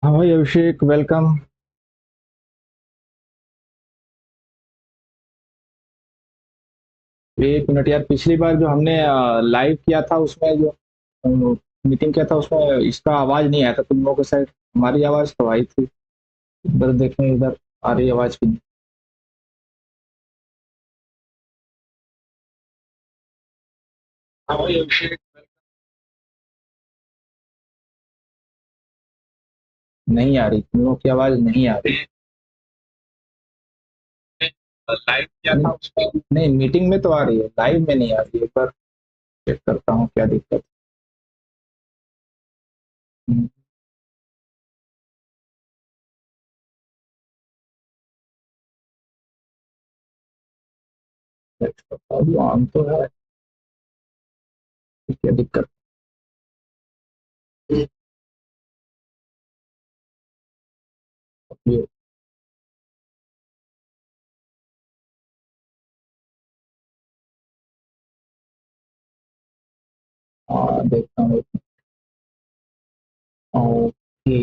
हाँ भाई अभिषेक welcome. 1 minute यार, पिछली बार जो हमने लाइव किया था उसमें जो मीटिंग किया था उसमें इसका आवाज नहीं आया था तुम लोगों के साइड। हमारी आवाज तो आई थी। इधर देखें, इधर आ रही आवाज की नहीं। हाँ भाई अभिषेक। नहीं आ रही, तुम लोगों की आवाज नहीं आ रही। लाइव किया था उसमें नहीं, मीटिंग में तो आ रही है, लाइव में नहीं आ रही है। एक बार चेक करता हूँ क्या दिक्कत है। चेक करता हूँ, ऑन तो है। क्या दिक्कत है? ये देखता हूँ। ओके।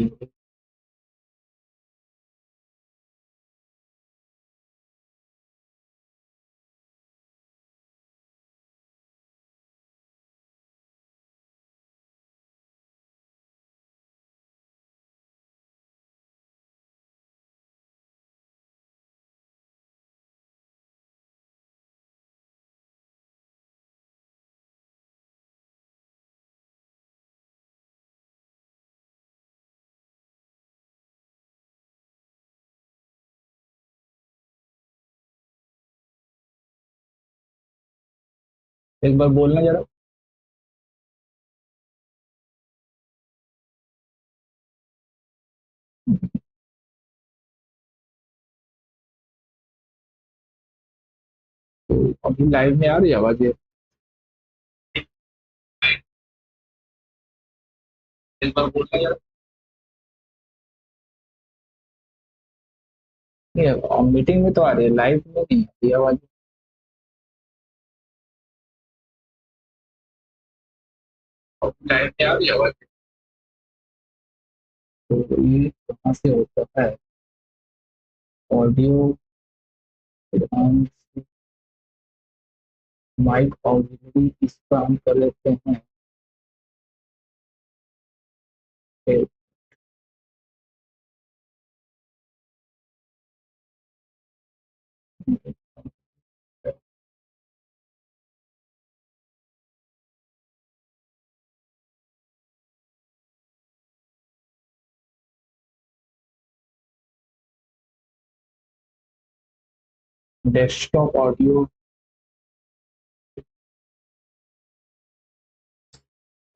एक बार बोलना जरा। तो अभी लाइव में आ रही है आवाज ये? एक बार बोलना जरा। नहीं, मीटिंग में तो आ रही है, लाइव में नहीं आ रही है आवाज। और लाइव में आ रही है आवाज। तो ये कहाँ से होता है? ऑडियो एडवांस, माइक ऑडियो इसका हम कर लेते हैं। डेस्कटॉप ऑडियो,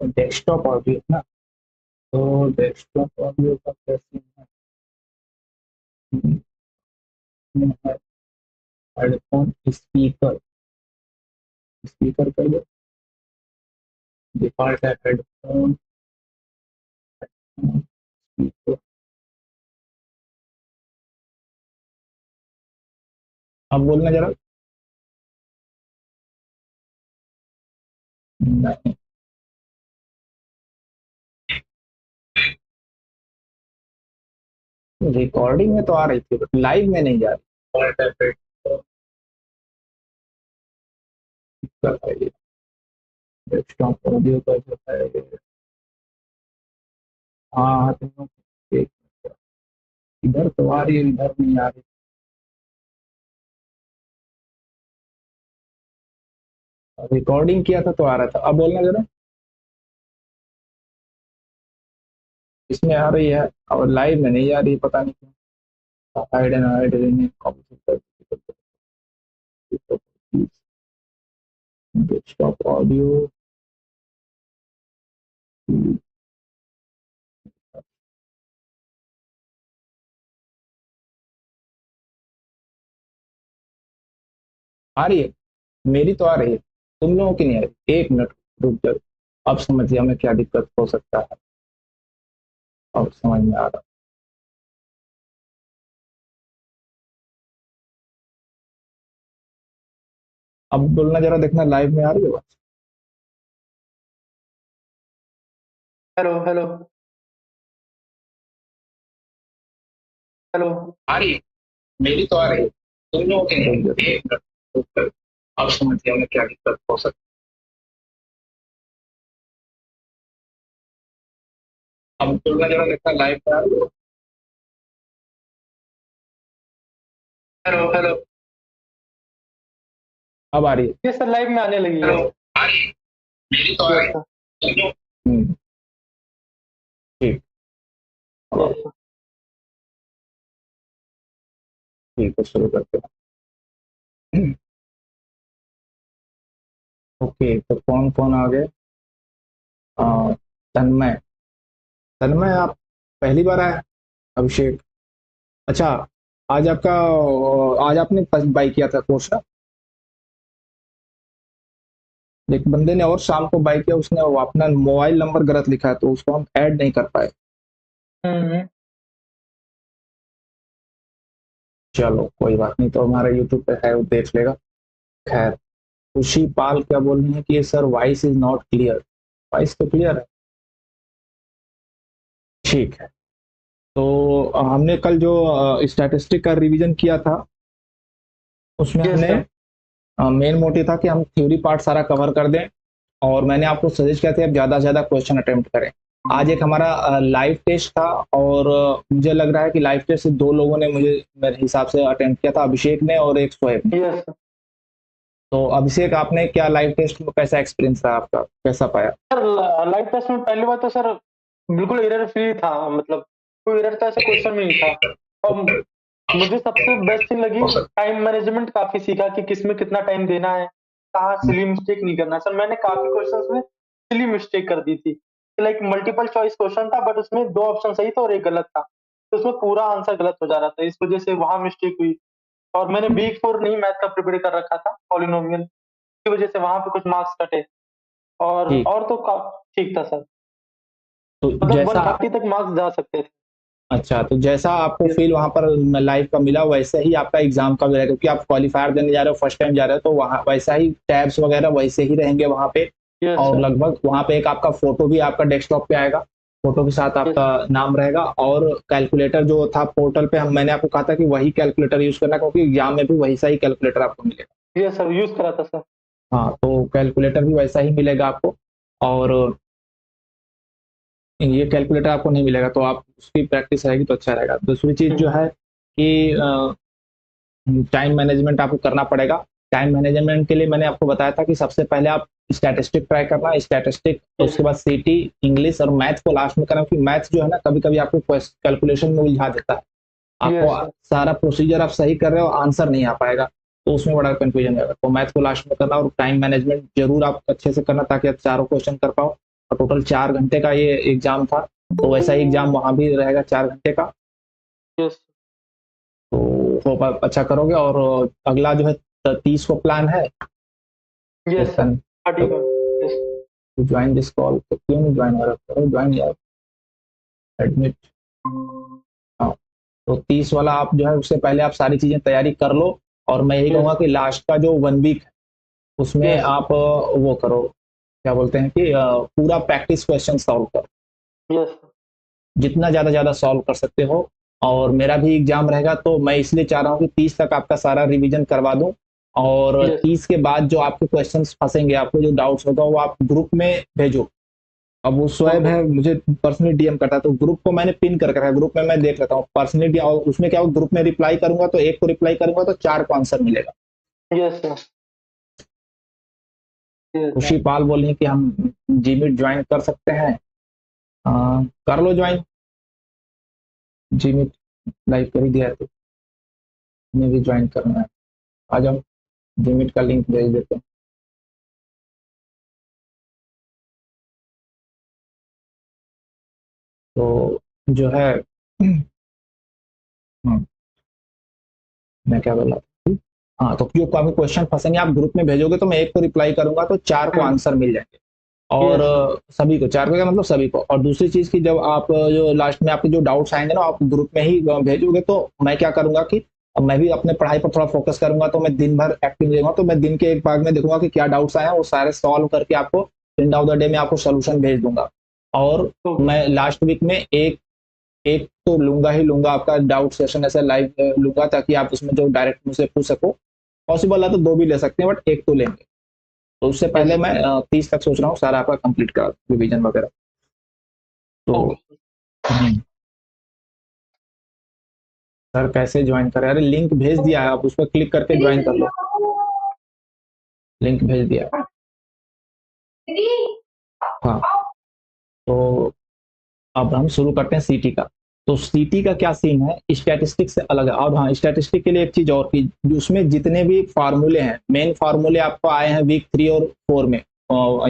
डेस्कटॉप ऑडियो ना। तो डेस्कटॉप ऑडियो का कैसे है? हेडफोन स्पीकर, स्पीकर कर दो। डिफॉल्ट है हेडफोन स्पीकर। अब बोलना जरा। नहीं, रिकॉर्डिंग में तो आ रही थी बट लाइव में नहीं जा रही। डेस्कटॉप ऑडियो का जो है हाँ हाँ, तुम लोग इधर तो आ रही है, इधर नहीं आ रही। रिकॉर्डिंग किया था तो आ रहा था। अब बोलना जरा। इसमें आ रही है और लाइव में नहीं आ रही, पता नहीं क्यों। Hide and hide desktop audio. आ रही है, मेरी तो आ रही है, तुम लोगों की नहीं आ रही। 1 मिनट रुक जाओ। अब समझिए हमें क्या दिक्कत हो सकता है। अब समझ में आ रहा। अब बोलना जरा, देखना लाइव में आ रही है बात। Hello hello. हेलो। आ रही है? मेरी तो आ रही है। तुम लोगों की नहीं? एक मिनट, रुक कर। अब समझ गया मैं क्या दिक्कत हो सकती है। अब तुमने जरा देखा लाइव पे आ रही है? Hello hello. अब आ रही है? ये सर लाइव में आने लगी है। हेलो। आ रही है? मेरी तो आ यस रही है। सर। तुम लोग ठीक। हाँ, यस सर। ठीक है, शुरू करते हैं। ओके, तो कौन कौन आ गए? आ, तन्मय। तन्मय, आप पहली बार आए? अभिषेक। अच्छा, आज आपका आज आपने बाई किया था कोर्स ना? एक बंदे ने और शाम को बाई किया, उसने वो अपना मोबाइल नंबर गलत लिखा है तो उसको हम ऐड नहीं कर पाए। हम्म। चलो कोई बात नहीं, तो हमारा यूट्यूब पे है, वो देख लेगा। खैर, खुशी पाल क्या बोल रही है कि sir voice is not clear. Voice तो क्लियर है। ठीक है। तो हमने कल जो स्टैटिस्टिक का रिवीजन किया था, उसमें यस हमने सर। मेन मोटिव था कि हम थ्योरी पार्ट सारा कवर कर दें, और मैंने आपको सजेस्ट किया था आप ज़्यादा से ज़्यादा क्वेश्चन अटेम्प्ट करें। आज एक हमारा लाइव टेस्ट था, और मुझे लग रहा है कि लाइव टेस्ट से दो लोगों ने, मुझे मेरे हिसाब से अटेम्प्ट किया था, अभिषेक ने और एक शोएब ने। Yes sir. तो अभिषेक, आपने क्या लाइव टेस्ट में कैसा एक्सपीरियंस रहा आपका, कैसा पाया? सर लाइव टेस्ट में पहली बात तो सर बिल्कुल एरर फ्री था, मतलब कोई एरर तो ऐसा क्वेश्चन में नहीं था। और मुझे सबसे बेस्ट थिंग लगी, टाइम मैनेजमेंट काफी सीखा कि किस में कितना टाइम देना है, कहाँ सिली मिस्टेक नहीं करना है। सर मैंने काफी क्वेश्चंस में सिली मिस्टेक कर दी थी। लाइक मल्टीपल चॉइस क्वेश्चन था, बट उसमें 2 ऑप्शन सही था और 1 गलत था। तो उसमें पूरा आंसर गलत हो जा रहा था, इस वजह से वहाँ मिस्टेक हुई। और मैंने वीक 4 नहीं मैथ का प्रिपेयर कर रखा था, पॉलिनोमियल की वजह से वहाँ पे कुछ मार्क्स कटे। ठीक। और तो का ठीक था सर। तो मतलब जैसा 130 तक मार्क्स जा सकते थे। अच्छा, तो जैसा आपको यस। फील वहाँ पर लाइव का मिला, वैसे ही आपका एग्जाम का भी रहेगा, क्योंकि आप क्वालिफायर देने जा रहे हो, फर्स्ट टाइम जा रहे हो, तो वहाँ वैसा ही टैब्स वगैरह वैसे ही रहेंगे वहाँ पे। यस और सर। लगभग वहाँ पे एक आपका फोटो भी आपका डेस्कटॉप पे आएगा, फोटो के साथ यस। आपका नाम रहेगा, और कैलकुलेटर जो था पोर्टल पे, हम मैंने आपको कहा था कि वही कैलकुलेटर यूज करना, क्योंकि एग्जाम में भी वही सा ही कैलकुलेटर आपको मिलेगा। यस सर, यूज़ करा था सर। हाँ, तो कैलकुलेटर भी वैसा ही मिलेगा आपको। और ये कैलकुलेटर आपको नहीं मिलेगा, तो आप उसकी प्रैक्टिस रहेगी तो अच्छा रहेगा। दूसरी चीज जो हुँ। है कि टाइम मैनेजमेंट आपको करना पड़ेगा। टाइम मैनेजमेंट के लिए मैंने आपको बताया था कि सबसे पहले आप स्टैटिस्टिक ट्राई करना, स्टैटिस्टिक, यस। उसके बाद सीटी, इंग्लिश और मैथ को लास्ट में करना, क्योंकि मैथ जो है ना, कभी कभी आपको कैलकुलेशन में उलझा देता है। आपको यस सर। सारा प्रोसीजर आप सही कर रहे हो, आंसर नहीं आ पाएगा, तो उसमें बड़ा कंफ्यूजन रहेगा। तो मैथ को लास्ट में करना, और टाइम मैनेजमेंट जरूर आप अच्छे से करना, ताकि आप चारों क्वेश्चन कर पाओ। और टोटल 4 घंटे का ये एग्जाम था, तो वैसा ही एग्जाम वहां भी रहेगा 4 घंटे का। यस। तो होप आप अच्छा करोगे। और अगला जो है 30 को प्लान है। Yes sir. तन पार्टी का। यस। ज्वाइन दिस कॉल, तो क्यों नहीं ज्वाइन हो रहा, करो ज्वाइन यार, एडमिट। हाँ, तो 30 वाला आप जो है, उससे पहले आप सारी चीजें तैयारी कर लो। और मैं यही यस। कहूंगा कि लास्ट का जो 1 वीक है, उसमें यस। आप वो करो, क्या बोलते हैं कि पूरा प्रैक्टिस क्वेश्चन सॉल्व करो, यस। जितना ज्यादा ज्यादा सॉल्व कर सकते हो। और मेरा भी एग्जाम रहेगा, तो मैं इसलिए चाह रहा हूँ कि 30 तक आपका सारा रिवीजन करवा दूं। और यस। 30 के बाद जो आपके क्वेश्चंस फंसेंगे, आपको जो डाउट्स होगा, वो आप ग्रुप में भेजो। अब वो शोएब ओके। है, मुझे पर्सनली डीएम करता है, तो ग्रुप को मैंने पिन कर रखा है, ग्रुप में मैं देख लेता हूँ पर्सनली। और उसमें क्या, ग्रुप में रिप्लाई करूंगा तो एक को रिप्लाई करूंगा तो 4 को आंसर मिलेगा। Yes sir. यस खुशी सर। पाल बोली कि हम जीमीट ज्वाइन कर सकते हैं। कर लो ज्वाइन, जीमीट लाइव कर ही दिया है, तो हमें भी ज्वाइन करना है। आ जाओ, जीमीट का लिंक भेज देते हैं। तो जो है हम्म, मैं क्या बोला, हाँ, तो जो आपके क्वेश्चन फंसेंगे आप ग्रुप में भेजोगे, तो मैं एक को रिप्लाई करूंगा तो 4 को हुँ। आंसर मिल जाएंगे। और यस सर। सभी को 4 को, क्या मतलब सभी को। और दूसरी चीज की, जब आप जो लास्ट में आपके जो डाउट्स आएंगे ना, आप ग्रुप में ही भेजोगे, तो मैं क्या करूंगा कि अब मैं भी अपने पढ़ाई पर थोड़ा फोकस करूंगा, तो मैं दिन भर एक्टिव रहूंगा, तो मैं दिन के एक भाग में देखूंगा कि क्या डाउट्स आए हैं, वो सारे सॉल्व करके आपको एंड ऑफ द डे में आपको सोल्यूशन भेज दूंगा। और ओके। मैं लास्ट वीक में एक एक तो लूंगा ही लूंगा, आपका डाउट सेशन ऐसा लाइव लूंगा ताकि आप उसमें जो डायरेक्ट मुझसे पूछ सको। पॉसिबल है तो 2 भी ले सकते हैं, बट एक तो लेंगे। तो उससे पहले मैं 30 तक सोच रहा हूँ सारा आपका कंप्लीट करा रिवीजन वगैरह। तो सर कैसे ज्वाइन करें? अरे लिंक भेज दिया है, आप उस पर क्लिक करके ज्वाइन कर लो। लिंक भेज दिया। हाँ, तो अब हम शुरू करते हैं सीटी का। तो सीटी का क्या सीन है, स्टैटिस्टिक्स से अलग है। और हाँ, स्टैटिस्टिक के लिए एक चीज और की, उसमें जितने भी फार्मूले हैं, मेन फार्मूले आपको आए हैं वीक 3 और 4 में,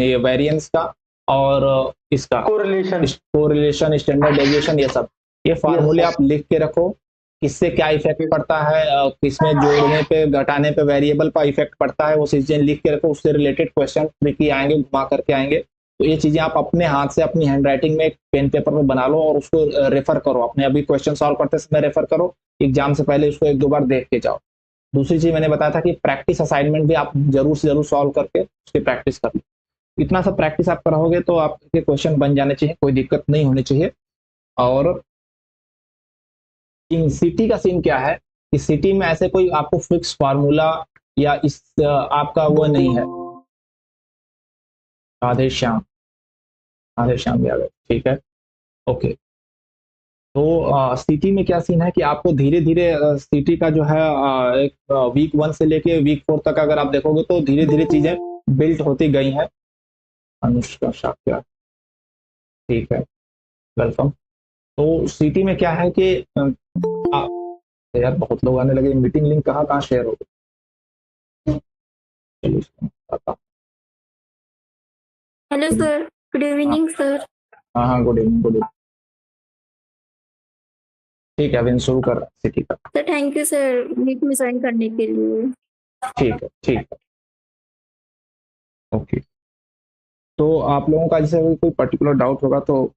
ये वेरिएंस का और इसका कोरिलेशन, स्टैंडर्ड डेविएशन, ये सब ये फार्मूले आप लिख के रखो। किससे क्या इफेक्ट पड़ता है, किसमें जोड़ने पे घटाने पे वेरिएबल पर इफेक्ट पड़ता है, वो चीजें लिख के रखो। उससे रिलेटेड क्वेश्चन ट्रिकी आएंगे, घुमा करके आएंगे। तो ये चीजें आप अपने हाथ से अपनी हैंड राइटिंग में एक पेन पेपर में बना लो और उसको रेफर करो। अपने अभी क्वेश्चन सॉल्व करते समय रेफर करो, एग्जाम से पहले उसको 1-2 बार देख के जाओ। दूसरी चीज मैंने बताया था कि प्रैक्टिस असाइनमेंट भी आप जरूर से जरूर सॉल्व करके उसकी प्रैक्टिस कर लो। इतना सब प्रैक्टिस आप कराओगे तो आपके क्वेश्चन बन जाने चाहिए, कोई दिक्कत नहीं होनी चाहिए। और सिटी का सीन क्या है कि सिटी में ऐसे कोई आपको फिक्स फार्मूला या इस आपका वो नहीं है। राधे श्याम, राधे श्याम भी आ गए, ठीक है, ओके। तो सिटी में क्या सीन है कि आपको धीरे धीरे सिटी का जो है एक वीक 1 से लेके वीक 4 तक अगर आप देखोगे तो धीरे धीरे चीजें बिल्ट होती गई हैं। अनुष्का शाक्या, ठीक है, वेलकम। तो सिटी में क्या है कि यार बहुत लोग आने लगे, मीटिंग लिंक कहाँ कहाँ शेयर हो गई। चलिए बताता हूँ। Hello sir, good evening sir. हाँ हाँ, गुड इवनिंग, गुड इवनिंग। ठीक है, अभी शुरू कर रहे हैं सिटी का। Sir thank you sir meet में ज्वाइन करने के लिए। ठीक है, ठीक है, ओके। तो आप लोगों का जैसे कोई पर्टिकुलर डाउट होगा तो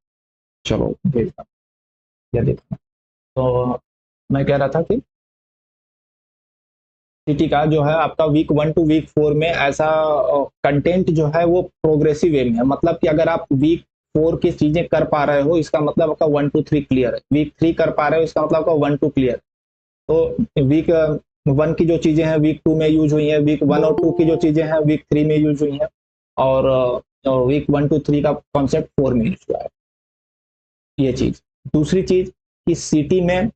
चलो भेजना या देखना। तो मैं कह रहा था कि सिटी का जो है आपका वीक 1 टू वीक 4 में ऐसा कंटेंट जो है वो प्रोग्रेसिव वे में है। मतलब कि अगर आप वीक 4 की चीजें कर पा रहे हो, इसका मतलब आपका 1 2 3 क्लियर है। वीक 3 कर पा रहे हो, इसका मतलब आपका 1 2 क्लियर। तो वीक 1 की जो चीजें हैं वीक 2 में यूज हुई हैं, वीक 1 और 2 की जो चीजें हैं वीक 3 में यूज हुई हैं, और वीक 1 टू 3 का कॉन्सेप्ट 4 में यूज हुआ है। ये चीज। दूसरी चीज कि सिटी में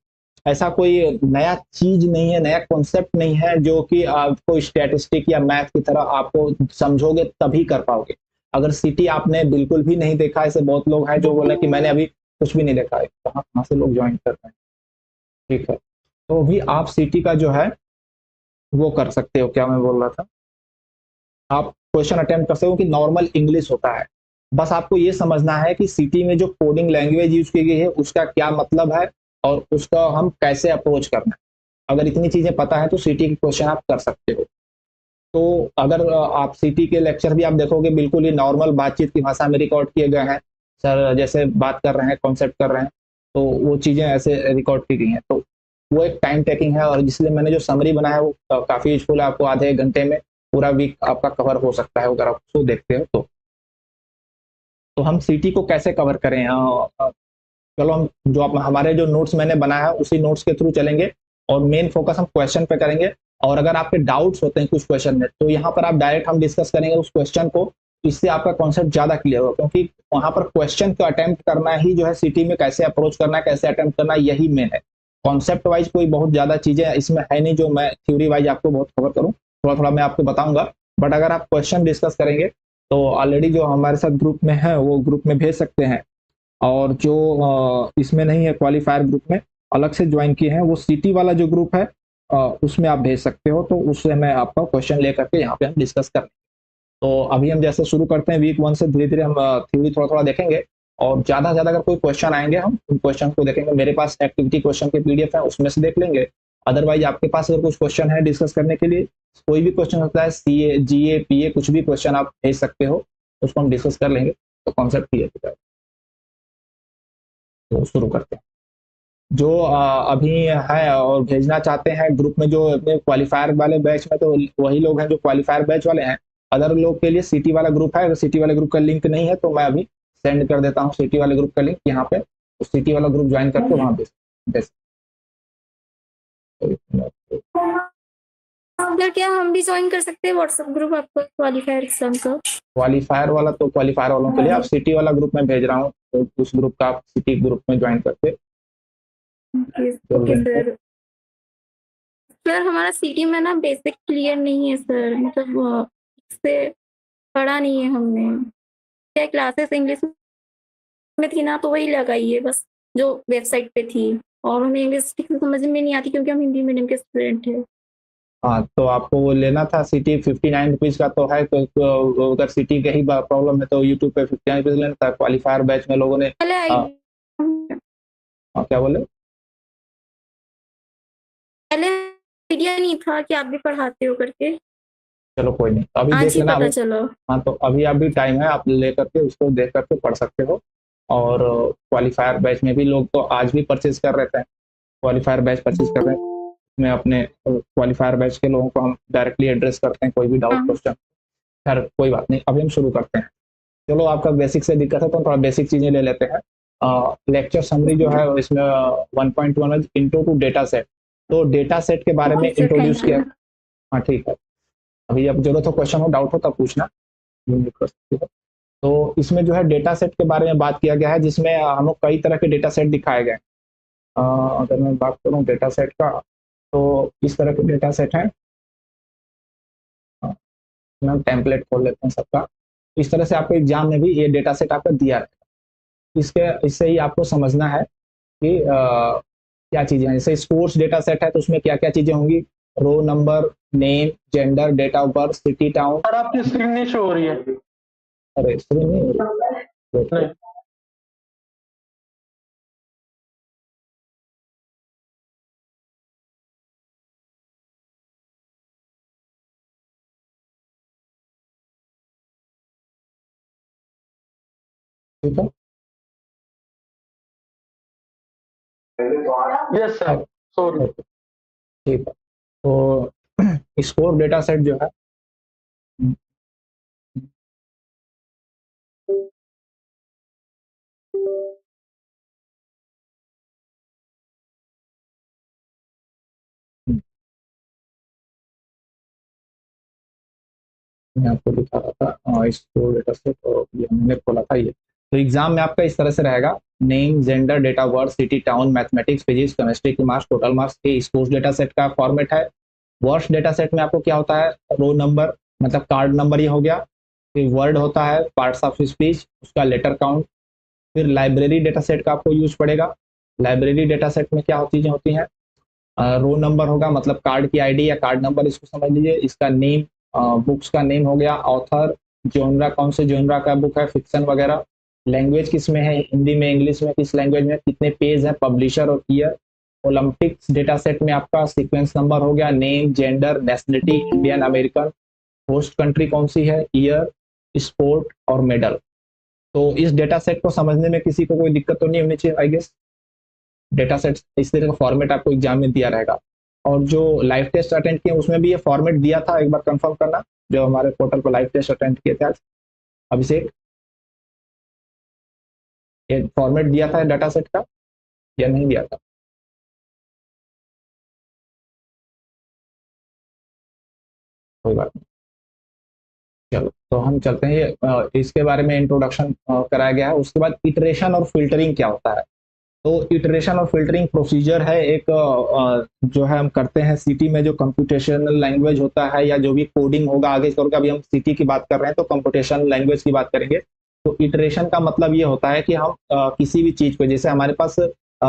ऐसा कोई नया चीज नहीं है, नया कॉन्सेप्ट नहीं है जो कि आपको स्टैटिस्टिक या मैथ की तरह आपको समझोगे तभी कर पाओगे। अगर सिटी आपने बिल्कुल भी नहीं देखा, ऐसे बहुत लोग हैं जो बोले कि मैंने अभी कुछ भी नहीं देखा है, कहाँ कहाँ से लोग ज्वाइन कर रहे हैं, ठीक है। तो भी आप सिटी का जो है वो कर सकते हो। क्या मैं बोल रहा था, आप क्वेश्चन अटेम्प्ट कर सकते हो कि नॉर्मल इंग्लिश होता है। बस आपको ये समझना है कि सिटी में जो कोडिंग लैंग्वेज यूज की गई है उसका क्या मतलब है और उसका हम कैसे अप्रोच करना है। अगर इतनी चीजें पता है तो सिटी के क्वेश्चन आप कर सकते हो। तो अगर आप सिटी के लेक्चर भी आप देखोगे, बिल्कुल ही नॉर्मल बातचीत की भाषा में रिकॉर्ड किए गए हैं। सर जैसे बात कर रहे हैं, कॉन्सेप्ट कर रहे हैं, तो वो चीजें ऐसे रिकॉर्ड की गई हैं। तो वो एक टाइम टेकिंग है, और इसलिए मैंने जो समरी बनाया वो काफी यूजफुल है। आपको आधे 1 घंटे में पूरा वीक आपका कवर हो सकता है अगर आप उसको देखते हो तो हम सिटी को कैसे कवर करें? चलो हम जो हमारे जो नोट्स मैंने बनाया है उसी नोट्स के थ्रू चलेंगे, और मेन फोकस हम क्वेश्चन पे करेंगे। और अगर आपके डाउट्स होते हैं कुछ क्वेश्चन में तो यहाँ पर आप डायरेक्ट हम डिस्कस करेंगे उस क्वेश्चन को। इससे आपका कॉन्सेप्ट ज्यादा क्लियर होगा, क्योंकि वहां पर क्वेश्चन को अटेम्प्ट करना ही जो है सिटी में कैसे अप्रोच करना है, कैसे अटेम्प्ट करना है, यही मेन है। कॉन्सेप्ट वाइज कोई बहुत ज्यादा चीजें इसमें है नहीं जो मैं थ्योरी वाइज आपको बहुत कवर करूँ। थोड़ा थोड़ा मैं आपको बताऊंगा, बट अगर आप क्वेश्चन डिस्कस करेंगे तो ऑलरेडी जो हमारे साथ ग्रुप में है वो ग्रुप में भेज सकते हैं। और जो इसमें नहीं है क्वालिफायर ग्रुप में अलग से ज्वाइन किए हैं, वो सिटी वाला जो ग्रुप है उसमें आप भेज सकते हो। तो उससे मैं आपका क्वेश्चन लेकर के यहाँ पे हम डिस्कस करें। तो अभी हम जैसे शुरू करते हैं वीक 1 से धीरे धीरे हम थ्योरी थोड़ा थोड़ा देखेंगे, और ज्यादा से ज्यादा अगर कोई क्वेश्चन आएंगे हम उन क्वेश्चन को देखेंगे। मेरे पास एक्टिविटी क्वेश्चन के पीडीएफ है, उसमें से देख लेंगे। अदरवाइज आपके पास अगर कुछ क्वेश्चन है डिस्कस करने के लिए, कोई भी क्वेश्चन होता है, सीए जीए पीए कुछ भी क्वेश्चन आप भेज सकते हो, उसको हम डिस्कस कर लेंगे तो कॉन्सेप्ट क्लियर हो जाएगा। तो शुरू करते हैं। जो अभी है और भेजना चाहते हैं ग्रुप में, जो अपने क्वालिफायर वाले बैच में, तो वही लोग हैं जो क्वालिफायर बैच वाले हैं। अदर लोग के लिए सिटी वाला ग्रुप है, अगर सिटी वाले ग्रुप का लिंक नहीं है तो मैं अभी सेंड कर देता हूँ सिटी वाले ग्रुप का लिंक यहाँ पे। तो सिटी वाला ग्रुप ज्वाइन करके वहाँ पे सर क्या हम भी ज्वाइन कर सकते हैं व्हाट्सएप ग्रुप आपका क्वालिफायर एग्जाम का? क्वालिफायर वाला तो क्वालिफायर वालों के लिए, आप सिटी वाला ग्रुप में भेज रहा हूँ, तो उस ग्रुप का आप सिटी ग्रुप में ज्वाइन करके ओके सर। सर हमारा सिटी में ना बेसिक क्लियर नहीं है सर, मतलब इससे पढ़ा नहीं है हमने। क्या क्लासेस इंग्लिश में थी ना, तो वही लगाई है बस जो वेबसाइट पे थी, और हमें इंग्लिश ठीक से समझ में नहीं आती क्योंकि हम हिंदी मीडियम के स्टूडेंट हैं। हाँ, तो आपको वो लेना था सिटी, 59 रुपीज का तो है, तो अगर सिटी का ही प्रॉब्लम है तो यूट्यूब पे 59 रुपीज लेना था। क्वालिफायर बैच में लोगों ने पहले क्या बोले? पहले आइडिया नहीं था कि आप भी पढ़ाते हो करके, चलो कोई नहीं, तो अभी आज देख ही लेना पता अभी। चला। हाँ, तो अभी अभी टाइम है, आप ले करके उसको देख करके पढ़ सकते हो। और क्वालिफायर बैच में भी लोग तो आज भी परचेज कर रहे थे, क्वालिफायर बैच परचेज कर रहे हैं। उसमें अपने क्वालिफायर बैच के लोगों को हम डायरेक्टली एड्रेस करते हैं, कोई भी डाउट क्वेश्चन। खैर कोई बात नहीं, अभी हम शुरू करते हैं। चलो, आपका बेसिक से दिक्कत है तो थोड़ा बेसिक चीजें ले लेते हैं। लेक्चर समरी जो है इसमें 1.1 इंटू टू डेटा सेट, तो डेटा सेट के बारे में इंट्रोड्यूस किया। हाँ ठीक है, अभी अब जरूरत हो, क्वेश्चन हो, डाउट हो तब पूछना, कर सकते हो। तो इसमें जो है डेटा सेट के बारे में बात किया गया है, जिसमें हमें कई तरह के डेटा सेट दिखाए गए। अगर मैं बात करूँ डेटा सेट का, तो इस तरह के डेटा सेट हैं। हम टेम्पलेट खोल लेते हैं सबका। इस तरह से आपको एग्जाम में भी ये डेटा सेट आपका दिया है। इससे ही आपको समझना है कि क्या चीजें हैं। जैसे स्पोर्ट्स डेटा सेट है तो उसमें क्या क्या चीजें होंगी? Row number, name, gender, date of birth, city, town. Sir आपकी स्क्रीन नहीं शो हो रही है। अरे स्क्रीन नहीं हो रही? नहीं। ठीक है, यस सर, सॉरी। ठीक है। तो स्कोर डेटा सेट जो है, मैं आपको दिखा रहा था स्कोर डेटा सेट, और ये हमने खोला था ये। तो एग्जाम में आपका इस तरह से रहेगा: name, gender, date of birth, city, town, mathematics, physics, chemistry की मार्क्स, टोटल मार्क्स। ये स्कोर डेटा सेट का फॉर्मेट है। वर्ष डेटा सेट में आपको क्या होता है? रो नंबर, मतलब कार्ड नंबर ये हो गया। फिर वर्ड होता है, पार्ट्स ऑफ स्पीच, उसका लेटर काउंट। फिर लाइब्रेरी डेटा सेट का आपको यूज पड़ेगा। लाइब्रेरी डेटा सेट में क्या चीजें होती हैं? रो नंबर होगा, मतलब कार्ड की आईडी या कार्ड नंबर इसको समझ लीजिए। इसका नेम, बुक्स का नेम हो गया, ऑथर, जोनरा, कौन से जोनरा का बुक है, फिक्शन वगैरह। लैंग्वेज किस में है, हिंदी में, इंग्लिश में, किस लैंग्वेज में, कितने पेज है, पब्लिशर और ईयर। ओलंपिक्स डेटा सेट में आपका सीक्वेंस नंबर हो गया, name, gender, nationality, Indian, American, host country कौन सी है, ईयर, स्पोर्ट और मेडल। तो इस डेटा सेट को समझने में किसी को कोई दिक्कत तो नहीं होनी चाहिए, आई गेस। डेटा सेट इस तरह का फॉर्मेट आपको एग्जाम में दिया रहेगा। और जो लाइव टेस्ट अटेंड किए उसमें भी ये फॉर्मेट दिया था, एक बार कंफर्म करना, जो हमारे पोर्टल पर लाइव टेस्ट अटेंड किए थे आज। अभिषेक, ये फॉर्मेट दिया था डाटा सेट का या नहीं दिया था? कोई बात नहीं, चलो तो हम चलते हैं। ये इसके बारे में इंट्रोडक्शन कराया गया है। उसके बाद इटरेशन और फिल्टरिंग क्या होता है? तो इटरेशन और फिल्टरिंग प्रोसीजर है एक, जो है हम करते हैं सीटी में। जो कंप्यूटेशनल लैंग्वेज होता है या जो भी कोडिंग होगा आगे करके, अभी हम सीटी की बात कर रहे हैं तो कंप्यूटेशनल लैंग्वेज की बात करेंगे। तो इटरेशन का मतलब ये होता है कि हम किसी भी चीज को, जैसे हमारे पास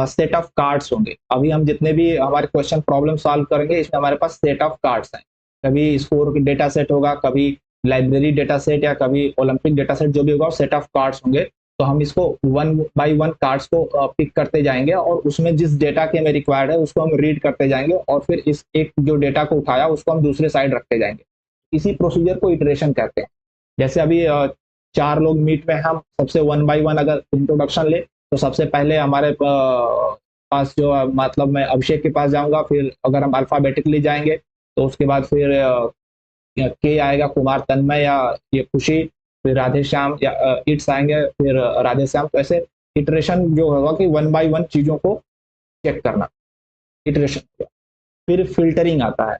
सेट ऑफ कार्ड्स होंगे, अभी हम जितने भी हमारे क्वेश्चन प्रॉब्लम सॉल्व करेंगे इसमें हमारे पास सेट ऑफ कार्ड्स हैं। कभी स्कोर डेटा सेट होगा, कभी लाइब्रेरी डेटा सेट, या कभी ओलंपिक डेटा सेट, जो भी होगा सेट ऑफ कार्ड्स होंगे। तो हम इसको वन बाय वन कार्ड्स को पिक करते जाएंगे और उसमें जिस डेटा के हमें रिक्वायर्ड है उसको हम रीड करते जाएंगे, और फिर इस एक जो डेटा को उठाया उसको हम दूसरे साइड रखते जाएंगे। इसी प्रोसीजर को इटरेशन कहते हैं। जैसे अभी 4 लोग मीट में, हम सबसे वन बाय वन अगर इंट्रोडक्शन ले, तो सबसे पहले हमारे पास जो मतलब मैं अभिषेक के पास जाऊंगा, फिर अगर हम अल्फाबेटिकली जाएंगे तो उसके बाद फिर के आएगा, कुमार, तन्मय या ये खुशी, फिर राधे श्याम या इट्स आएंगे, फिर राधे श्याम। तो ऐसे इटरेशन जो होगा कि 1 बाय 1 चीजों को चेक करना, इटरेशन। फिर फिल्टरिंग आता है।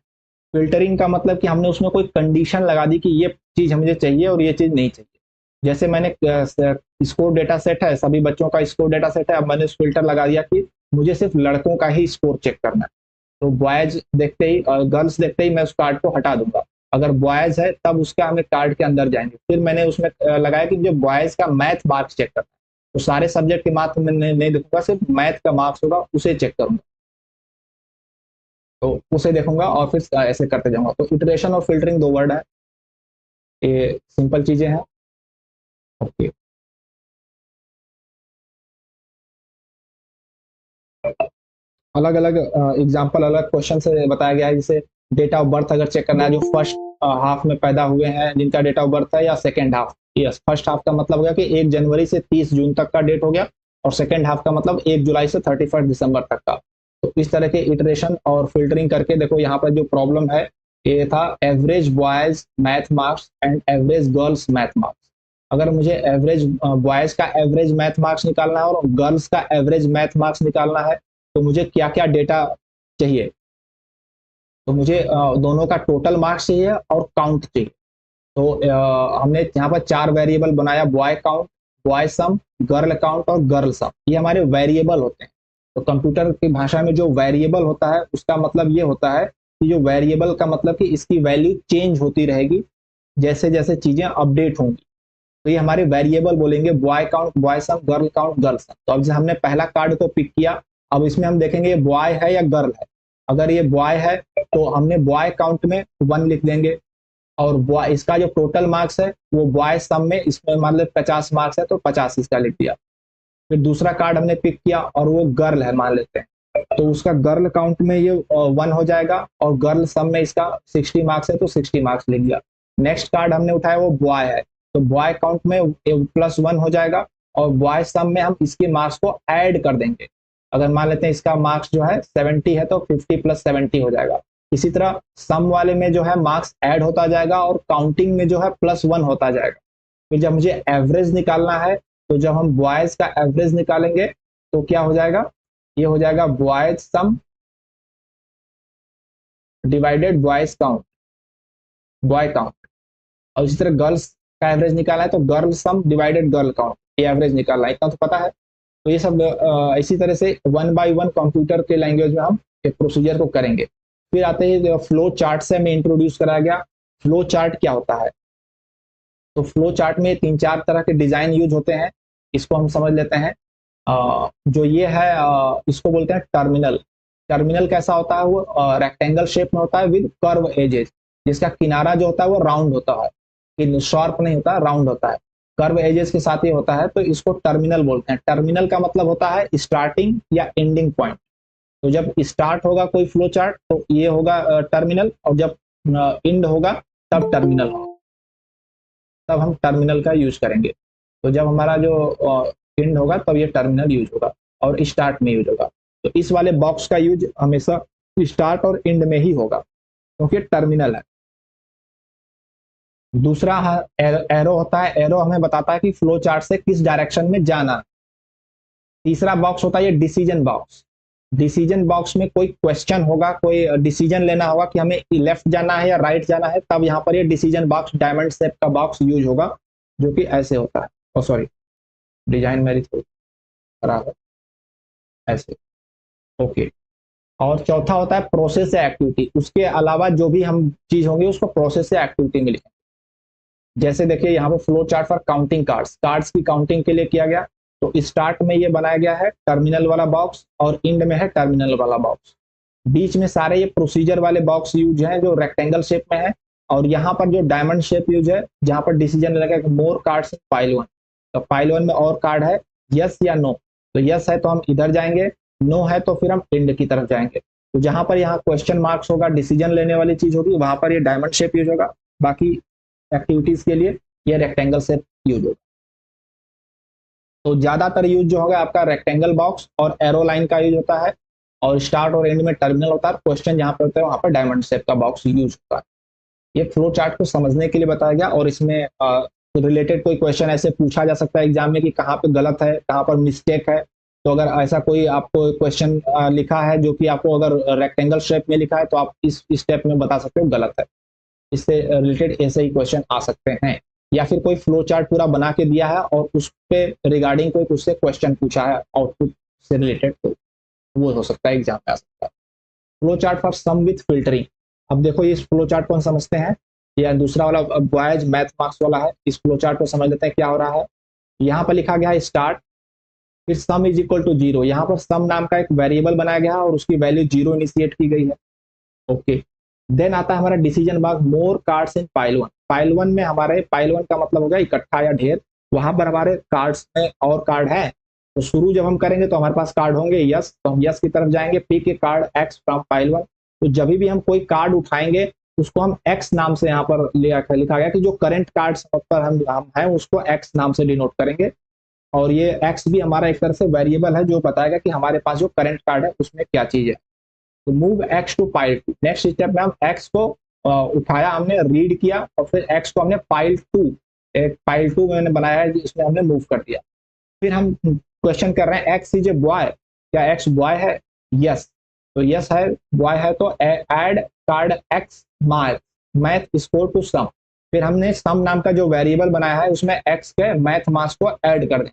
फिल्टरिंग का मतलब कि हमने उसमें कोई कंडीशन लगा दी कि ये चीज मुझे चाहिए और ये चीज नहीं चाहिए। जैसे मैंने स्कोर डेटा सेट है, सभी बच्चों का स्कोर डेटा सेट है, अब मैंने फिल्टर लगा दिया कि मुझे सिर्फ लड़कों का ही स्कोर चेक करना है, तो बॉयज देखते ही और गर्ल्स देखते ही मैं उस कार्ड को हटा दूंगा। अगर बॉयज है तब उसका हमें कार्ड के अंदर जाएंगे। फिर मैंने उसमें लगाया कि जो बॉयज का मैथ मार्क्स चेक करना है, तो सारे सब्जेक्ट के मार्क्स में नहीं देखूंगा, सिर्फ मैथ का मार्क्स होगा उसे चेक करूंगा, तो उसे देखूंगा और फिर ऐसे करते जाऊंगा। तो इटरेशन और फिल्टरिंग 2 वर्ड है, ये सिंपल चीजें हैं। ओके, अलग अलग एग्जाम्पल अलग क्वेश्चन से बताया गया है। जैसे डेट ऑफ बर्थ अगर चेक करना है, जो फर्स्ट हाफ में पैदा हुए हैं जिनका डेट ऑफ बर्थ है, या second half. Yes, first half का मतलब हो गया कि 1 जनवरी से 30 जून तक का डेट हो गया, और सेकेंड हाफ का मतलब 1 जुलाई से 31 दिसंबर तक का। तो इस तरह के इटरेशन और फिल्टरिंग करके देखो, यहाँ पर जो प्रॉब्लम है ये था average boys math marks and average girls math marks. अगर मुझे एवरेज बॉयज का एवरेज मैथ मार्क्स निकालना है और गर्ल्स का एवरेज मैथ मार्क्स निकालना है, तो मुझे क्या क्या डेटा चाहिए? तो मुझे दोनों का टोटल मार्क्स चाहिए और काउंट चाहिए। तो हमने यहाँ पर 4 वेरिएबल बनाया, बॉय काउंट, बॉय सम, गर्ल काउंट और गर्ल सम। ये हमारे वेरिएबल होते हैं। तो कंप्यूटर की भाषा में जो वेरिएबल होता है उसका मतलब ये होता है कि जो वेरिएबल का मतलब कि इसकी वैल्यू चेंज होती रहेगी जैसे जैसे चीजें अपडेट होंगी। तो ये हमारे वेरिएबल बोलेंगे, बॉय काउंट बॉय सम, गर्ल काउंट गर्ल सम। तो अब जैसे हमने पहला कार्ड को पिक किया, अब इसमें हम देखेंगे ये बॉय है या गर्ल है। अगर ये बॉय है तो हमने बॉय काउंट में 1 लिख देंगे, और बॉय इसका जो टोटल मार्क्स है वो बॉय सम में, इसमें मान लो 50 मार्क्स है तो 50 इसका लिख दिया। फिर दूसरा कार्ड हमने पिक किया और वो गर्ल है मान लेते हैं, तो उसका गर्ल काउंट में ये 1 हो जाएगा, और गर्ल सम में इसका 60 मार्क्स है तो 60 मार्क्स लिख दिया। नेक्स्ट कार्ड हमने उठाया वो बॉय है, तो बॉय काउंट में +1 हो जाएगा, और बॉय सम में हम इसके मार्क्स को ऐड कर देंगे। अगर मान लेते हैं इसका मार्क्स जो है 70 है तो 50 + 70 हो जाएगा। इसी तरह सम वाले में जो है मार्क्स ऐड होता जाएगा और काउंटिंग में जो है +1 होता जाएगा। फिर जब मुझे एवरेज निकालना है, तो जब हम बॉयज का एवरेज निकालेंगे तो क्या हो जाएगा, ये हो जाएगा बॉयज सम divided boys count, boy count. और इसी तरह गर्ल्स का एवरेज निकालना है तो गर्ल सम डिवाइडेड गर्ल काउंट, ये एवरेज निकालना है, इतना तो पता है। तो ये सब इसी तरह से 1 बाय 1 कंप्यूटर के लैंग्वेज में हम एक प्रोसीजर को करेंगे। फिर आते हैं फ्लो चार्ट से हमें इंट्रोड्यूस कराया गया। फ्लो चार्ट क्या होता है? तो फ्लो चार्ट में 3-4 तरह के डिजाइन यूज होते हैं, इसको हम समझ लेते हैं। जो ये है इसको बोलते हैं टर्मिनल। टर्मिनल कैसा होता है? वो रेक्टेंगल शेप में होता है विद कर्व एजेस, जिसका किनारा जो होता है वो राउंड होता है, कि शार्प नहीं होता, राउंड होता है, कर्व एजेस के साथ ही होता है, तो इसको टर्मिनल बोलते हैं। टर्मिनल का मतलब होता है स्टार्टिंग या एंडिंग पॉइंट। तो जब स्टार्ट होगा कोई फ्लो चार्ट तो ये होगा टर्मिनल, और जब एंड होगा तब टर्मिनल होगा, तब हम टर्मिनल का यूज करेंगे। तो जब हमारा जो एंड होगा तब ये टर्मिनल यूज होगा, और स्टार्ट में यूज होगा। तो इस वाले बॉक्स का यूज हमेशा स्टार्ट और एंड में ही होगा, क्योंकि टर्मिनल है। दूसरा एरो होता है। एरो हमें बताता है कि फ्लो चार्ट से किस डायरेक्शन में जाना। तीसरा बॉक्स होता है ये डिसीजन बॉक्स। डिसीजन बॉक्स में कोई क्वेश्चन होगा, कोई डिसीजन लेना होगा कि हमें लेफ्ट जाना है या राइट जाना है, तब यहाँ पर ये डिसीजन बॉक्स डायमंड शेप का बॉक्स यूज होगा, जो कि ऐसे होता है। ओ सॉरी, डिजाइन मेरी थोड़ी खराब है, ऐसे। ओके। और चौथा होता है प्रोसेस से एक्टिविटी। उसके अलावा जो भी हम चीज होंगी उसको प्रोसेस से एक्टिविटी में लिखेंगे। जैसे देखिए यहाँ पर flow chart for counting cards, cards की काउंटिंग के लिए किया गया। तो स्टार्ट में ये बनाया गया है टर्मिनल वाला बॉक्स, और एंड में है टर्मिनल वाला बॉक्स। बीच में सारे ये प्रोसीजर वाले बॉक्स यूज हैं जो रेक्टेंगल शेप में है, और यहाँ पर जो डायमंड शेप यूज है जहाँ पर डिसीजन लगा मोर कार्ड्स इन फाइल 1। तो फाइल 1 में और कार्ड है, यस या नो। तो यस है तो हम इधर जाएंगे, नो है तो फिर हम एंड की तरफ जाएंगे। तो जहां पर यहाँ क्वेश्चन मार्क्स होगा, डिसीजन लेने वाली चीज होगी, वहां पर ये डायमंड शेप यूज होगा। बाकी एक्टिविटीज के लिए ये रेक्टेंगल शेप यूज होगा। तो ज्यादातर यूज जो होगा आपका रेक्टेंगल बॉक्स और एरो लाइन का यूज होता है, और स्टार्ट और एंड में टर्मिनल होता है। क्वेश्चन जहां पे होता है वहां पर डायमंड शेप का बॉक्स यूज होता है। ये फ्लो चार्ट को समझने के लिए बताया गया, और इसमें रिलेटेड कोई क्वेश्चन ऐसे पूछा जा सकता है एग्जाम में कि कहाँ पे गलत है, कहाँ पर मिस्टेक है। तो अगर ऐसा कोई आपको क्वेश्चन लिखा है जो कि आपको अगर रेक्टेंगल शेप में लिखा है तो आप इस स्टेप में बता सकते हो गलत है। इससे रिलेटेड ऐसे ही क्वेश्चन आ सकते हैं। या फिर कोई फ्लो चार्ट पूरा बना के दिया है और उस पे रिगार्डिंग कोई उससे क्वेश्चन पूछा है आउटपुट से रिलेटेड, तो वो हो सकता है एग्जाम में आ सकता है। Flow chart for sum with filtering. अब देखो इस फ्लो चार्ट को हम समझते हैं, या दूसरा वाला बॉयज मैथ मार्क्स वाला है, इस फ्लो चार्ट को समझ लेते हैं क्या हो रहा है। यहाँ पर लिखा गया है स्टार्ट, फिर sum is equal to zero. यहाँ पर सम नाम का एक वेरिएबल बनाया गया है और उसकी वैल्यू जीरो इनिशिएट की गई है। ओके, देन आता है हमारा decision Bagh, more cards in pile one. Pile one में हमारे, पाइल वन का मतलब हो गया इकट्ठा या ढेर, वहां पर हमारे कार्ड्स में और कार्ड है। तो शुरू जब हम करेंगे तो हमारे पास कार्ड होंगे यस, तो हम यस की तरफ जाएंगे, pick a card x from pile one. तो जब भी हम कोई कार्ड उठाएंगे उसको हम एक्स नाम से यहाँ पर लिखा गया कि जो करंट कार्ड पर हम हैं उसको एक्स नाम से डिनोट करेंगे। और ये एक्स भी हमारा एक तरह से वेरिएबल है जो बताएगा कि हमारे पास जो करंट कार्ड है उसमें क्या चीज है। तो move x to pile two, next step में हम एक्स को उठाया, हमने रीड किया और फिर एक्स को हमने पाइल टू, एक पाइल टू मैंने बनाया है जिसमें हमने मूव कर दिया। फिर हम क्वेश्चन कर रहे हैं एक्स इज ए बॉय, क्या एक्स बॉय है? यस, तो यस है, बॉय है, तो add card X math, math score to sum. फिर हमने सम नाम का जो वेरिएबल बनाया है उसमें एक्स के मैथ मार्क्स को ऐड कर देंगे।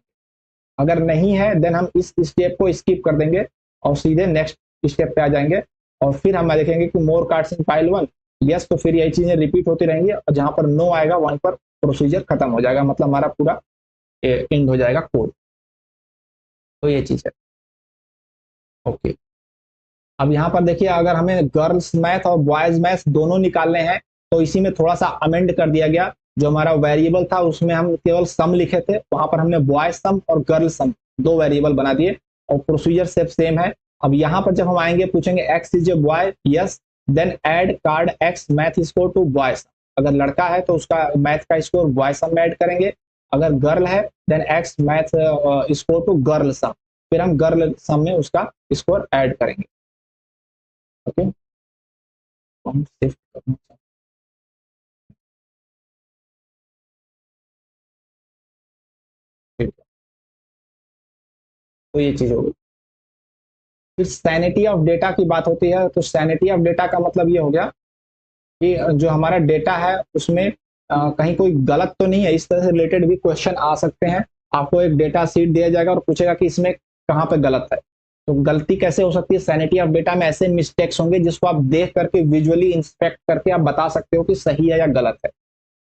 अगर नहीं है देन हम इस स्टेप को स्किप कर देंगे और सीधे नेक्स्ट स्टेप पे आ जाएंगे। और फिर हम देखेंगे कि मोर cards in pile one, yes, तो फिर यही चीजें रिपीट होती रहेंगी और जहां पर नो आएगा वहीं पर प्रोसीजर खत्म हो जाएगा, मतलब हमारा पूरा एंड हो जाएगा कोड। तो ये चीज है। ओके, अब यहाँ पर देखिए अगर हमें गर्ल्स मैथ और बॉयज मैथ दोनों निकालने हैं तो इसी में थोड़ा सा अमेंड कर दिया गया। जो हमारा वेरिएबल था उसमें हम केवल सम लिखे थे, वहां पर हमने बॉय सम और गर्ल सम दो वेरिएबल बना दिए और प्रोसीजर सिर्फ सेम है। अब यहाँ पर जब हम आएंगे पूछेंगे X is a boy, yes, then add card X math score to boy sum. अगर लड़का है तो उसका मैथ का स्कोर बॉय सम में ऐड करेंगे, अगर गर्ल है then X math score to girl sum, फिर हम गर्ल सम में उसका स्कोर ऐड करेंगे। ओके, हम शिफ्ट करना चाहते हैं। तो ये चीज होगी। फिर सैनिटी ऑफ डेटा की बात होती है, तो सैनिटी ऑफ डेटा का मतलब ये हो गया कि जो हमारा डेटा है उसमें कहीं कोई गलत तो नहीं है। इस तरह से रिलेटेड भी क्वेश्चन आ सकते हैं। आपको एक डेटा सीट दिया जाएगा और पूछेगा कि इसमें कहाँ पे गलत है। तो गलती कैसे हो सकती है? सैनिटी ऑफ डेटा में ऐसे मिस्टेक्स होंगे जिसको आप देख करके विजुअली इंस्पेक्ट करके आप बता सकते हो कि सही है या गलत है।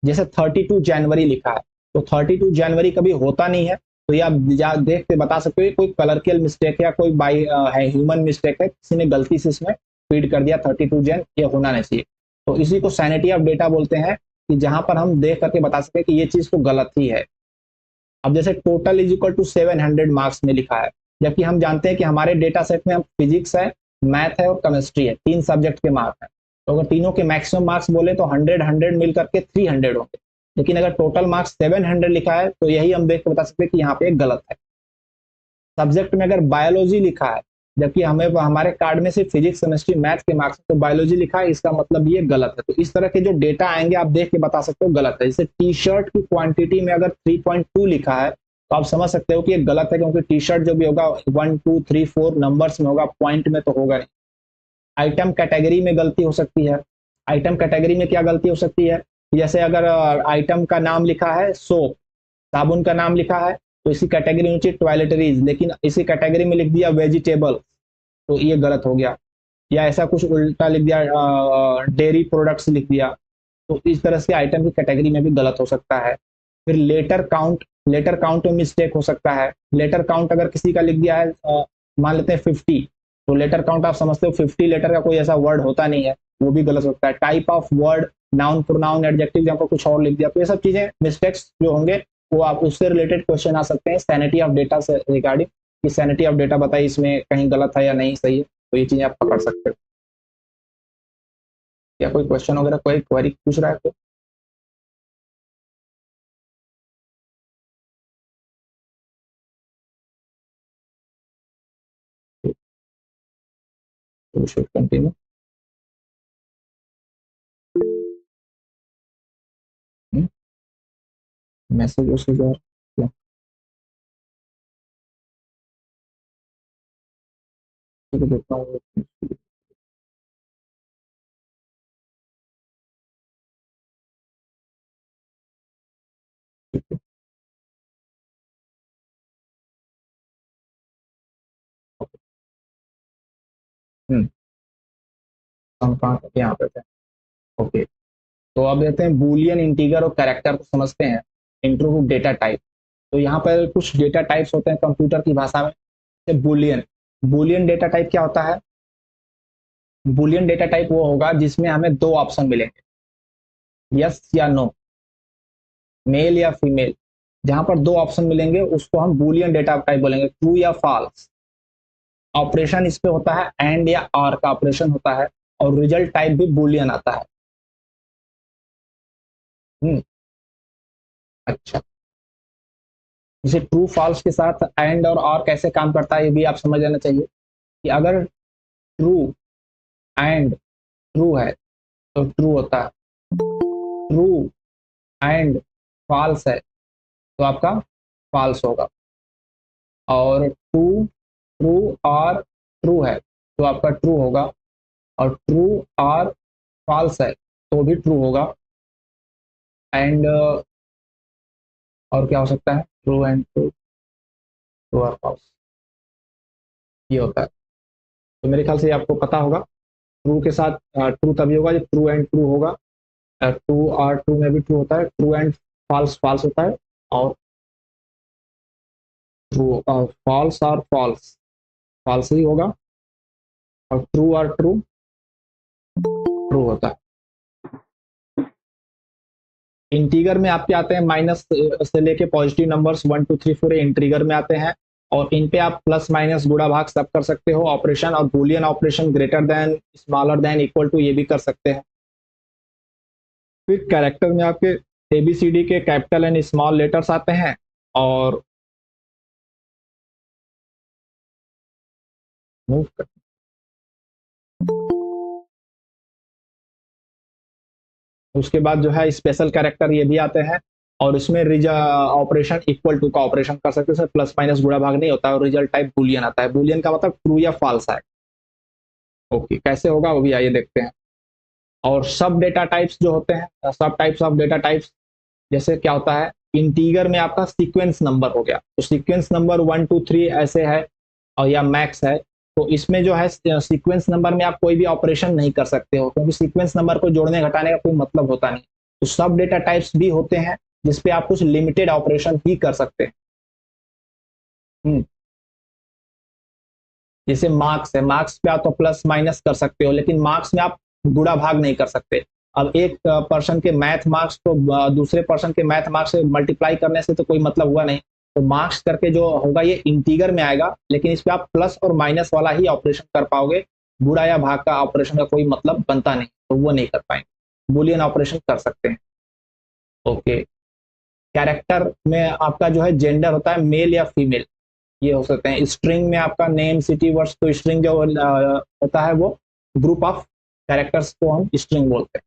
जैसे 32 जनवरी लिखा है, तो 32 जनवरी कभी होता नहीं है, तो ये आप देख के बता सकते हो कोई कलरकियल मिस्टेक या कोई बाई है ह्यूमन मिस्टेक है, किसी ने गलती से इसमें फीड कर दिया 32 जन, ये होना नहीं चाहिए। तो इसी को सैनिटी ऑफ डेटा बोलते हैं कि जहां पर हम देख करके बता सके कि ये चीज तो गलत ही है। अब जैसे total is equal to 700 marks में लिखा है, जबकि हम जानते हैं कि हमारे डेटा सेट में हम फिजिक्स है, मैथ है और केमिस्ट्री है, तीन सब्जेक्ट के मार्क्स हैं। तो अगर तीनों के मैक्सिमम मार्क्स बोले तो 100 मिल करके 300 होंगे, लेकिन अगर टोटल मार्क्स 700 लिखा है तो यही हम देख के बता सकते हैं कि यहाँ पे गलत है। सब्जेक्ट में अगर बायोलॉजी लिखा है जबकि हमें हमारे कार्ड में सिर्फ फिजिक्स केमिस्ट्री मैथ के मार्क्स, तो बायोलॉजी लिखा है, इसका मतलब ये गलत है। तो इस तरह के जो डेटा आएंगे आप देख के बता सकते हो गलत है। जैसे टी शर्ट की क्वांटिटी में अगर 3.2 लिखा है तो आप समझ सकते हो कि ये गलत है, क्योंकि टी शर्ट जो भी होगा 1 2 3 4 नंबर्स में होगा, पॉइंट में तो होगा नहीं। आइटम कैटेगरी में गलती हो सकती है। आइटम कैटेगरी में क्या गलती हो सकती है? जैसे अगर आइटम का नाम लिखा है सोप, साबुन का नाम लिखा है, तो इसी कैटेगरी में चाहिए टॉयलेटरीज, लेकिन इसी कैटेगरी में लिख दिया वेजिटेबल, तो ये गलत हो गया। या ऐसा कुछ उल्टा लिख दिया, डेयरी प्रोडक्ट्स लिख दिया, तो इस तरह से आइटम की कैटेगरी में भी गलत हो सकता है। फिर लेटर काउंट, लेटर काउंट में मिस्टेक हो सकता है। लेटर काउंट अगर किसी का लिख दिया है मान लेते हैं 50, तो लेटर काउंट आप समझते हो 50 लेटर का कोई ऐसा वर्ड होता नहीं है, वो भी गलत होता है। Type of word, noun pronoun adjective जहाँ पर कुछ और लिख दिया, तो ये सब चीजें मिस्टेक्स जो होंगे वो आप उससे रिलेटेड क्वेश्चन आ सकते हैं सैनिटी ऑफ डेटा से रिगार्डिंग, कि सैनिटी ऑफ डेटा बताइए इसमें कहीं गलत है या नहीं सही है। तो ये चीजें आप पकड़ सकते हो। या कोई क्वेश्चन वगैरह कोई क्वेरी पूछ रहा है तो शुड कंटिन्यू। मैसेज उसेज और क्या? ठीक है, देखता हूँ। हम्म, हम कहाँ पे यहाँ पे थे? ओके, तो अब देखते हैं बूलियन, इंटीगर और कैरेक्टर को समझते हैं। Intro to data type. तो यहाँ पर कुछ डेटा टाइप्स होते हैं कंप्यूटर की भाषा में। बूलियन, बूलियन डेटा टाइप क्या होता है? बूलियन डेटा टाइप वो होगा जिसमें हमें दो ऑप्शन मिलेंगे, यस या नो, मेल या फीमेल। जहां पर दो ऑप्शन मिलेंगे उसको हम बूलियन डेटा टाइप बोलेंगे, ट्रू या फॉल्स। ऑपरेशन इस पे होता है एंड या आर का ऑपरेशन होता है, और रिजल्ट टाइप भी बूलियन आता है। हम्म, अच्छा। जैसे ट्रू फॉल्स के साथ एंड और आर कैसे काम करता है ये भी आप समझ लेना चाहिए, कि अगर ट्रू एंड ट्रू है तो ट्रू होता है, ट्रू एंड फॉल्स है तो आपका फॉल्स होगा, और ट्रू ट्रू और ट्रू है तो आपका ट्रू होगा, और ट्रू और फॉल्स है तो भी ट्रू होगा। एंड और क्या हो सकता है? ट्रू एंड ट्रू, ट्रू और फॉल्स, ये होता है। तो मेरे ख्याल से आपको पता होगा। ट्रू के साथ ट्रू तभी होगा जब ट्रू एंड ट्रू होगा, ट्रू और ट्रू में भी ट्रू होता है, ट्रू एंड फॉल्स फॉल्स होता है, और ट्रू और फॉल्स और फॉल्स फॉल्स ही होगा, और ट्रू और ट्रू ट्रू होता है। इंटीगर में आपके आते हैं माइनस से लेके पॉजिटिव नंबर्स 1 2 3 4 इंटीगर में आते हैं, और इन पे आप प्लस माइनस गुणा भाग सब कर सकते हो ऑपरेशन, और Boolean operation greater than smaller than equal to ये भी कर सकते हैं। फिर कैरेक्टर में आपके एबीसीडी के कैपिटल एंड स्मॉल लेटर्स आते हैं, और मूव कर, उसके बाद जो है स्पेशल कैरेक्टर ये भी आते हैं, और इसमें ऑपरेशन इक्वल टू का ऑपरेशन कर सकते हैं, सर प्लस माइनस गुणा भाग नहीं होता है, और रिजल्ट टाइप बूलियन आता है। बूलियन का मतलब ट्रू या फॉल्स है। ओके, कैसे होगा वो भी आइए देखते हैं। और सब डेटा टाइप्स जो होते हैं, सब टाइप्स ऑफ डेटा टाइप्स, जैसे क्या होता है, इंटीगर में आपका सीक्वेंस नंबर हो गया, तो सीक्वेंस नंबर 1 2 3 ऐसे है, और या मैक्स है। तो इसमें जो है सीक्वेंस नंबर में आप कोई भी ऑपरेशन नहीं कर सकते हो, क्योंकि सीक्वेंस नंबर को जोड़ने घटाने का कोई मतलब होता नहीं। तो सब डेटा टाइप्स भी होते हैं जिसपे आप कुछ लिमिटेड ऑपरेशन ही कर सकते हैं। जैसे मार्क्स है, मार्क्स पे आप तो प्लस माइनस कर सकते हो, लेकिन मार्क्स में आप गुणा भाग नहीं कर सकते। अब एक पर्सन के मैथ मार्क्स को दूसरे पर्सन के मैथ मार्क्स से मल्टीप्लाई करने से तो कोई मतलब हुआ नहीं। तो मार्क्स करके जो होगा ये इंटीगर में आएगा, लेकिन इस पे आप प्लस और माइनस वाला ही ऑपरेशन कर पाओगे, गुणा या भाग का ऑपरेशन का कोई मतलब बनता नहीं, तो वो नहीं कर पाएंगे। बुलियन ऑपरेशन कर सकते हैं। ओके, कैरेक्टर में आपका जो है जेंडर होता है मेल या फीमेल, ये हो सकते हैं। स्ट्रिंग में आपका नेम सिटी वर्ड्स, तो स्ट्रिंग जो होता है वो ग्रुप ऑफ कैरेक्टर्स को हम स्ट्रिंग बोलते हैं।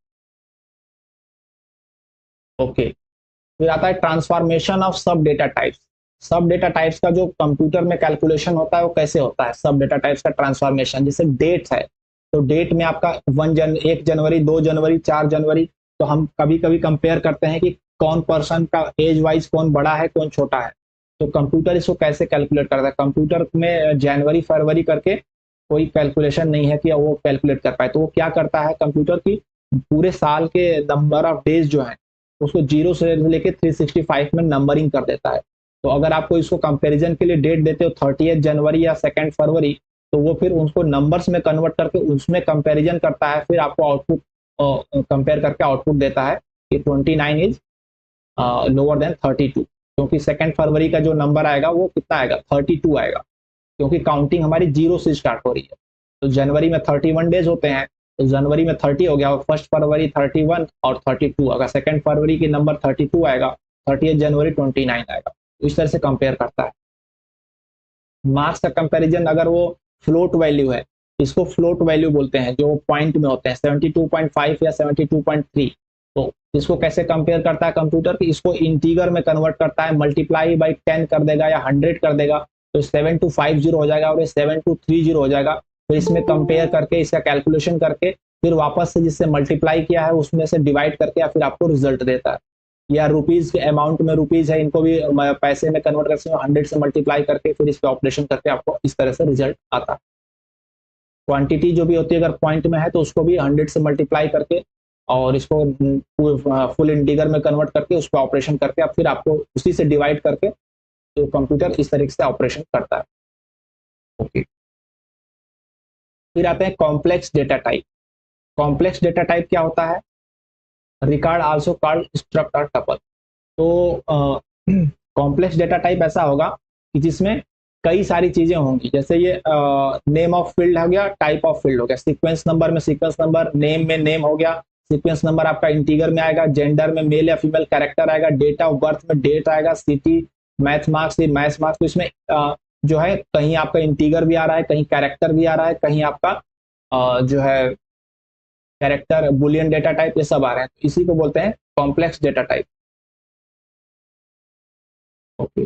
ओके, फिर आता है ट्रांसफॉर्मेशन ऑफ सब डेटा टाइप्स। सब डेटा टाइप्स का जो कंप्यूटर में कैलकुलेशन होता है वो कैसे होता है, सब डेटा टाइप्स का ट्रांसफॉर्मेशन। जैसे डेट है, तो डेट में आपका 1 जनवरी 2 जनवरी 4 जनवरी, तो हम कभी कभी कंपेयर करते हैं कि कौन पर्सन का एज वाइज कौन बड़ा है कौन छोटा है। तो कंप्यूटर इसको कैसे कैलकुलेट करता है? कंप्यूटर में जनवरी फरवरी करके कोई कैलकुलेशन नहीं है कि वो कैलकुलेट कर पाए। तो वो क्या करता है कंप्यूटर की, पूरे साल के नंबर ऑफ डेज जो है उसको 0 से लेके 365 में नंबरिंग कर देता है। तो अगर आपको इसको कंपैरिजन के लिए डेट देते हो 30 जनवरी या 2 फरवरी, तो वो फिर उसको नंबर्स में कन्वर्ट करके उसमें कंपैरिजन करता है, फिर आपको आउटपुट कंपेयर करके आउटपुट देता है कि 29 इज लोअर देन 32, क्योंकि 2 फरवरी का जो नंबर आएगा वो कितना आएगा, 32 आएगा, क्योंकि काउंटिंग हमारी 0 से स्टार्ट हो रही है। तो जनवरी में 31 डेज होते हैं, तो जनवरी में 30 हो गया, और 1 फरवरी 31 और 32, अगर 2 फरवरी के नंबर 32 आएगा, 30 जनवरी 29 आएगा। तो इस तरह से कंपेयर करता है। मार्क्स का कंपैरिजन अगर वो फ्लोट वैल्यू है, इसको फ्लोट वैल्यू बोलते हैं, जो पॉइंट में होते हैं 72.5 या 72.3, तो इसको कैसे कंपेयर करता है कंप्यूटर की, इसको इंटीगर में कन्वर्ट करता है, मल्टीप्लाई बाई 10 कर देगा या 100 कर देगा, तो 7250 हो जाएगा और ये 7230 हो जाएगा। फिर इसमें कंपेयर करके इसका कैलकुलेशन करके फिर वापस से जिससे मल्टीप्लाई किया है उसमें से डिवाइड करके या फिर आपको रिजल्ट देता है। या रुपीज के अमाउंट में रुपीज है, इनको भी पैसे में कन्वर्ट करते हैं, 100 से मल्टीप्लाई करके फिर इस पे ऑपरेशन करके आपको इस तरह से रिजल्ट आता है। क्वांटिटी जो भी होती है अगर पॉइंट में है तो उसको भी 100 से मल्टीप्लाई करके और इसको फुल इंटीगर में कन्वर्ट करके उस पर ऑपरेशन करके अब फिर आपको उसी से डिवाइड करके तो कंप्यूटर इस तरीके से ऑपरेशन करता है। ओके, फिर आते हैं complex data type. Complex data type क्या होता है? रिकॉर्ड आल्सो कॉल्ड स्ट्रक्ट और टपल। तो कॉम्प्लेक्स डेटा टाइप ऐसा होगा कि जिसमें कई सारी चीजें होंगी, जैसे ये नेम ऑफ फील्ड हो गया, टाइप ऑफ फील्ड हो गया, सीक्वेंस नंबर में सीक्वेंस नंबर, नेम में नेम हो गया, सीक्वेंस नंबर आपका इंटीगर में आएगा, जेंडर में मेल या फीमेल कैरेक्टर आएगा, डेट ऑफ बर्थ में डेट आएगा, city, math marks, maths marks. तो इसमें जो है कहीं आपका इंटीगर भी आ रहा है, कहीं कैरेक्टर भी आ रहा है, कहीं आपका जो है कैरेक्टर, बुलियन डेटा टाइप, ये सब आ रहे हैं। तो इसी को बोलते हैं कॉम्प्लेक्स डेटा टाइप। ओके,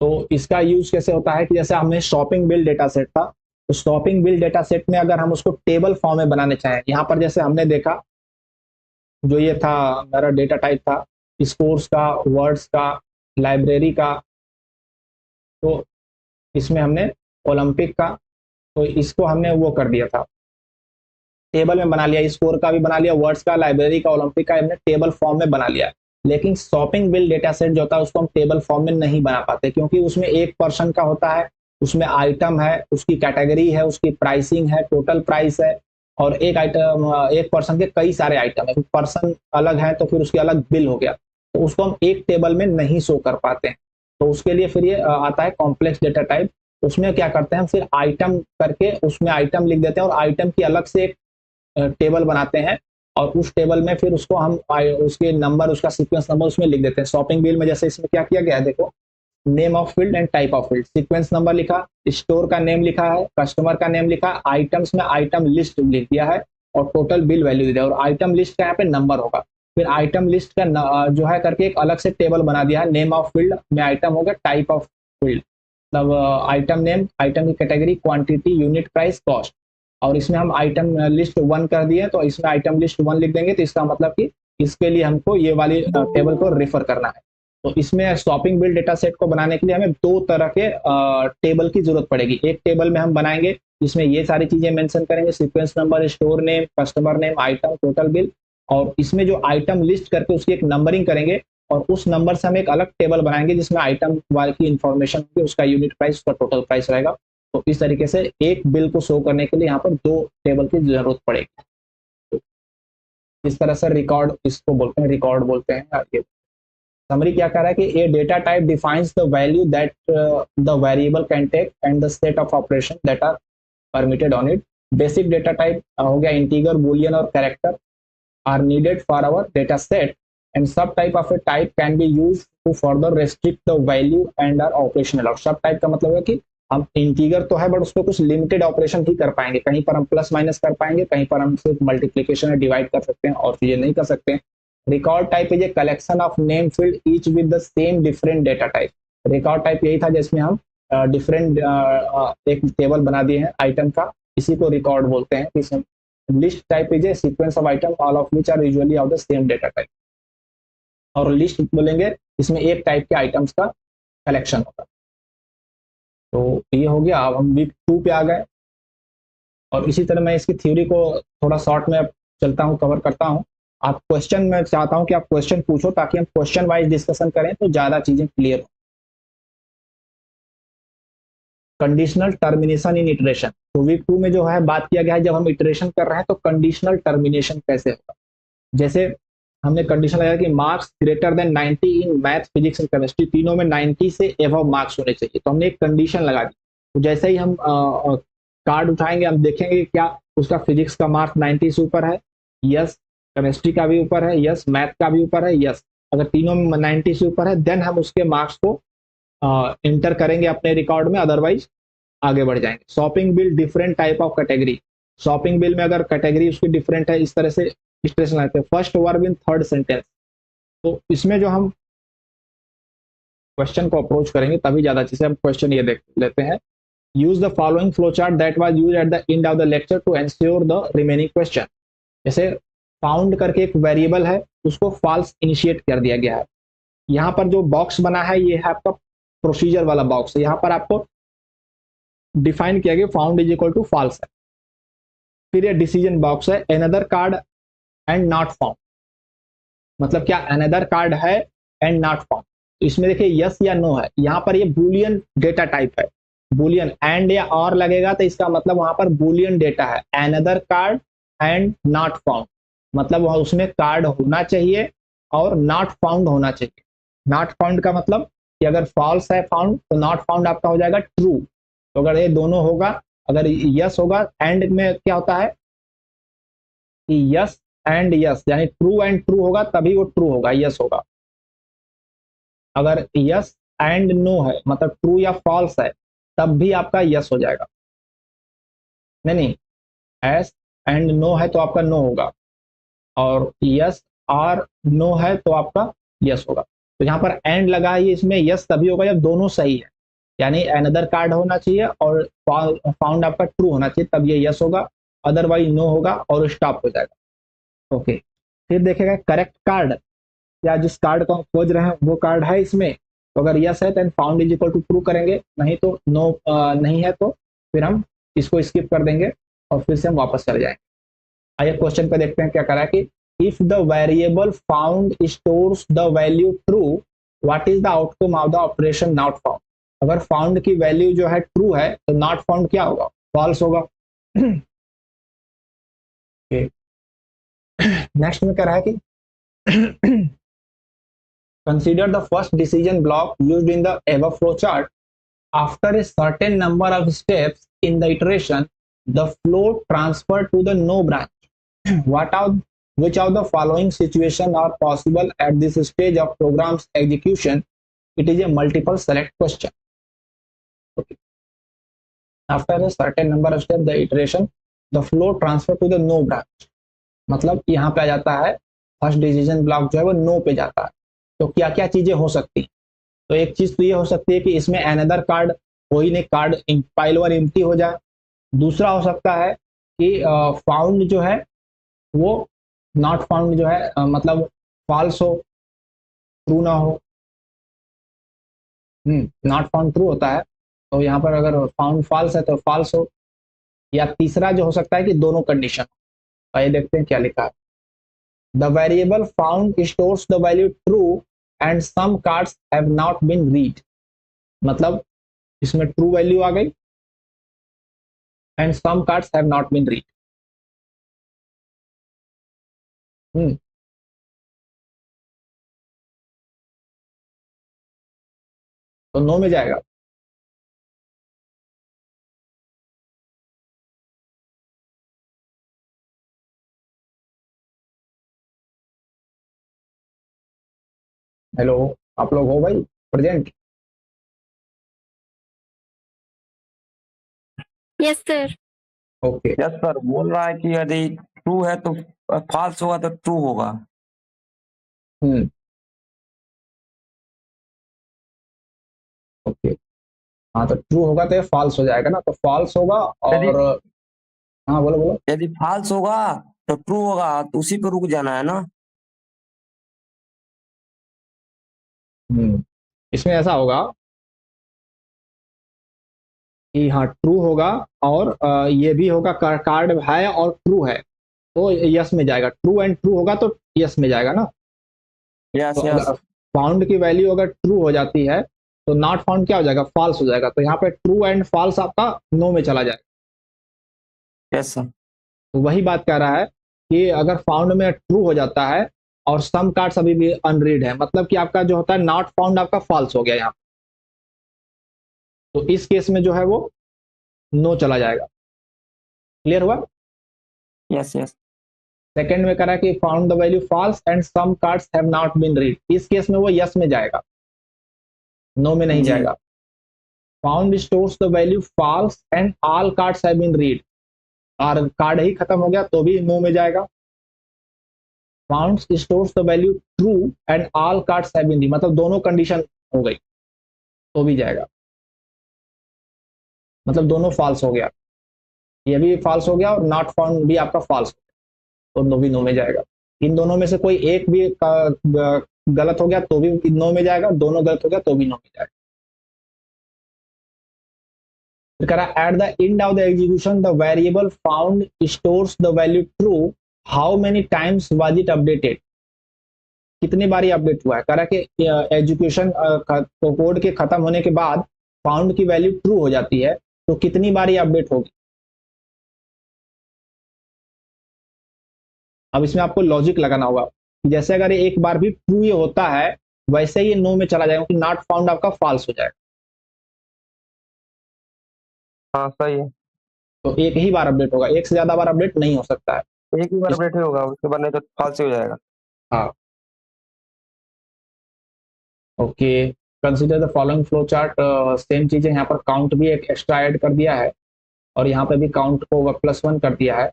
तो इसका यूज कैसे होता है कि जैसे हमने शॉपिंग बिल डेटा सेट था, तो शॉपिंग बिल डेटा सेट में अगर हम उसको टेबल फॉर्म में बनाने चाहें, यहाँ पर जैसे हमने देखा जो ये था मेरा डेटा टाइप था स्कोर्स का, वर्ड्स का, लाइब्रेरी का, तो इसमें हमने ओलंपिक का, तो इसको हमने वो कर दिया था टेबल में बना लिया, स्कोर का भी बना लिया, वर्ड्स का, लाइब्रेरी का, ओलंपिक का हमने टेबल फॉर्म में बना लिया। लेकिन शॉपिंग बिल डेटा सेट जो होता है उसको हम टेबल फॉर्म में नहीं बना पाते, क्योंकि उसमें एक पर्सन का होता है, उसमें आइटम है, उसकी कैटेगरी है, उसकी प्राइसिंग है, टोटल प्राइस है, और एक आइटम, एक पर्सन के कई सारे आइटम है, पर्सन अलग है तो फिर उसकी अलग बिल हो गया, तो उसको हम एक टेबल में नहीं शो कर पाते हैं। तो उसके लिए फिर ये आता है कॉम्प्लेक्स डेटा टाइप। उसमें क्या करते हैं हम, फिर आइटम करके उसमें आइटम लिख देते हैं और आइटम की अलग से एक टेबल बनाते हैं और उस टेबल में फिर उसको हम उसके नंबर, उसका सीक्वेंस नंबर उसमें लिख देते हैं। शॉपिंग बिल में जैसे इसमें क्या किया गया है, देखो name of field and type of field, sequence number लिखा, स्टोर का नेम लिखा है, कस्टमर का नेम लिखा, आइटम्स में आइटम लिस्ट लिख दिया है और टोटल बिल वैल्यू दिया, और आइटम लिस्ट का यहाँ पे नंबर होगा। फिर आइटम लिस्ट का जो है करके एक अलग से टेबल बना दिया है, नेम ऑफ फील्ड में आइटम हो गया, टाइप ऑफ फील्ड मतलब आइटम नेम, आइटम की category, quantity, unit price, cost, और इसमें हम आइटम लिस्ट 1 कर दिए तो इसमें आइटम लिस्ट 1 लिख देंगे, तो इसका मतलब कि इसके लिए हमको ये वाली टेबल को रेफर करना है। तो इसमें शॉपिंग बिल डेटा सेट को बनाने के लिए हमें 2 तरह के टेबल की जरूरत पड़ेगी। एक टेबल में हम बनाएंगे जिसमें ये सारी चीजें मेंशन करेंगे, sequence number, store name, customer name, item, total bill, और इसमें जो आइटम लिस्ट करके उसकी एक नंबरिंग करेंगे और उस नंबर से हम एक अलग टेबल बनाएंगे जिसमें आइटम वाले की इंफॉर्मेशन होगी, उसका यूनिट प्राइस, उसका टोटल प्राइस रहेगा। तो इस तरीके से एक बिल को शो करने के लिए यहाँ पर 2 टेबल की जरूरत पड़ेगी। तो इस तरह से रिकॉर्ड, इसको बोलते हैं रिकॉर्ड बोलते हैं। ये समरी क्या कह रहा है कि a data type defines the value that the variable can take and the set of operation that are permitted on it. Basic data type हो गया इंटीगर, बूलियन और character are needed for our data set and subtype of a type can be use to further restrict the value and are operational. और सब type का मतलब है कि हम इंटीगर तो है बट उसमें कुछ लिमिटेड ऑपरेशन ही कर पाएंगे, कहीं पर हम प्लस माइनस कर पाएंगे, कहीं पर हम सिर्फ मल्टीप्लिकेशन और डिवाइड कर सकते हैं और चीजें नहीं कर सकते हैं। Record type is a collection of name field each with the same different data type. Record type यही था जिसमें हम डिफरेंट एक टेबल बना दिए हैं आइटम का, इसी को रिकॉर्ड बोलते हैं। List type is a sequence of item all of which are usually of the same data type. और लिस्ट बोलेंगे इसमें एक टाइप के आइटम्स का कलेक्शन होगा। तो ये हो गया। अब हम वीक 2 पे आ गए और इसी तरह मैं इसकी थ्योरी को थोड़ा शॉर्ट में चलता हूँ, कवर करता हूँ। आप क्वेश्चन, मैं चाहता हूँ कि आप क्वेश्चन पूछो ताकि हम क्वेश्चन वाइज डिस्कशन करें तो ज्यादा चीजें क्लियर हो। कंडीशनल टर्मिनेशन इन इटरेशन, तो वीक 2 में जो है बात किया गया है जब हम इटरेशन कर रहे हैं तो कंडीशनल टर्मिनेशन कैसे होगा। जैसे हमने कंडीशन लगाया कि marks greater than 90 in math, physics and chemistry, तीनों में 90 से एबव मार्क्स होने चाहिए। तो हमने एक कंडीशन लगा दी। तो जैसे ही हम कार्ड उठाएंगे हम देखेंगे क्या उसका फिजिक्स का मार्क्स 90 से ऊपर है, यस, केमिस्ट्री का भी ऊपर है, यस, मैथ का भी ऊपर है, यस। अगर तीनों में 90 से ऊपर है देन हम उसके मार्क्स को इंटर करेंगे अपने रिकॉर्ड में, अदरवाइज आगे बढ़ जाएंगे। Shopping bill different type of category, shopping bill में अगर कैटेगरी उसकी डिफरेंट है, इस तरह से स्ट्रेस लगाते हैं, first verb in third sentence. तो इसमें जो हम क्वेश्चन को अप्रोच करेंगे तभी ज्यादा अच्छे से हम क्वेश्चन ये देख लेते हैं। Use the following flow chart that was used at the end of the lecture to ensure the remaining question. जैसे फाउंड करके एक वेरिएबल है, उसको फॉल्स इनिशिएट कर दिया गया है। यहाँ पर जो बॉक्स बना है ये है आपका प्रोसीजर वाला बॉक्स है, यहाँ पर आपको डिफाइन किया गया found is equal to false है। फिर ये डिसीजन बॉक्स है, another card and not found, मतलब क्या अनदर कार्ड है एंड नॉट फाउंड। तो इसमें देखिए यस या नो है, यहाँ पर ये बुलियन डेटा टाइप है, बुलियन एंड या और लगेगा तो इसका मतलब वहां पर बुलियन डेटा है, another card and not found, मतलब वहां उसमें कार्ड होना चाहिए और नॉट फाउंड होना चाहिए। नॉट फाउंड का मतलब कि अगर फॉल्स है फाउंड तो नॉट फाउंड आपका हो जाएगा ट्रू। तो अगर ये दोनों होगा, अगर यस होगा, एंड में क्या होता है कि यस एंड यस, यानी ट्रू एंड ट्रू होगा तभी वो ट्रू होगा, यस होगा। अगर यस एंड नो है मतलब ट्रू या फॉल्स है तब भी आपका यस हो जाएगा। नहीं, एस एंड नो है तो आपका नो होगा, और यस और नो है तो आपका यस होगा। तो यहाँ पर एंड लगा है, इसमें यस तभी होगा जब दोनों सही है, यानी अनदर कार्ड होना चाहिए और फाउंड आपका ट्रू होना चाहिए तब ये यस होगा, अदरवाइज नो होगा और स्टॉप हो जाएगा। ओके, फिर देखेगा करेक्ट कार्ड, या जिस कार्ड को हम खोज रहे हैं वो कार्ड है इसमें, तो अगर यस है तो found is equal to true करेंगे, नहीं तो नो नहीं है तो फिर हम इसको स्किप कर देंगे और फिर से हम वापस चले जाएंगे। आइए क्वेश्चन पे देखते हैं क्या करा है कि if the variable found stores the value true, what is the outcome of the operation not found. अगर फाउंड की वैल्यू जो है ट्रू है तो नॉट फाउंड क्या होगा, फॉल्स होगा। नेक्स्ट में कह रहा है कि consider the first decision block used in the above flow chart. After a certain number of steps in the iteration, the flow transferred to the no branch. Which of the following situations are possible at this stage of program's execution? It is a multiple select question. Okay. After a certain number of steps, the iteration, the flow transfer to the no branch. मतलब यहाँ पे आ जाता है first decision block जो है वो no पे जाता है। तो क्या क्या चीजें हो सकती, तो एक चीज तो ये हो सकती है कि इसमें अनदर कार्ड हो ही नहीं, कार्ड पाइल वन एम्प्टी हो जाए। दूसरा हो सकता है कि फाउंड जो है वो नॉट फाउंड जो है मतलब फॉल्स हो, ट्रू ना हो। नॉट फाउंड ट्रू होता है, तो यहाँ पर अगर फाउंड फॉल्स है तो फॉल्स हो। या तीसरा जो हो सकता है कि दोनों कंडीशन। आइए देखते हैं क्या लिखा है। The variable found stores the value true and some cards have not been read, मतलब इसमें ट्रू वैल्यू आ गई and some cards have not been read. तो नो में जाएगा। हेलो, आप लोग हो भाई present? Yes sir. Okay, yes sir, बोल रहा है कि यदि ट्रू है तो फॉल्स होगा तो ट्रू होगा। ओके, हाँ तो ट्रू होगा तो ये फॉल्स हो जाएगा ना, तो फॉल्स होगा। यदि और हाँ बोलो बोलो। यदि फॉल्स होगा तो ट्रू होगा, तो उसी पे रुक जाना है ना। इसमें ऐसा होगा कि हाँ ट्रू होगा और ये भी होगा कार्ड है और ट्रू है तो यस में जाएगा, ट्रू एंड ट्रू होगा तो यस में जाएगा ना। यस तो यस अगर फाउंड की वैल्यू अगर ट्रू हो जाती है तो नॉट फाउंड क्या हो जाएगा, फॉल्स हो जाएगा। तो यहाँ पे ट्रू एंड फॉल्स आपका नो में चला जाएगा। Yes sir. तो वही बात कह रहा है कि अगर फाउंड में ट्रू हो जाता है और सम कार्ड्स अभी भी अनरीड है, मतलब कि आपका जो होता है नॉट फाउंड आपका फॉल्स हो गया यहाँ। तो इस केस में जो है वो नो चला जाएगा। क्लियर हुआ? यस यस सेकंड में करा कि found the value false and some cards have not been read, इस केस में वो यस में जाएगा, नो में नहीं जी। जाएगा। Found stores the value false and all cards have been read, और कार्ड ही खत्म हो गया तो भी नो में जाएगा। Found stores the value true and all cards have been, मतलब दोनों कंडीशन हो गई तो भी जाएगा, मतलब दोनों फॉल्स हो गया, ये भी फॉल्स हो गया और नॉट फाउंड भी आपका फॉल्स हो गया, तो नो भी नो में जाएगा। इन दोनों में से कोई एक भी गलत हो गया तो भी नो में जाएगा, दोनों गलत हो गया तो भी नो में जाएगा। फिर कह रहा at the end of the execution the variable found stores the value true, how many times was it updated, कितनी बार ये अपडेट हुआ है। कह रहा है कि एजुकेशन कोड के खत्म होने के बाद फाउंड की वैल्यू ट्रू हो जाती है, तो कितनी बार ये अपडेट होगी। अब इसमें आपको लॉजिक लगाना होगा, जैसे अगर एक बार भी ट्रू ये होता है वैसे ही नो में चला जाएगा, क्योंकि नॉट फाउंड आपका फॉल्स हो जाएगा। हाँ सही है, तो एक ही बार अपडेट होगा, एक से ज्यादा बार अपडेट नहीं हो सकता है। एक ही बार अपडेट ही होगा, उसके बाद नहीं तो फालतू हो जाएगा। हाँ okay, consider the following flow chart, same चीजें यहाँ पर काउंट भी एक एक्स्ट्रा ऐड कर दिया है और यहाँ पे भी काउंट को +1 कर दिया है।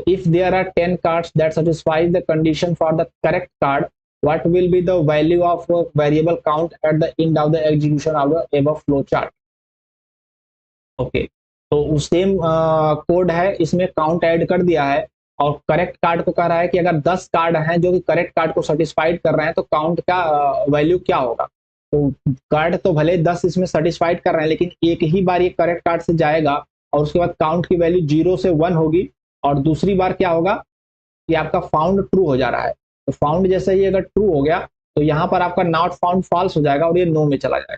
If there are 10 cards that satisfy the condition for the correct card, what will be the value of a variable count at the end of the execution of the above flow chart? Okay तो same code है, इसमें count add कर दिया है और correct card को कह रहा है कि अगर 10 कार्ड हैं जो कि करेक्ट कार्ड को सेटिस्फाइड कर रहे हैं तो काउंट का वैल्यू क्या होगा। तो कार्ड तो भले 10 इसमें सेटिस्फाइड कर रहे हैं, लेकिन एक ही बार ये करेक्ट कार्ड से जाएगा और उसके बाद काउंट की वैल्यू 0 से 1 होगी, और दूसरी बार क्या होगा कि आपका फाउंड ट्रू हो जा रहा है। तो फाउंड जैसे ही अगर ट्रू हो गया तो यहाँ पर आपका नॉट फाउंड फॉल्स हो जाएगा और ये नो में चला जाएगा।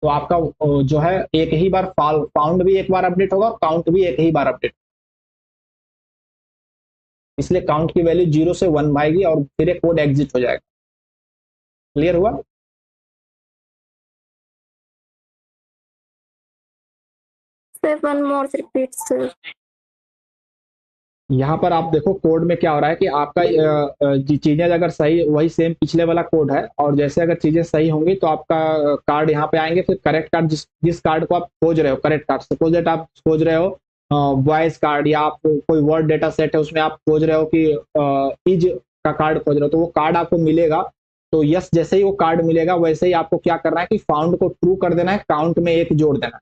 तो आपका जो है एक ही बार फाउंड भी एक बार अपडेट होगा, काउंट भी एक ही बार अपडेट, इसलिए काउंट की वैल्यू 0 से 1 आएगी और फिर एक कोड एग्जिट हो जाएगा। क्लियर हुआ। Sir one more repeat sir. यहाँ पर आप देखो कोड में क्या हो रहा है कि आपका चीजें अगर सही, वही सेम पिछले वाला कोड है, और जैसे अगर चीजें सही होंगी तो आपका कार्ड यहाँ पे आएंगे, फिर करेक्ट कार्ड जिस कार्ड को आप खोज रहे हो, करेक्ट कार्ड सपोज दैट आप खोज रहे हो वॉइस कार्ड, या आप कोई वर्ड डेटा सेट है उसमें आप खोज रहे हो कि इज का कार्ड खोज रहे हो, तो वो कार्ड आपको मिलेगा। तो यस जैसे ही वो कार्ड मिलेगा वैसे ही आपको क्या करना है कि फाउंड को ट्रू कर देना है, काउंट में 1 जोड़ देना है,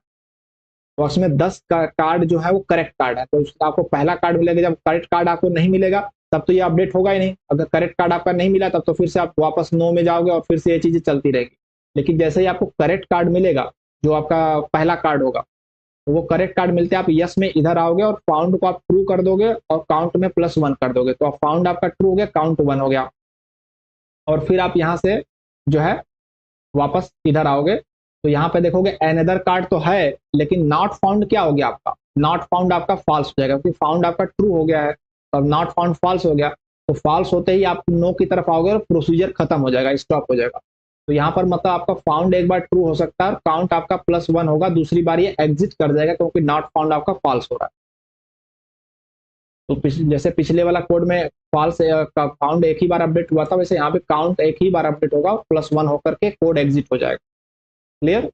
और उसमें 10 कार्ड जो है वो करेक्ट कार्ड है, तो आपको पहला कार्ड मिलेगा। जब करेक्ट कार्ड आपको नहीं मिलेगा तब तो ये अपडेट होगा ही नहीं, अगर करेक्ट कार्ड आपका नहीं मिला तब तो फिर से आप वापस नो में जाओगे और फिर से ये चीजें चलती रहेगी। लेकिन जैसे ही आपको करेक्ट कार्ड मिलेगा, जो आपका पहला कार्ड होगा, तो वो करेक्ट कार्ड मिलते आप यस में इधर आओगे और फाउंड को आप ट्रू कर दोगे और काउंट में +1 कर दोगे, तो फाउंड आपका ट्रू हो गया, काउंट 1 हो गया, और फिर आप यहाँ से जो है वापस इधर आओगे तो यहाँ पे देखोगे अनदर कार्ड तो है, लेकिन नॉट फाउंड क्या हो गया आपका, नॉट फाउंड आपका फॉल्स हो जाएगा, क्योंकि फाउंड आपका ट्रू हो गया है और नॉट फाउंड फॉल्स हो गया। तो फॉल्स होते ही आप नो की तरफ आओगे और प्रोसीजर खत्म हो जाएगा, स्टॉप हो जाएगा। तो यहाँ पर मतलब आपका फाउंड एक बार ट्रू हो सकता है और काउंट आपका +1 होगा, दूसरी बार ये एग्जिट कर जाएगा क्योंकि नॉट फाउंड आपका फॉल्स हो रहा है। तो जैसे पिछले वाला कोड में फॉल्स काउंट एक ही बार अपडेट हुआ था, वैसे यहाँ पे काउंट एक ही बार अपडेट होगा, +1 होकर के कोड एग्जिट हो जाएगा। क्लियर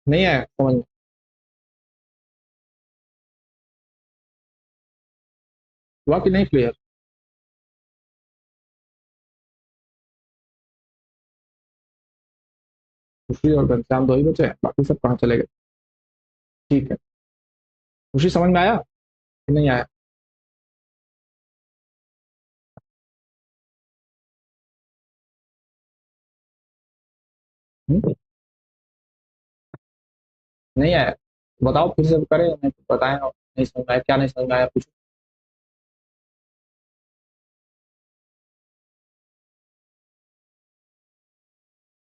नहीं है समझ में। हुआ कि नहीं क्लियर। खुशी और घनश्याम 2 ही बचे हैं, बाकी सब कहाँ चले गए। ठीक है, खुशी समझ में आया कि नहीं आया। नहीं आया, बताओ फिर से करें, नहीं तो बताएं, और नहीं समझ में आया क्या, नहीं समझ में आया पूछो।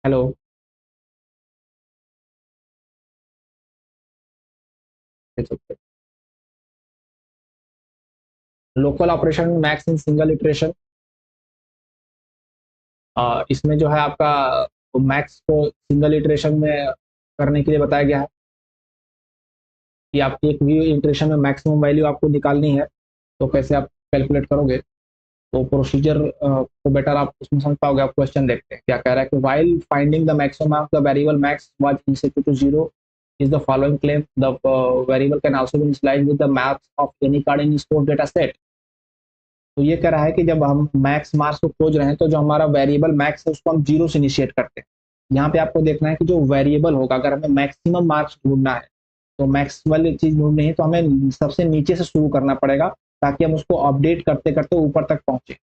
Hello local operation max in single iteration, इसमें जो है आपका मैक्स को सिंगल इटरेशन में करने के लिए बताया गया है कि आप एक भी इटरेशन में मैक्सिमम वैल्यू आपको निकालनी है, तो कैसे आप कैलकुलेट करोगे। तो प्रोसीजर को बेटर आप उसमें समझ पाओगे। आप क्वेश्चन देखते हैं क्या कह रहा है कि while finding the maximum of the variable max was inset to 0 is the following claim: the variable can also be initialized with the max of any card in store data set. तो ये कह रहा है कि जब हम max marks को खोज रहे हैं तो जो हमारा वेरिएबल मैक्स है उसको हम 0 से इनिशिएट करते हैं। यहाँ पे आपको देखना है कि जो वेरिएबल होगा, अगर हमें मैक्सिमम मार्क्स ढूंढना है तो मैक्स वाली चीज ढूंढनी है तो हमें सबसे नीचे से शुरू करना पड़ेगा ताकि हम उसको अपडेट करते करते ऊपर तक पहुंचे।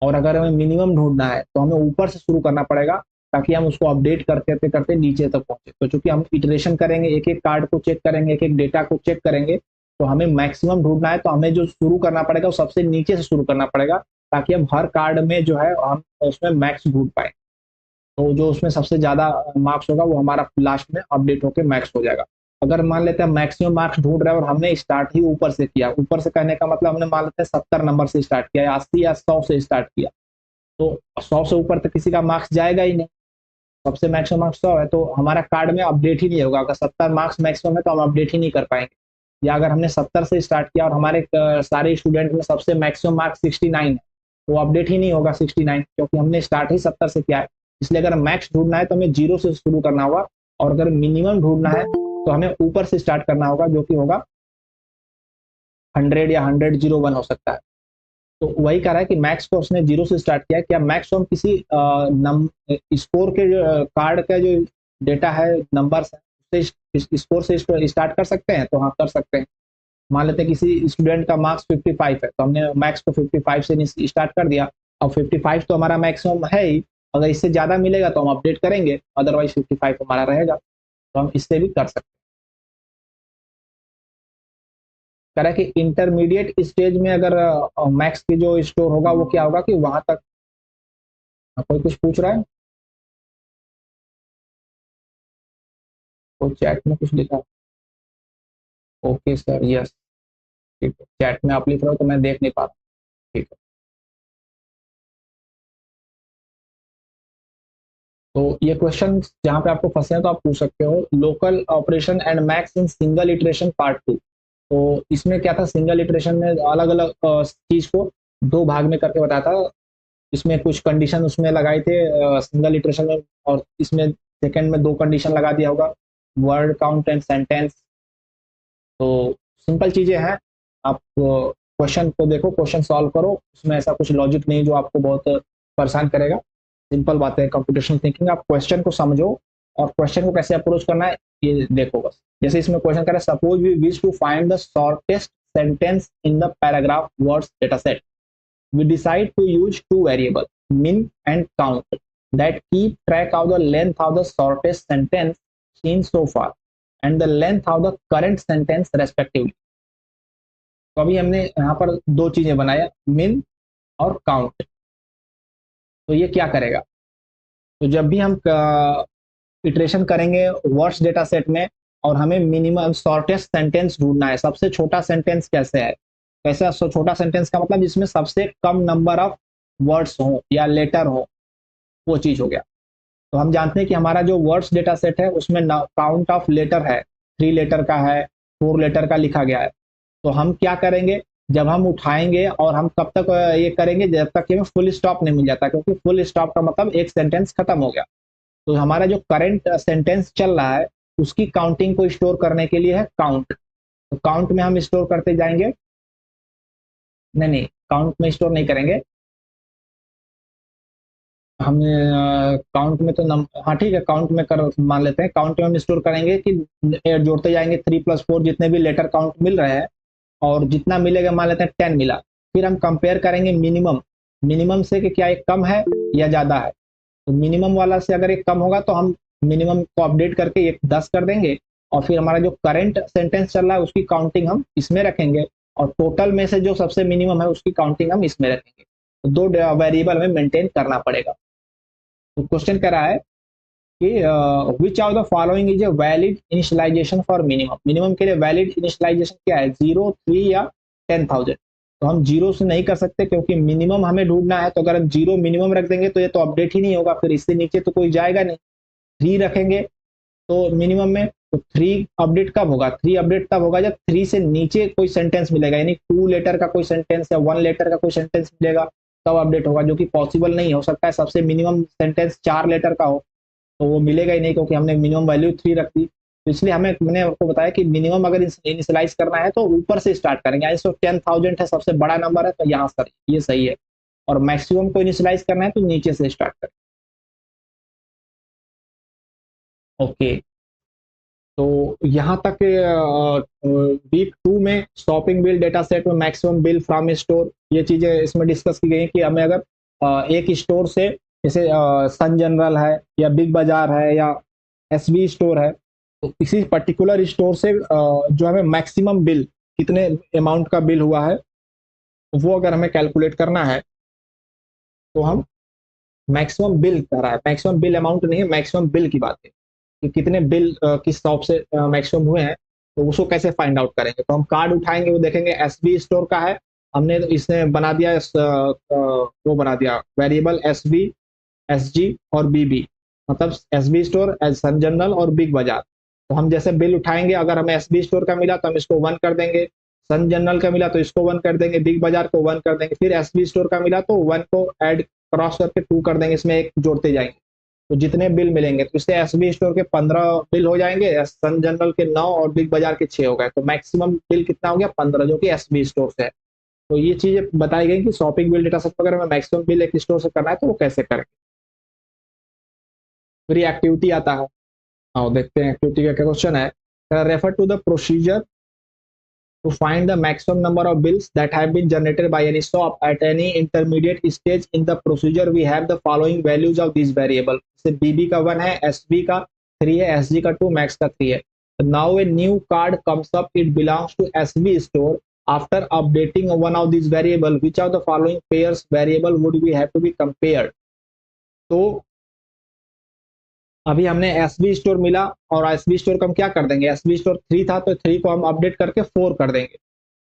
और अगर हमें मिनिमम ढूंढना है तो हमें ऊपर से शुरू करना पड़ेगा ताकि हम उसको अपडेट करते करते नीचे तक पहुंचे। तो चूंकि हम इटरेशन करेंगे, एक एक कार्ड को चेक करेंगे, एक एक डेटा को चेक करेंगे, तो हमें मैक्सिमम ढूंढना है तो हमें जो शुरू करना पड़ेगा वो सबसे नीचे से शुरू करना पड़ेगा ताकि हम हर कार्ड में जो है हम उसमें मैक्स ढूंढ पाए। तो जो उसमें सबसे ज्यादा मार्क्स होगा वो हमारा लास्ट में अपडेट होकर मैक्स हो जाएगा। अगर मान लेते हैं मैक्सिमम मार्क्स ढूंढ रहे हैं और हमने स्टार्ट ही ऊपर से किया, ऊपर से कहने का मतलब हमने मान लेते हैं 70 नंबर से स्टार्ट किया या 80 या 100 से स्टार्ट किया, तो 100 से ऊपर तक किसी का मार्क्स जाएगा ही नहीं। सबसे मैक्सिमम मार्क्स 100 है तो हमारा कार्ड में अपडेट ही नहीं होगा। अगर 70 मार्क्स मैक्सिमम है तो हम अपडेट ही नहीं कर पाएंगे। या अगर हमने 70 से स्टार्ट किया और हमारे सारे स्टूडेंट में सबसे मैक्सिमम मार्क्स 69 है तो अपडेट ही नहीं होगा 69, क्योंकि हमने स्टार्ट ही 70 से किया है। इसलिए अगर मैक्स ढूंढना है तो हमें 0 से शुरू करना होगा, और अगर मिनिमम ढूंढना है तो हमें ऊपर से स्टार्ट करना होगा, जो कि होगा 100 या 100-01 हो सकता है। तो वही कह रहा है कि मैक्स को उसने 0 से स्टार्ट किया। क्या मैक्स को हम किसी स्कोर के कार्ड का जो डेटा है, नंबर है, स्कोर से स्टार्ट कर सकते हैं? तो हाँ, कर सकते हैं। मान लेते हैं किसी स्टूडेंट का मार्क्स 55 है तो हमने मैक्स को 55 से स्टार्ट कर दिया। अब 55 तो हमारा मैक्सिमम है ही, अगर इससे ज्यादा मिलेगा तो हम अपडेट करेंगे, अदरवाइज 55 हमारा रहेगा। तो हम इससे भी कर सकते हैं। कह रहा है कि इंटरमीडिएट स्टेज में अगर मैक्स की जो स्टोर होगा वो क्या होगा कि वहां तक। कोई कुछ पूछ रहा है? कोई चैट में कुछ लिखा? ओके सर, यस, ठीक है। चैट में आप लिख रहे हो तो मैं देख नहीं पा रहा। ठीक है, तो ये क्वेश्चन जहां पे आपको फंसे हैं तो आप पूछ सकते हो। Local operation and max in single iteration part 2। तो इसमें क्या था, सिंगल इटरेशन में अलग अलग चीज को 2 भाग में करके बताया था। इसमें कुछ कंडीशन उसमें लगाए थे सिंगल इटरेशन में, और इसमें सेकंड में 2 कंडीशन लगा दिया होगा, वर्ड काउंट एंड सेंटेंस। तो सिंपल चीजें हैं। आप क्वेश्चन को देखो, क्वेश्चन सॉल्व करो, उसमें ऐसा कुछ लॉजिक नहीं जो आपको बहुत परेशान करेगा। सिंपल बात है, कंप्यूटेशनल थिंकिंग। आप क्वेश्चन को समझो और क्वेश्चन को कैसे अप्रोच करना है ये देखो बस। जैसे इसमें क्वेश्चन कर रहा है, suppose we wish to find the shortest sentence in the paragraph words data set. We decide to use 2 variables, min and count, that keep track of the length of the shortest sentence seen so far and the length of the current sentence respectively. तो अभी हमने यहाँ पर 2 चीजें बनाया, min और count। तो ये क्या करेगा, तो जब भी हम इटरेशन करेंगे वर्ड्स डेटा सेट में और हमें मिनिमम शॉर्टेस्ट सेंटेंस ढूंढना है, सबसे छोटा सेंटेंस कैसे है, कैसा छोटा सेंटेंस का मतलब जिसमें सबसे कम नंबर ऑफ वर्ड्स हो या लेटर हो, वो चीज हो गया। तो हम जानते हैं कि हमारा जो वर्ड्स डेटा सेट है उसमें काउंट ऑफ लेटर है, 3 लेटर का है, 4 लेटर का लिखा गया है। तो हम क्या करेंगे, जब हम उठाएंगे और हम कब तक ये करेंगे, जब तक कि हमें फुल स्टॉप नहीं मिल जाता, क्योंकि फुल स्टॉप का मतलब एक सेंटेंस खत्म हो गया। तो हमारा जो करंट सेंटेंस चल रहा है उसकी काउंटिंग को स्टोर करने के लिए है काउंट। तो काउंट में हम स्टोर करते जाएंगे, नहीं काउंट में स्टोर नहीं करेंगे हम, काउंट में तो हाँ ठीक है, काउंट में कर मान लेते हैं। काउंट में हम स्टोर करेंगे कि जोड़ते जाएंगे 3 + 4 जितने भी लेटर काउंट मिल रहे हैं, और जितना मिलेगा मान लेते हैं 10 मिला। फिर हम कंपेयर करेंगे मिनिमम, मिनिमम से कि क्या एक कम है या ज्यादा है। तो मिनिमम वाला से अगर एक कम होगा तो हम मिनिमम को अपडेट करके एक 10 कर देंगे, और फिर हमारा जो करंट सेंटेंस चल रहा है उसकी काउंटिंग हम इसमें रखेंगे, और टोटल में से जो सबसे मिनिमम है उसकी काउंटिंग हम इसमें रखेंगे। तो 2 वेरिएबल हमें मेंटेन करना पड़ेगा। तो क्वेश्चन कह रहा है कि which of the following is a valid initialization for minimum. Minimum के लिए वैलिड इनिशियलाइजेशन क्या है, 0, 3 या 10,000। तो हम 0 से नहीं कर सकते क्योंकि मिनिमम हमें ढूंढना है। तो अगर हम 0 मिनिमम रख देंगे तो ये तो अपडेट ही नहीं होगा, फिर इससे नीचे तो कोई जाएगा नहीं। 3 रखेंगे तो मिनिमम में, तो 3 अपडेट कब होगा, 3 अपडेट तब होगा जब 3 से नीचे कोई सेंटेंस मिलेगा, यानी 2 लेटर का कोई सेंटेंस या 1 लेटर का कोई सेंटेंस मिलेगा तब अपडेट होगा, जो कि पॉसिबल नहीं हो सकता है। सबसे मिनिमम सेंटेंस 4 लेटर का हो तो वो मिलेगा ही नहीं, क्योंकि हमने मिनिमम वैल्यू 3 रख दी। तो इसलिए मैंने आपको बताया कि मिनिमम अगर इनिशियलाइज करना है तो ऊपर से स्टार्ट करेंगे। जैसे 10,000 है, सबसे बड़ा नंबर है, तो यहाँ सर ये सही है। और मैक्सिमम को इनिशियलाइज करना है तो नीचे से स्टार्ट करें। ओके, तो यहाँ तक वीक 2 में शॉपिंग बिल डेटा सेट में मैक्सिमम बिल फ्रॉम स्टोर, ये चीजें इसमें डिस्कस की गई कि हमें अगर एक स्टोर से, जैसे सन जनरल है या बिग बाजार है या एसबी स्टोर है, तो किसी पर्टिकुलर स्टोर से जो हमें मैक्सिमम बिल, कितने अमाउंट का बिल हुआ है, वो अगर हमें कैलकुलेट करना है तो हम मैक्सिमम बिल कर रहा है, मैक्सिमम बिल अमाउंट नहीं है, मैक्सिमम बिल की बात है कि कितने बिल किस शॉप से मैक्सिमम हुए हैं, तो उसको कैसे फाइंड आउट करेंगे। तो हम कार्ड उठाएंगे, वो देखेंगे एसबी स्टोर का है, हमने इसने बना दिया वो बना दिया वेरिएबल एसबी, एसजी और बीबी, मतलब एसबी स्टोर, सन जनरल और बिग बाजार। तो हम जैसे बिल उठाएंगे, अगर हमें एसबी स्टोर का मिला तो हम इसको 1 कर देंगे, सन जनरल का मिला तो इसको 1 कर देंगे, बिग बाजार को 1 कर देंगे, फिर एसबी स्टोर का मिला तो 1 को ऐड क्रॉस करके 2 कर देंगे, इसमें एक जोड़ते जाएंगे। तो जितने बिल मिलेंगे, तो इससे एसबी स्टोर के 15 बिल हो जाएंगे, सन जनरल के 9 और बिग बाजार के 6 हो गए, तो मैक्सिमम बिल कितना हो गया 15, जो कि एसबी स्टोर से है। तो ये चीजें बताई गई कि शॉपिंग बिल डेटा सेट अगर हमें मैक्सिमम बिल एक स्टोर से करना है तो वो कैसे करें। फिर ये एक्टिविटी आता है, आओ देखते हैं एक्टिविटी का क्या क्वेश्चन है। Refer to the procedure to find the maximum number of bills that have been generated by any shop at any intermediate stage in the procedure. We have the following values of these variable. जैसे BB का 1 है, SB का 3 है, SG का 2, Max का 3 है। So now a new card comes up, it belongs to SB store. After updating one of these variable, which of the following pairs variable would we have to be compared? तो अभी हमने SB store मिला और SB store को हम क्या कर देंगे, एसबी स्टोर 3 था तो 3 को हम अपडेट करके 4 कर देंगे।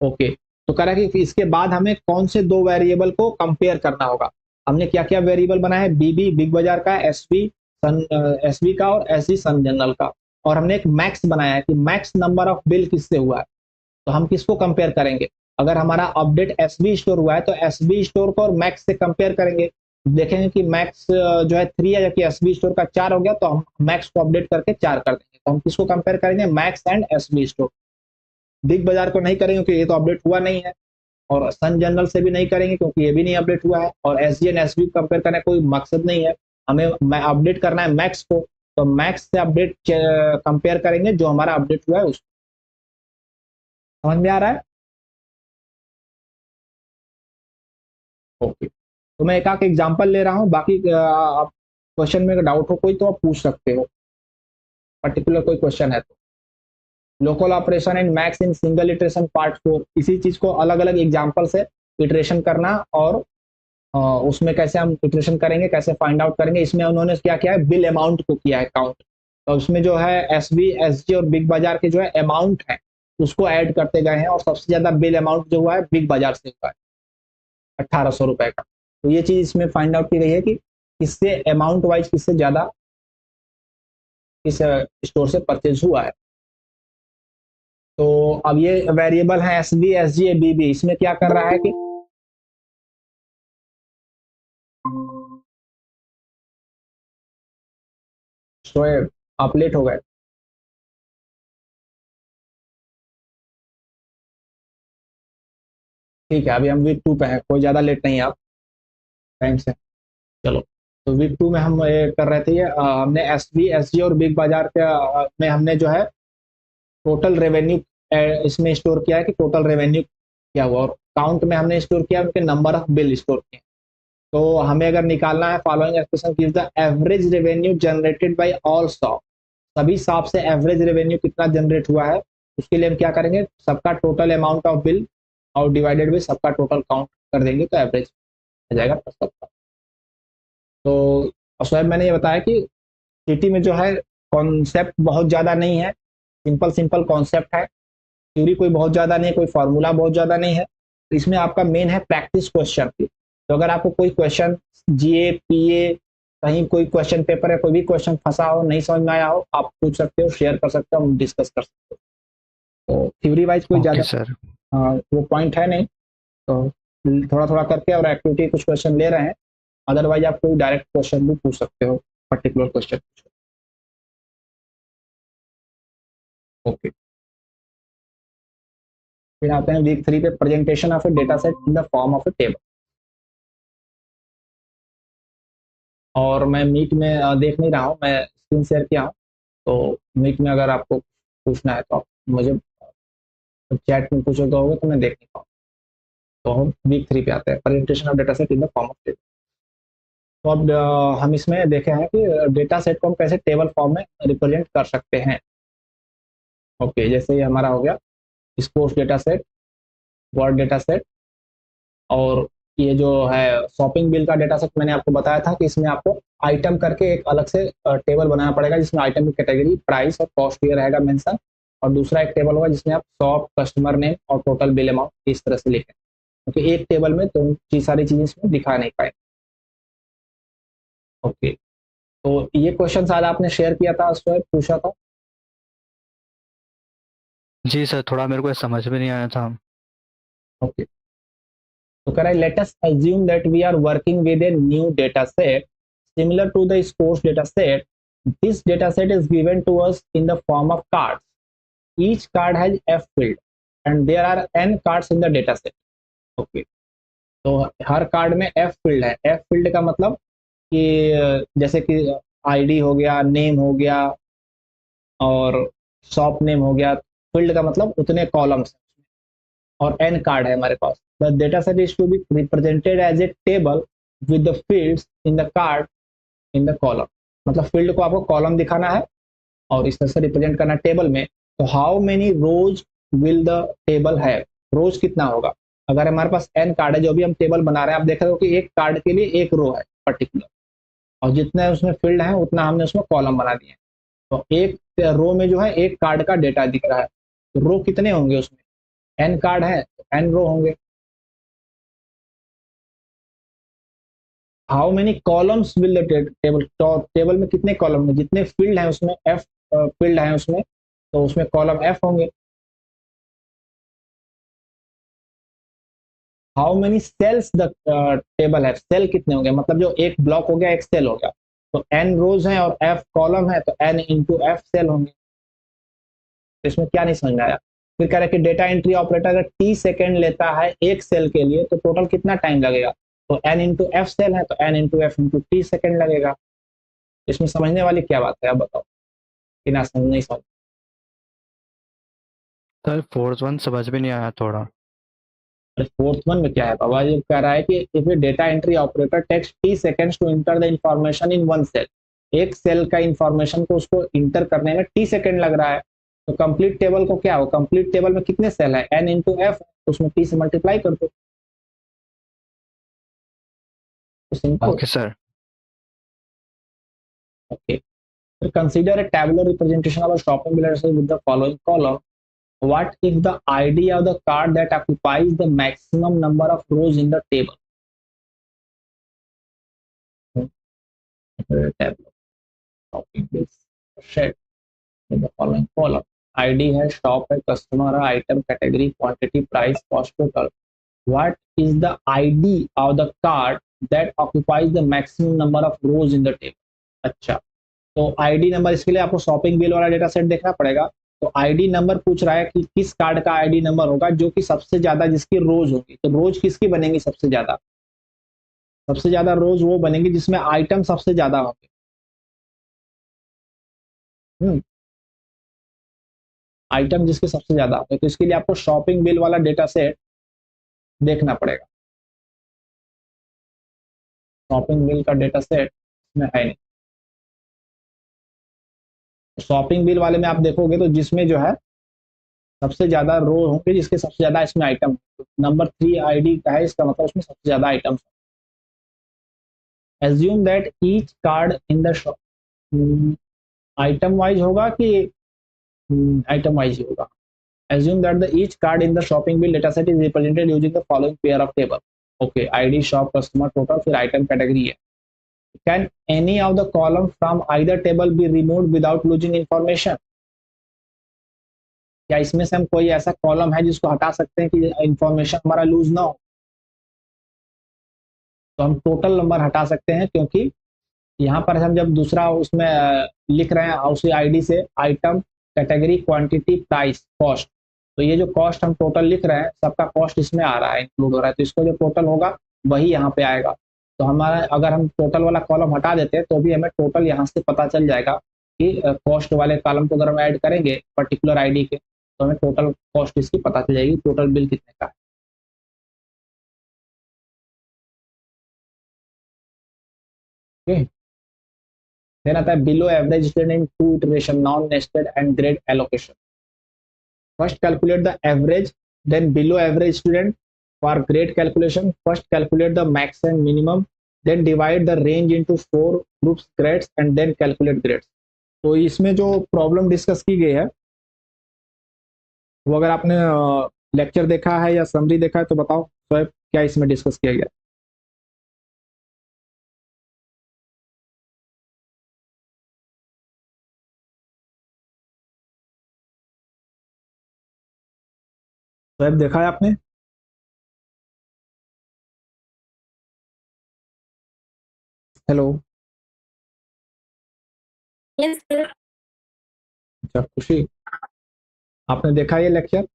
ओके, तो कह रहा है कि इसके बाद हमें कौन से 2 वेरिएबल को कंपेयर करना होगा। हमने क्या क्या वेरिएबल बनाया है, बीबी बिग बाजार का, एसबी सन एसबी का और एसजी सन जनरल का, और हमने एक मैक्स बनाया है कि मैक्स नंबर ऑफ बिल किससे हुआ है। तो हम किसको कंपेयर करेंगे, अगर हमारा अपडेट एसबी स्टोर हुआ है तो एसबी स्टोर को और मैक्स से कंपेयर करेंगे, देखेंगे कि मैक्स जो है 3 है, जबकि एसबी स्टोर का 4 हो गया, तो हम मैक्स को अपडेट करके 4 कर देंगे। तो हम किसको कंपेयर करेंगे, max and SB store. Big बाजार को नहीं करेंगे क्योंकि ये तो अपडेट हुआ नहीं है, और सन जनरल से भी नहीं करेंगे क्योंकि ये भी नहीं अपडेट हुआ है, और एसजी एंड एसबी कंपेयर करने का कोई मकसद नहीं है, हमें अपडेट करना है मैक्स को, तो मैक्स से अपडेट कंपेयर करेंगे जो हमारा अपडेट हुआ है उसको। समझ में आ रहा है? ओके, तो मैं एक एग्जांपल ले रहा हूँ, बाकी आप क्वेश्चन में डाउट हो कोई तो आप पूछ सकते हो, पर्टिकुलर कोई क्वेश्चन है तो। Local operation and max in single iteration part 4, इसी चीज को अलग अलग एग्जांपल से इटरेशन करना, और उसमें कैसे हम इटरेशन करेंगे, कैसे फाइंड आउट करेंगे। इसमें उन्होंने क्या किया है, बिल अमाउंट को किया है काउंट, तो उसमें जो है एसबी, एसजी और बिग बाजार के जो है अमाउंट है उसको ऐड करते गए हैं, और सबसे ज्यादा बिल अमाउंट जो हुआ है बिग बाजार से हुआ है 1800 रुपए का। तो ये चीज इसमें फाइंड आउट की गई है कि किससे अमाउंट वाइज किससे ज्यादा इस स्टोर से परचेज हुआ है। तो अब ये वेरिएबल है एस बी, एस जी, बीबी, इसमें क्या कर रहा है कि शोएब आप लेट हो गए। ठीक है, अभी हम वीक 2 पे हैं, कोई ज्यादा लेट नहीं है, आप टाइम से चलो। तो वीक 2 में हम ये कर रहे थे, ये हमने एस बी, एस जी और बिग बाजार के में हमने जो है टोटल रेवेन्यू इसमें स्टोर किया है कि टोटल रेवेन्यू क्या हुआ, और काउंट में हमने स्टोर किया उनके नंबर ऑफ बिल स्टोर किए। तो हमें अगर निकालना है, following expression give the average revenue generated by all shop, सभी शॉप से एवरेज रेवेन्यू कितना जनरेट हुआ है, उसके लिए हम क्या करेंगे, सबका टोटल अमाउंट ऑफ बिल और डिवाइडेड बाय सबका टोटल काउंट कर देंगे, तो एवरेज आ जाएगा सबका। तो स्वयं मैंने ये बताया कि सिटी में जो है कॉन्सेप्ट बहुत ज़्यादा नहीं है, सिंपल सिंपल कॉन्सेप्ट है, थ्योरी कोई बहुत ज़्यादा नहीं है, कोई फार्मूला बहुत ज़्यादा नहीं है। तो इसमें आपका मेन है प्रैक्टिस क्वेश्चन की। तो अगर आपको कोई क्वेश्चन जीए, पीए, कहीं कोई क्वेश्चन पेपर है, कोई भी क्वेश्चन फंसा हो, नहीं समझ में आया हो, आप पूछ सकते हो, शेयर कर सकते हो, हम डिस्कस कर सकते हो। तो थ्योरी वाइज कोई ज़्यादा सर। वो पॉइंट है नहीं, तो थोड़ा थोड़ा करके और एक्टिविटी कुछ क्वेश्चन ले रहे हैं, अदरवाइज आप कोई डायरेक्ट क्वेश्चन भी पूछ सकते हो, पर्टिकुलर क्वेश्चन। ओके, फिर आते हैं वीक 3 पे, presentation of A data set in the form of A table. और मैं मीट में देख नहीं रहा हूँ, मैं स्क्रीन शेयर किया हूँ, तो मीट में अगर आपको पूछना है तो आप मुझे चैट में पूछोगे होगा तो मैं देख नहीं पाऊँ। तो हम वीक 3 पे आते हैं, presentation of data set in the form of table. तो अब हम इसमें देखे हैं कि डेटा सेट को हम कैसे टेबल फॉर्म में रिप्रेजेंट कर सकते हैं। ओके, जैसे ये हमारा हो गया sports data set, word data set, और ये जो है शॉपिंग बिल का डेटा सेट, मैंने आपको बताया था कि इसमें आपको आइटम करके एक अलग से टेबल बनाना पड़ेगा, जिसमें आइटम की कैटेगरी, प्राइस और कॉस्ट ये रहेगा मेंशन, और दूसरा एक टेबल होगा जिसमें आप शॉप, कस्टमर नेम और टोटल बिल अमाउंट इस तरह से लिखें, क्योंकि एक टेबल में तो सारी चीजें इसमें दिखा नहीं पाए। ओके, तो ये क्वेश्चन आज आपने शेयर किया था, उसमें पूछा था। जी सर, थोड़ा मेरे को समझ में नहीं आया था। ओके, तो कह रहा है let us assume that we are working with a new data set similar to the scores data set. This data set is given to us in the form of cards. Each card has F field and there are n cards in the data set. Okay, तो हर card में F field है। F field का मतलब कि जैसे कि ID हो गया, नेम हो गया और शॉप नेम हो गया। फील्ड का मतलब उतने कॉलम्स और n कार्ड है हमारे पास। The data set is to be represented as a table with the fields in the card in the column. मतलब फील्ड को आपको कॉलम दिखाना है और इस तरह से रिप्रेजेंट करना टेबल में। तो how many rows will the table have, rows कितना होगा। अगर हमारे पास n कार्ड है, जो भी हम टेबल बना रहे हैं, आप देख रहे हो कि एक कार्ड के लिए एक रो है पर्टिकुलर, और जितने उसमें फील्ड है उतना हमने उसमें कॉलम बना दिए। तो एक रो में जो है एक कार्ड का डेटा दिख रहा है, तो रो कितने होंगे उसमें, n कार्ड है तो n रो होंगे। How many columns will the table, table में कितने कॉलम में, जितने फील्ड हैं उसमें f फील्ड है उसमें, तो उसमें कॉलम f होंगे। How many cells the table है, सेल कितने होंगे, मतलब जो एक ब्लॉक हो गया एक सेल हो गया, तो n रोज हैं और f कॉलम है, तो n इंटू f सेल होंगे। तो इसमें क्या नहीं समझ में आया। फिर कह रहा है कि डेटा एंट्री ऑपरेटर अगर t सेकेंड लेता है एक सेल के लिए, तो टोटल कितना टाइम लगेगा। तो n इंटू f सेल है तो n into f into t second लगेगा। इसमें समझने वाली क्या बात है, आप बताओ कि ना समझ नहीं समझ। सर फोर्थ वन समझ में नहीं आया थोड़ा। फोर्थ वन में क्या है बाबा, ये कह रहा है कि if a data entry operator takes t seconds to enter the information in one cell, एक सेल का इंफॉर्मेशन को उसको इंटर करने में t सेकेंड लग रहा है, तो कंप्लीट टेबल को क्या हो, कंप्लीट टेबल में कितने सेल है, n इंटू f, तो उसमें t से मल्टीप्लाई कर दो, तो simple. Okay sir. Okay, consider a tabular representation of a shopping bill with the following column. What is the ID of the card that occupies the maximum number of rows in the table? Table. Shopping bills set in the following column. ID है, shop है, customer है, item category, quantity, price, cost, total. What is the ID of the card that occupies the maximum number of rows in the table? अच्छा, तो ID number, इसके लिए आपको shopping bill वाला data set देखना पड़ेगा। तो आईडी नंबर पूछ रहा है कि किस कार्ड का आईडी नंबर होगा जो कि सबसे ज्यादा जिसकी रोज होगी। तो रोज किसकी बनेंगी सबसे ज्यादा, सबसे ज्यादा रोज वो बनेंगी जिसमें आइटम सबसे ज्यादा होंगे। आइटम जिसके सबसे ज्यादा होंगे, तो इसके लिए आपको शॉपिंग बिल वाला डेटा सेट देखना पड़ेगा। शॉपिंग बिल का डेटा सेट इसमें है नहीं। शॉपिंग बिल वाले में आप देखोगे तो जिसमें जो है सबसे ज्यादा रो होंगे, जिसके सबसे ज्यादा इसमें आइटम, नंबर 3 आईडी का है, इसका मतलब उसमें सबसे ज्यादा items. Assume that each card in the shop, item wise होगा कि आइटम वाइज ही होगा। Assume that the each card in the shopping bill data set is represented using the following pair of table. Okay, ID, shop, customer, total, फिर item category है। Can any of the column from either table be removed without losing information. क्या इसमें से हम कोई ऐसा column है जिसको हटा सकते हैं कि इंफॉर्मेशन हमारा लूज ना हो। तो हम टोटल नंबर हटा सकते हैं, क्योंकि यहाँ पर हम जब दूसरा उसमें लिख रहे हैं उसी आईडी से item category, quantity, price, cost. तो ये जो कॉस्ट हम टोटल लिख रहे हैं सबका कॉस्ट इसमें आ रहा है, इंक्लूड हो रहा है, तो इसको जो टोटल होगा वही यहाँ पे आएगा। तो हमारा अगर हम टोटल वाला कॉलम हटा देते हैं तो भी हमें टोटल यहाँ से पता चल जाएगा कि कॉस्ट वाले कॉलम को अगर हम ऐड करेंगे पर्टिकुलर आईडी के तो हमें टोटल कॉस्ट इसकी पता चल जाएगी, टोटल बिल कितने का है। देन आता है below average student in 2 iteration, non nested and grade allocation. First calculate the average, then below average student. For grade calculation first calculate the max and minimum, then divide the range into 4 groups grades and then calculate grades. तो इसमें जो problem discuss की गई है वो अगर आपने lecture देखा है या समरी देखा है तो बताओ स्वयं क्या इसमें डिस्कस किया गया। स्वयं देखा है आपने? हेलो। Yes sir. अच्छा खुशी, आपने देखा ये लेक्चर?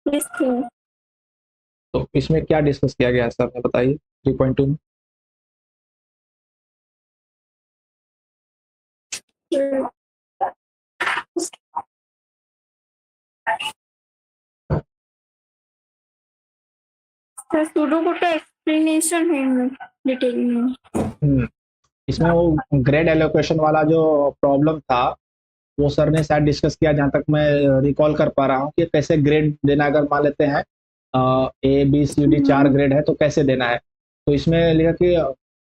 Yes sir. तो इसमें क्या डिस्कस किया गया है सर, बताइए 3.2 में। सर सुडोकू का एक्सप्लेनेशन है डिटेल में। इसमें वो ग्रेड एलोकेशन वाला जो प्रॉब्लम था वो सर ने शायद डिस्कस किया, जहाँ तक मैं रिकॉल कर पा रहा हूँ कि कैसे ग्रेड देना, अगर मान लेते हैं A B C D 4 grade है तो कैसे देना है। तो इसमें लिखा कि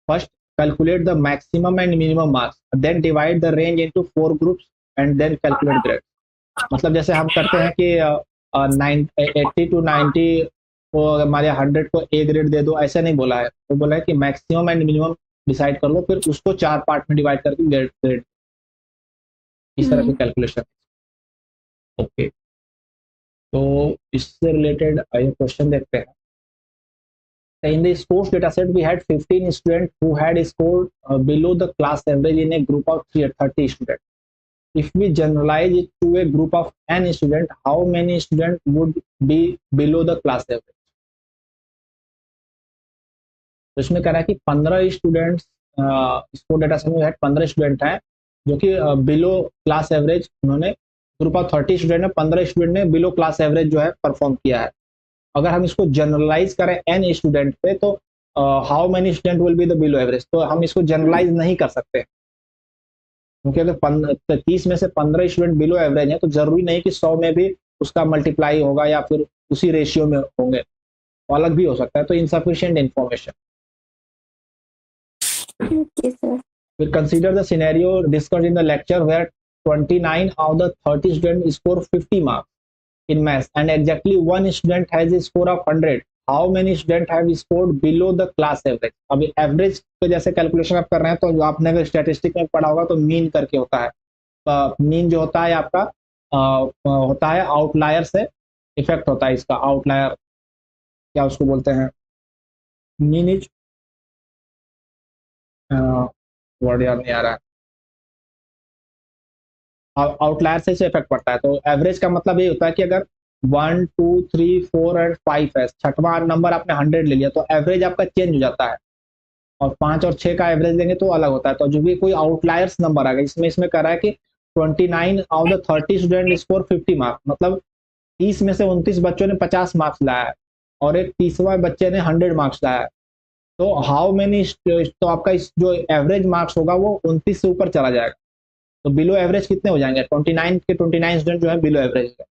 first calculate the maximum and minimum marks, then divide the range into 4 groups and then calculate grade. मतलब जैसे हम करते हैं कि 80 to 90 को हमारे 100 को ए ग्रेड दे दो, ऐसा नहीं बोला है। तो बोला है कि मैक्सिमम एंड मिनिमम डिसाइड कर लो, फिर उसको 4 पार्ट में डिवाइड करके ग्रेड, इस तरह की कैलकुलेशन। ओके, तो इससे रिलेटेड आइए क्वेश्चन देखते हैं। In this course data set, we had 15 students who had scored below the class average in a group of 30 students. If we generalize it to a group of n students, how many students would be below the class average? तो इसमें कह रहा है कि 15 students, score data set में 15 student हैं जो कि बिलो क्लास एवरेज, उन्होंने ग्रुप ऑफ 30 स्टूडेंट है, 15 स्टूडेंट ने बिलो क्लास एवरेज जो है परफॉर्म किया है। अगर हम इसको जनरलाइज करें एन स्टूडेंट पे तो how many student will be the below average, तो हम इसको जनरलाइज नहीं कर सकते क्योंकि अगर 30 में से 15 स्टूडेंट बिलो एवरेज है तो जरूरी नहीं कि 100 में भी उसका मल्टीप्लाई होगा या फिर उसी रेशियो में होंगे, तो अलग भी हो सकता है। तो insufficient information. Okay, sir. We'll consider the scenario discussed in the lecture where 29 of the 30 students score 50 marks in maths and exactly one student has a score of 100. How many students have scored below the class average? अभी average पे जैसे calculation आप कर रहे हैं तो जो आपने अगर स्टैटिस्टिक में पढ़ा होगा तो मीन करके होता है। मीन जो होता है आपका होता है आउटलायर से इफेक्ट होता है, इसका आउटलायर क्या उसको बोलते हैं, मीन इज वर्ड याद नहीं आ रहा है, आउटलायर से इफेक्ट पड़ता है। तो एवरेज का मतलब ये होता है कि अगर 1 2 3 4 और 5 है, छठवां नंबर आपने 100 ले लिया तो एवरेज आपका चेंज हो जाता है, और 5 और 6 का एवरेज लेंगे तो अलग होता है। तो जो भी कोई आउटलायर्स नंबर आ गया, इसमें कह रहा है कि 29 of the 30 student score 50 marks, मतलब 30 में से 29 बच्चों ने 50 मार्क्स लाया है और एक 30वां बच्चे ने 100 मार्क्स लाया है। तो हाउ मेनी, तो आपका इस जो एवरेज मार्क्स होगा वो 29 से ऊपर चला जाएगा, तो बिलो एवरेज कितने हो जाएंगे? 29 के 29 स्टूडेंट जो है बिलो एवरेज है।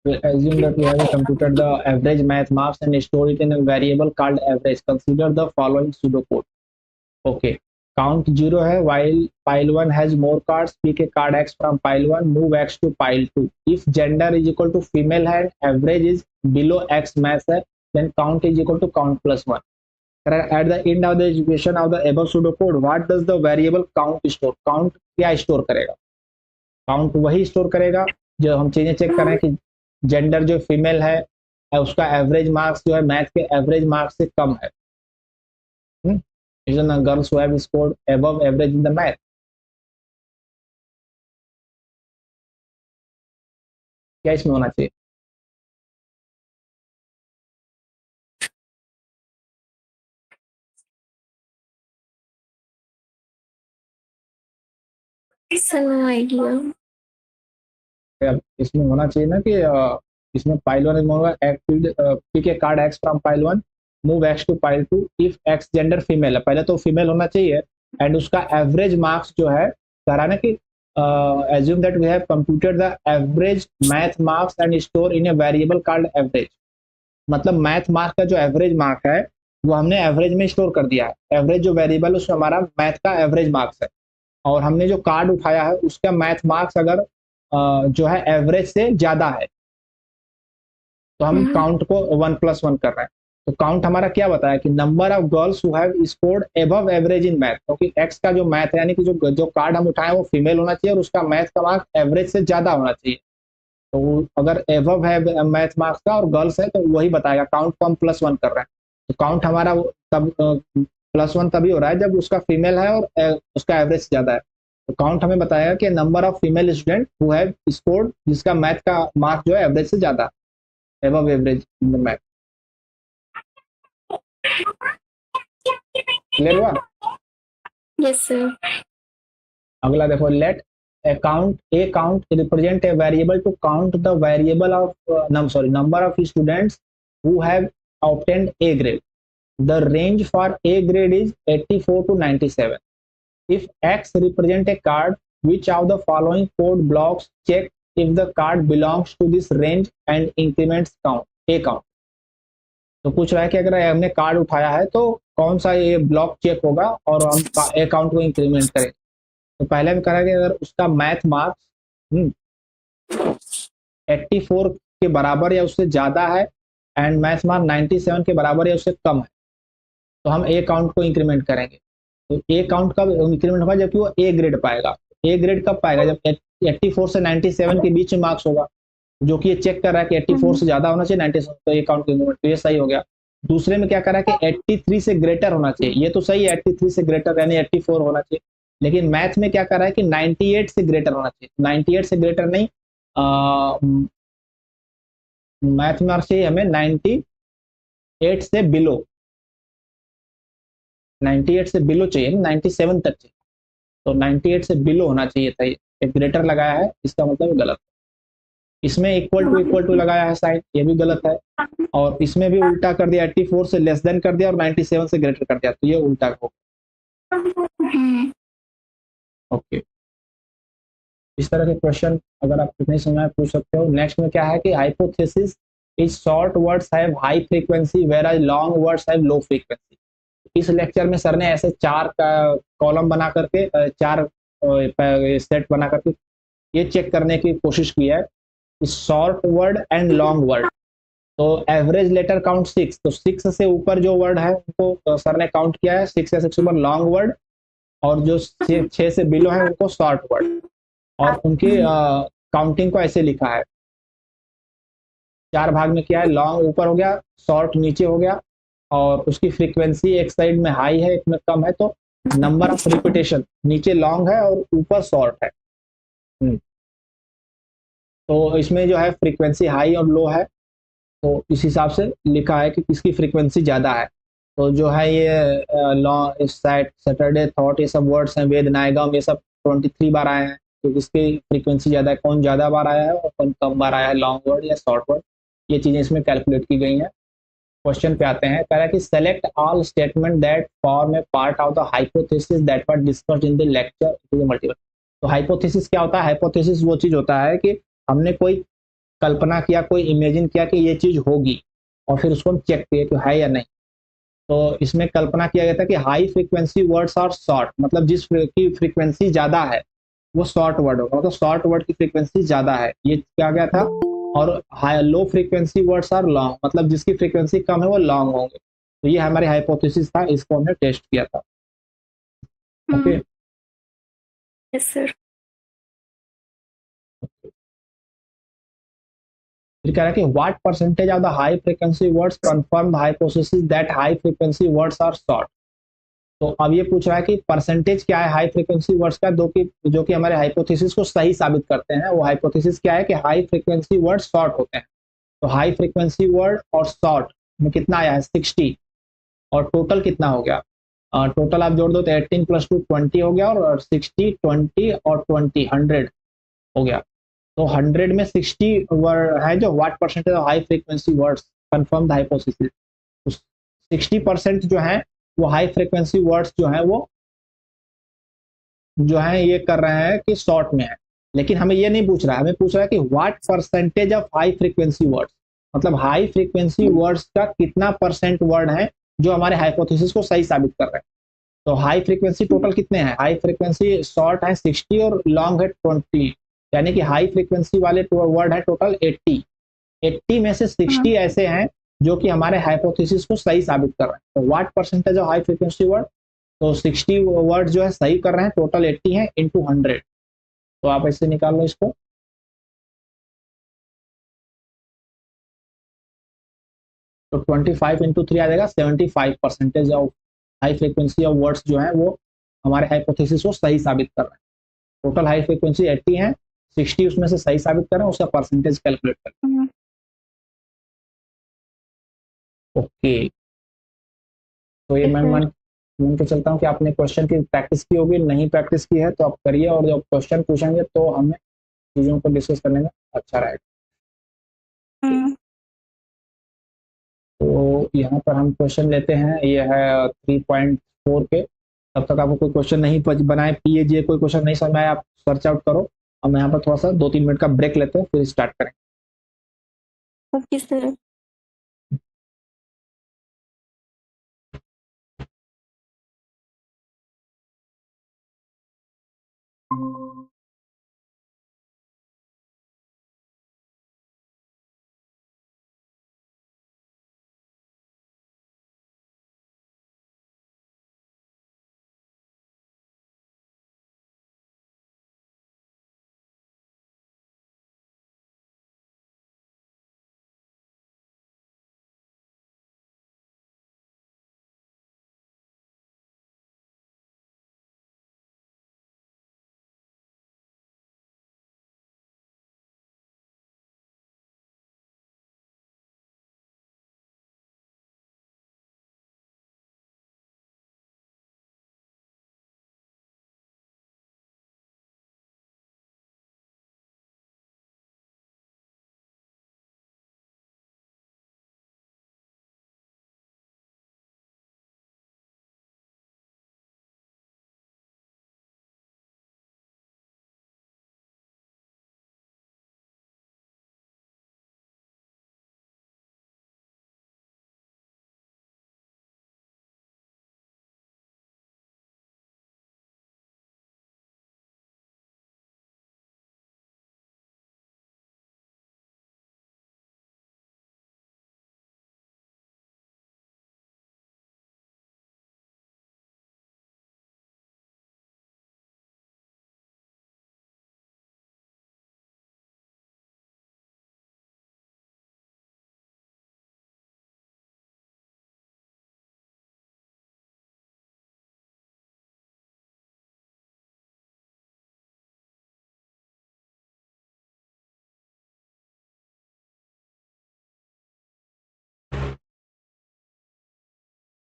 We assume that we have computed the average math marks and stored it in a variable called average. Consider the following pseudocode. Okay, count 0 है while pile 1 has more cards. Pick a card X from pile 1, move X to pile 2. If gender is equal to female and average is below X math है, then count is equal to count plus 1. At the end of the equation of the above pseudocode, what does the variable count store? Count क्या store करेगा? Count वही store करेगा जो हम चीजें check कर रहे हैं कि जेंडर जो फीमेल है उसका एवरेज मार्क्स जो है मैथ के एवरेज मार्क्स से कम है। isn't a girls who have scored above average in the math. क्या इसमें होना चाहिए? Sir no idea. अब इसमें होना चाहिए ना कि इसमें पाइल वन होगा pick a card x from pile one, move x to pile two if X gender female है, पहले तो फीमेल होना चाहिए, एंड उसका एवरेज मार्क्स जो है कह रहा है ना कि assume that we have computed the average math marks and store in a variable called average। मतलब मैथ मार्क का जो एवरेज मार्क है वो हमने एवरेज में स्टोर कर दिया है। एवरेज जो वेरिएबल उसमें हमारा मैथ का एवरेज मार्क्स है, और हमने जो कार्ड उठाया है उसका मैथ मार्क्स अगर जो है एवरेज से ज्यादा है तो हम काउंट को 1+1 कर रहे हैं। तो काउंट हमारा क्या बताया कि number of girls who have scored above average in math, क्योंकि एक्स का जो मैथ है यानी कि जो कार्ड हम उठाए वो फीमेल होना चाहिए और उसका मैथ का मार्क्स एवरेज से ज्यादा होना चाहिए। तो अगर एबव है मैथ मार्क्स का और गर्ल्स है तो वही बताएगा, काउंट को हम +1 कर रहे हैं। तो काउंट हमारा तब +1 तभी हो रहा है जब उसका फीमेल है और उसका एवरेज ज्यादा है। तो काउंट हमें बताएगा कि number of female student who have scored जिसका मैथ का मार्क जो है एवरेज से ज्यादा, above average in the math. Clear हुआ? Yes sir. अगला देखो, let a count represent a variable to count the variable of number of students who have obtained A grade. The range for A grade is 84 to 97. If X represent a card, which of the following code blocks check if the card belongs to this range and increments count A count? तो पूछ रहा है कि अगर हमने card उठाया है तो कौन सा ये ब्लॉक चेक होगा और हम A काउंट को इंक्रीमेंट करें। तो पहले में करा कि अगर उसका मैथ मार्क्स 84 के बराबर या उससे ज्यादा है एंड मैथ मार्क्स 97 के बराबर या उससे कम है तो हम ए काउंट को इंक्रीमेंट करेंगे। तो ए काउंट कब इंक्रीमेंट होगा? जबकि वो ए ग्रेड पाएगा। ए ग्रेड कब पाएगा? जब 84 से 97 के बीच में मार्क्स होगा, जो कि ये चेक कर रहा है कि 84 से ज्यादा होना चाहिए 97, तो ए काउंट इंक्रीमेंट, तो ये सही हो गया। दूसरे में क्या कर रहा है कि 83 से ग्रेटर होना चाहिए, ये तो सही है, 83 से ग्रेटर यानी 84 होना चाहिए, लेकिन मैथ में क्या कर रहा है कि 98 से ग्रेटर होना चाहिए। 98 से ग्रेटर नहीं, मैथ में चाहिए हमें 98 से बिलो, 98 से बिलो चाहिए, 97 तक चाहिए, तो 98 से बिलो होना चाहिए था। एक ग्रेटर लगाया है इसका मतलब गलत है। इसमें इक्वल टू लगाया है साइन, ये भी गलत है, और इसमें भी उल्टा कर दिया, 84 से लेस देन कर दिया और 97 से ग्रेटर कर दिया, तो ये उल्टा हो गया। ओके, इस तरह के क्वेश्चन अगर आप नहीं समझ पूछ सकते हो। नेक्स्ट में क्या है कि hypothesis is short words have high frequency whereas long words have low frequency. इस लेक्चर में सर ने ऐसे 4 कॉलम बना करके 4 सेट बना करके ये चेक करने की कोशिश की है short word and long word. तो एवरेज लेटर काउंट 6, तो 6 से ऊपर जो वर्ड है उनको सर ने काउंट किया है, 6 से ऊपर लॉन्ग वर्ड, और जो 6 से बिलो है उनको शॉर्ट वर्ड, और उनकी काउंटिंग को ऐसे लिखा है, 4 भाग में किया है। लॉन्ग ऊपर हो गया, शॉर्ट नीचे हो गया, और उसकी फ्रीक्वेंसी एक साइड में हाई है एक में कम है, तो नंबर ऑफ रिपीटेशन नीचे लॉन्ग है और ऊपर शॉर्ट है। तो इसमें जो है फ्रीक्वेंसी हाई और लो है, तो इस हिसाब से लिखा है कि किसकी फ्रीक्वेंसी ज़्यादा है। तो जो है ये लॉ सैटरडे थॉट ये सब वर्ड्स हैं, वेद नायगम ये सब 23 बार आए हैं, तो किसकी फ्रीक्वेंसी ज़्यादा है, कौन ज़्यादा बार आया है और कौन कम बार आया है, लॉन्ग वर्ड या शॉर्ट वर्ड, ये चीज़ें इसमें कैलकुलेट की गई हैं। क्वेश्चन पे आते हैं, कह रहा है कि select all statement that form A part of the hypothesis that were discussed in the lecture multiple. तो हाइपोथेसिस क्या होता है? हाइपोथेसिस वो चीज़ होता है कि हमने कोई कल्पना किया, कोई इमेजिन किया कि ये चीज़ होगी, और फिर उसको हम चेक किए कि है या नहीं। तो इसमें कल्पना किया गया था कि high frequency words are short, मतलब जिस की फ्रीक्वेंसी ज़्यादा है वो शॉर्ट वर्ड होगा, मतलब शॉर्ट वर्ड की फ्रीक्वेंसी ज़्यादा है, ये क्या गया था। और high low frequency words are long, मतलब जिसकी फ्रीक्वेंसी कम है वो लॉन्ग होंगे। तो ये हमारी हाइपोथेसिस था, इसको हमने टेस्ट किया था। Okay, yes sir. फिर कह रहा है कि what percentage of the high frequency words confirm the hypothesis that high frequency words are short. तो अब ये पूछ रहा है कि परसेंटेज क्या है हाई फ्रीक्वेंसी वर्ड्स का, जो कि हमारे हाइपोथेसिस को सही साबित करते हैं। वो हाइपोथेसिस क्या है कि हाई फ्रीक्वेंसी वर्ड शॉर्ट होते हैं। तो हाई फ्रीक्वेंसी वर्ड और शॉर्ट में कितना आया है 60, और टोटल कितना हो गया, टोटल आप जोड़ दो तो 18 + 2 20 हो गया, और 60 20 और 20 100 हो गया। तो 100 में 60 वर्ड है जो what percentage of high frequency words confirm the hypothesis. तो 60% जो है वो हाई फ्रीक्वेंसी वर्ड्स जो है ये कर रहे हैं कि शॉर्ट में है। लेकिन हमें ये नहीं पूछ रहा है, हमें पूछ रहा है कि what percentage of high frequency words, मतलब हाई फ्रीक्वेंसी वर्ड्स का कितना परसेंट वर्ड है जो हमारे हाइपोथेसिस को सही साबित कर रहे हैं। तो हाई फ्रीक्वेंसी टोटल कितने हैं, हाई फ्रीक्वेंसी शॉर्ट है 60 और लॉन्ग है 20, यानी कि हाई फ्रीक्वेंसी वाले वर्ड है टोटल 80 में से 60 ऐसे हैं जो कि हमारे हाइपोथेसिस को सही साबित कर रहे हैं। तो what percentage of high frequency word, तो 60 वर्ड जो है सही कर रहे हैं, टोटल 80 है इंटू 100। तो आप ऐसे निकाल लो इसको, तो 25 इंटू 3 आ जाएगा 75% of high frequency of words जो है वो हमारे हाइपोथेसिस को सही साबित कर रहे हैं। टोटल हाई फ्रीक्वेंसी 80 है, 60 उसमें से सही साबित कर रहे हैं, उसका परसेंटेज कैलकुलेट करें। ओके, तो ये मैं मान के चलता हूँ कि आपने क्वेश्चन की प्रैक्टिस की होगी, नहीं प्रैक्टिस की है तो आप करिए, और जब क्वेश्चन पूछेंगे तो हमें चीज़ों को डिस्कस करने में अच्छा रहेगा। तो यहाँ पर हम क्वेश्चन लेते हैं, ये है 3.4 के। तब तक आपको कोई क्वेश्चन नहीं बनाए पीएजीए, कोई क्वेश्चन नहीं समझ में आया आप सर्च आउट करो। हम यहाँ पर थोड़ा सा 2-3 मिनट का ब्रेक लेते हैं, फिर स्टार्ट करें। Okay sir.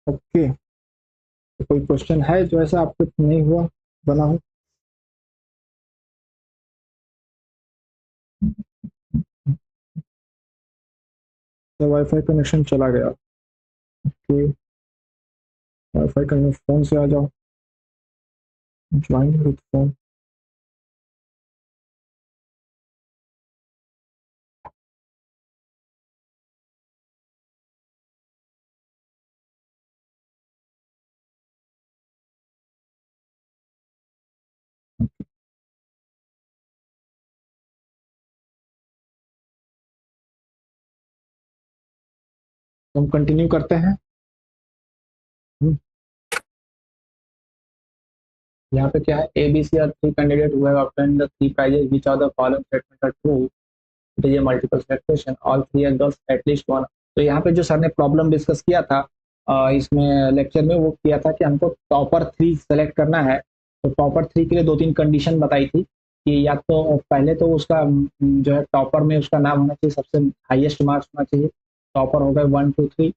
ओके, तो कोई क्वेश्चन है जो ऐसा आपको नहीं हुआ बना हो? तो वाईफाई कनेक्शन चला गया। ओके, वाईफाई कनेक्शन फोन से आ जाओ, ज्वाइन विद फोन। हम कंटिन्यू करते हैं। यहाँ पे क्या है, ABC are 3 candidate who have obtained the 3 prizes, which are the following statement are true, it is a multiple select question, all 3 are girls at least one. तो यहाँ पे जो सर ने प्रॉब्लम डिस्कस किया था इसमें लेक्चर में वो किया था कि हमको टॉपर 3 सेलेक्ट करना है। तो टॉपर 3 के लिए 2-3 कंडीशन बताई थी कि या तो पहले तो उसका जो है टॉपर में उसका नाम होना चाहिए, सबसे हाईएस्ट मार्क्स होना चाहिए, टॉपर हो गए 1, 2, 3।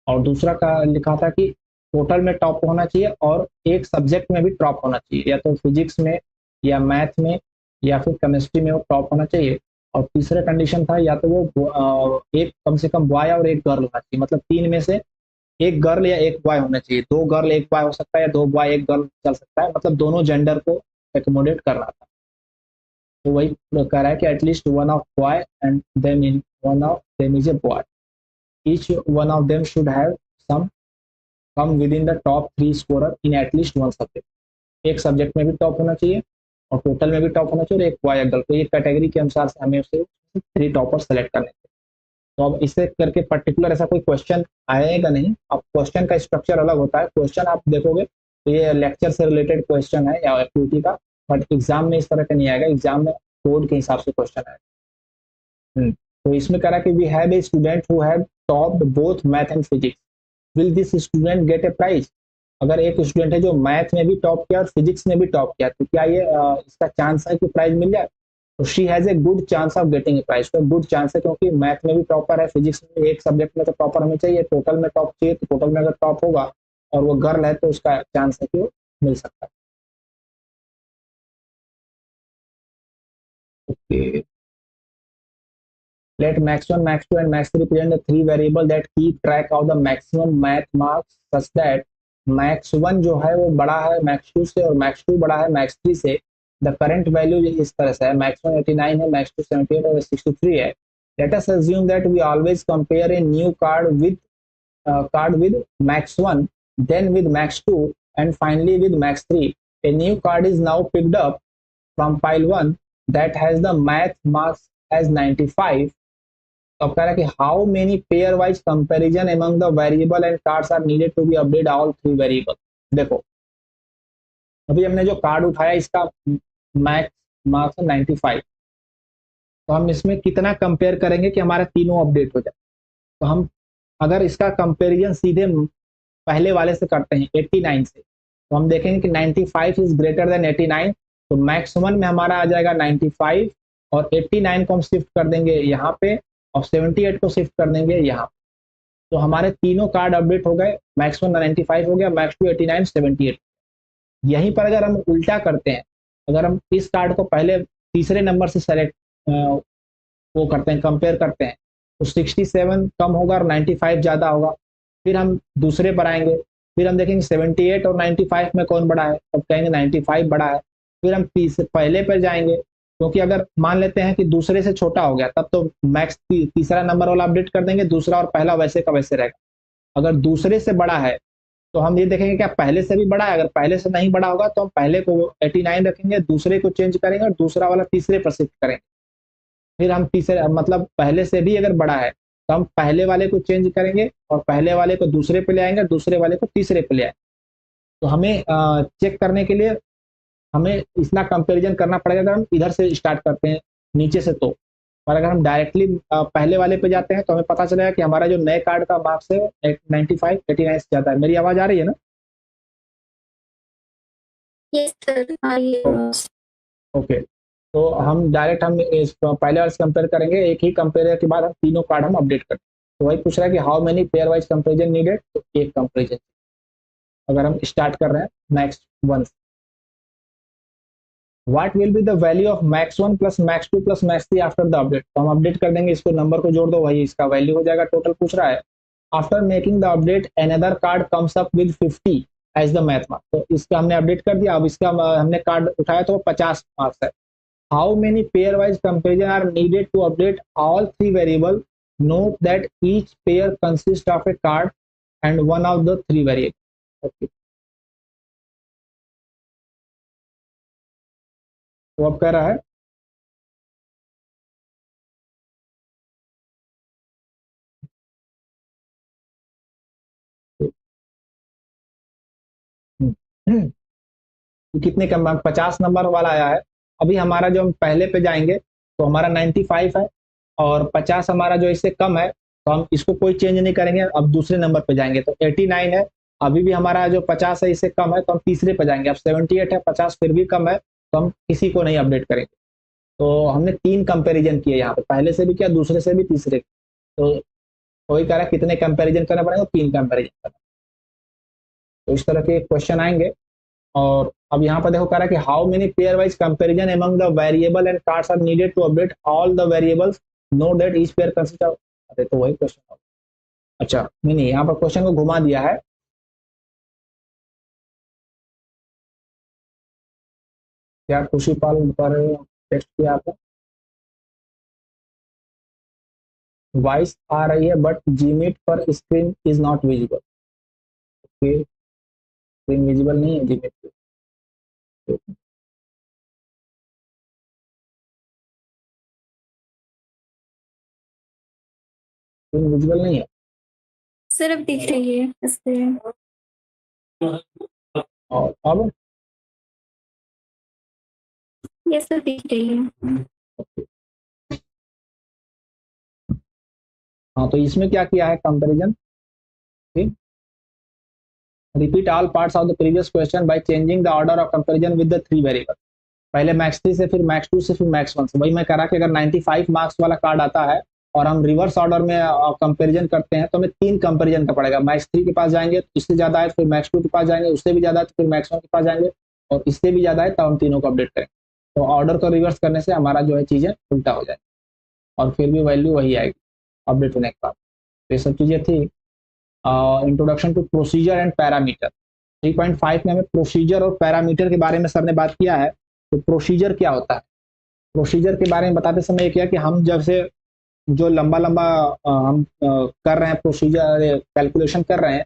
और दूसरा का लिखा था कि टोटल में टॉप होना चाहिए और एक सब्जेक्ट में भी टॉप होना चाहिए, या तो फिजिक्स में या मैथ में या फिर केमिस्ट्री में वो टॉप होना चाहिए। और तीसरा कंडीशन था या तो वो एक कम से कम बॉय और एक गर्ल होना चाहिए, मतलब 3 में से एक गर्ल या एक बॉय होना चाहिए, 2 गर्ल 1 बॉय हो सकता है या 2 बॉय 1 गर्ल चल सकता है, मतलब दोनों जेंडर को एकोमोडेट करना था। तो वही कह रहा है कि at least one of boy and them in one of them is a boy, each one of them should have some come within the top 3 scorer in at least one subject. एक subject में भी top होना चाहिए और total में भी top होना चाहिए और एक बॉय या गर्ल। तो ये कैटेगरी के अनुसार से हमें उससे 3 टॉपर सेलेक्ट करने थे। तो अब इसे करके पर्टिकुलर ऐसा कोई क्वेश्चन आएगा नहीं। अब क्वेश्चन का स्ट्रक्चर अलग होता है, क्वेश्चन आप देखोगे तो ये लेक्चर से रिलेटेड क्वेश्चन है या एक्टिविटी का, बट एग्जाम में इस तरह का नहीं आएगा, एग्जाम में कोड के हिसाब से क्वेश्चन आएगा। तो इसमें करा कि we have a student who have topped both math and physics, will this student get a prize. अगर एक स्टूडेंट है जो मैथ में भी टॉप किया और फिजिक्स में भी टॉप किया, तो क्या ये इसका चांस है कि प्राइज मिल जाए? तो she has a good chance of getting a prize. तो गुड चांस है क्योंकि मैथ में भी टॉपर है, फिजिक्स में एक सब्जेक्ट में तो टॉपर हमें चाहिए, टोटल में टॉप चाहिए, तो टोटल में अगर टॉप होगा और वो गर्ल है तो उसका चांस है कि वो मिल सकता है। Okay, let max 1, max 2 and max 3 represent the 3 variable that keep track of the maximum math marks such that max 1 जो है वो बड़ा है max 2 से और max 2 बड़ा है max 3 से। the current value इस तरह से है, max 1 89 है, max 2 78 और 63 है। let us assume that we always compare a new card with max 1, then with max 2 and finally with max 3. A new card is now picked up from pile 1 that has the math marks as 95. तो अब कह रहा है कि how many pairwise comparison among the variable and cards are needed to be update all 3 variable. देखो अभी हमने जो कार्ड उठाया इसका मैक्स मार्क्स 95, तो हम इसमें कितना कंपेयर करेंगे कि हमारे तीनों अपडेट हो जाए। तो हम अगर इसका कंपेरिजन सीधे पहले वाले से करते हैं 89 से, तो हम देखेंगे कि 95 इज ग्रेटर देन 89, तो मैक्स 1 में हमारा आ जाएगा 95 और 89 को हम शिफ्ट कर देंगे यहाँ पे और 78 को शिफ्ट कर देंगे यहाँ। तो हमारे तीनों कार्ड अपडेट हो गए, मैक्स 1 95 हो गया, मैक्स 2 89 78। यहीं पर अगर हम उल्टा करते हैं, अगर हम इस कार्ड को पहले तीसरे नंबर से सेलेक्ट वो करते हैं, कंपेयर करते हैं, तो 67 कम होगा और 95 ज़्यादा होगा। फिर हम दूसरे पर आएंगे, फिर हम देखेंगे 78 और 95 में कौन बड़ा है, तब कहेंगे 95 बड़ा है। फिर हम पहले पर जाएंगे, क्योंकि अगर मान लेते हैं कि दूसरे से छोटा हो गया तब तो मैक्स तीसरा नंबर वाला अपडेट कर देंगे, दूसरा और पहला वैसे का वैसे रहेगा। अगर दूसरे से बड़ा है तो हम ये देखेंगे क्या पहले से भी बड़ा है, अगर पहले से नहीं बड़ा होगा तो हम पहले को 89 रखेंगे, दूसरे को चेंज करेंगे और दूसरा वाला तीसरे पर शिफ्ट करेंगे। फिर हम तीसरे मतलब पहले से भी अगर बड़ा है तो हम पहले वाले को चेंज करेंगे और पहले वाले को दूसरे पे ले आएंगे, दूसरे वाले को तीसरे पे ले आएंगे। तो हमें चेक करने के लिए हमें इतना कंपैरिजन करना पड़ेगा अगर हम इधर से स्टार्ट करते हैं नीचे से तो। और अगर हम डायरेक्टली पहले वाले पे जाते हैं तो हमें पता चलेगा कि हमारा जो नए कार्ड का मार्क्स है 95 89 से ज़्यादा है। मेरी आवाज़ आ रही है ना? यस सर, ओके, तो हम डायरेक्ट हम इस पहले वाले से कंपेयर करेंगे, एक ही कंपेयर के बाद हम तीनों कार्ड हम अपडेट करते हैं। तो वही पूछ रहा है कि how many pairwise comparison needed, तो एक कंपेरिजन अगर हम स्टार्ट कर रहे हैं नेक्स्ट 1 से। What will be the value of max 1 plus max 2 plus max 3 after the update? तो हम अपडेट कर देंगे, इसको नंबर को जोड़ दो, वही इसका वैल्यू हो जाएगा। टोटल पूछ रहा है after making the update another card comes up with 50 as the math mark। तो इसका हमने अपडेट कर दिया, अब इसका हमने कार्ड उठाया तो 50 मार्क्स है। How many pairwise comparison are needed to update all 3 variable? Note that each pair consist of a card and one of the 3 variable. Okay, तो अब कह रहा है कितने का 50 नंबर वाला आया है। अभी हमारा जो हम पहले पे जाएंगे तो हमारा 95 है और 50 हमारा जो इससे कम है तो हम इसको कोई चेंज नहीं करेंगे, अब दूसरे नंबर पे जाएंगे। तो 89 है, अभी भी हमारा जो 50 है इससे कम है, तो हम तीसरे पे जाएंगे। अब 78 है, 50 फिर भी कम है, तो हम किसी को नहीं अपडेट करेंगे। तो हमने 3 कंपैरिजन किए यहाँ पे, पहले से भी किया, दूसरे से भी, तीसरे। तो वही कह रहा है कितने कंपैरिजन करना पड़ेगा, 3 कंपैरिजन करना। तो इस तरह के क्वेश्चन आएंगे। और अब यहाँ पर देखो कह रहा है कि how many pairwise comparison among the variable and cards are needed to update all the variables, no that each pair consist of. अरे तो वही क्वेश्चन। अच्छा नहीं, यहाँ पर क्वेश्चन को घुमा दिया है। क्या खुशीपाल पर टेक्स्ट किया आपने? वॉइस आ रही है बट जीमीट पर screen is not visible. Okay, screen visible नहीं है जीमीट पे। स्क्रीन विजिबल नहीं है सिर्फ दिख रही है इससे। और अब ये सिर्फ दिख रही है। हाँ, तो इसमें क्या किया है comparison. Repeat all parts of the previous question by changing the order of comparison with the 3 variable. पहले मैक्स 3 से, फिर मैक्स 2 से, फिर मैक्स 1 से। वही मैं कह रहा कि अगर 95 मार्क्स वाला कार्ड आता है और हम रिवर्स ऑर्डर में कंपैरिजन करते हैं, तो हमें 3 कंपैरिजन का पड़ेगा। मैक्स 3 के पास जाएंगे तो इससे ज्यादा है, फिर मैक्स 2 के पास जाएंगे उससे भी ज्यादा है, तो फिर मैक्स 1 के पास जाएंगे और इससे भी ज्यादा है, तब हम तीनों को अपडेट करेंगे। तो ऑर्डर को रिवर्स करने से हमारा जो है चीजें उल्टा हो जाए और फिर भी वैल्यू वही आएगी अपडेट होने के बाद। तो ये सब चीजें थी। Introduction to procedure and parameter. 3.5 में हमें प्रोसीजर और पैरामीटर के बारे में सर ने बात किया है। तो प्रोसीजर क्या होता है? प्रोसीजर के बारे में बताते समय क्या कि हम जब से जो लंबा लंबा हम कर रहे हैं प्रोसीजर कैलकुलेशन कर रहे हैं,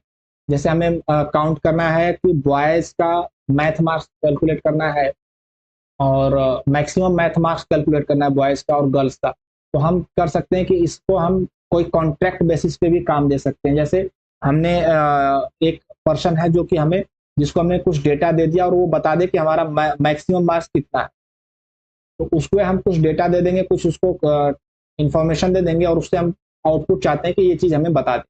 जैसे हमें काउंट करना है कि बॉयज का मैथ मार्क्स कैलकुलेट करना है और मैक्सिमम मैथ मार्क्स कैलकुलेट करना है बॉयज का और गर्ल्स का, तो हम कर सकते हैं कि इसको हम कोई कॉन्ट्रैक्ट बेसिस पे भी काम दे सकते हैं। जैसे हमने एक पर्सन है जो कि हमें, जिसको हमने कुछ डेटा दे दिया और वो बता दे कि हमारा मैक्सिमम मार्क्स कितना है, तो उसको हम कुछ डेटा दे देंगे, कुछ उसको इंफॉर्मेशन दे देंगे और उससे हम आउटपुट चाहते हैं कि ये चीज हमें बता दे।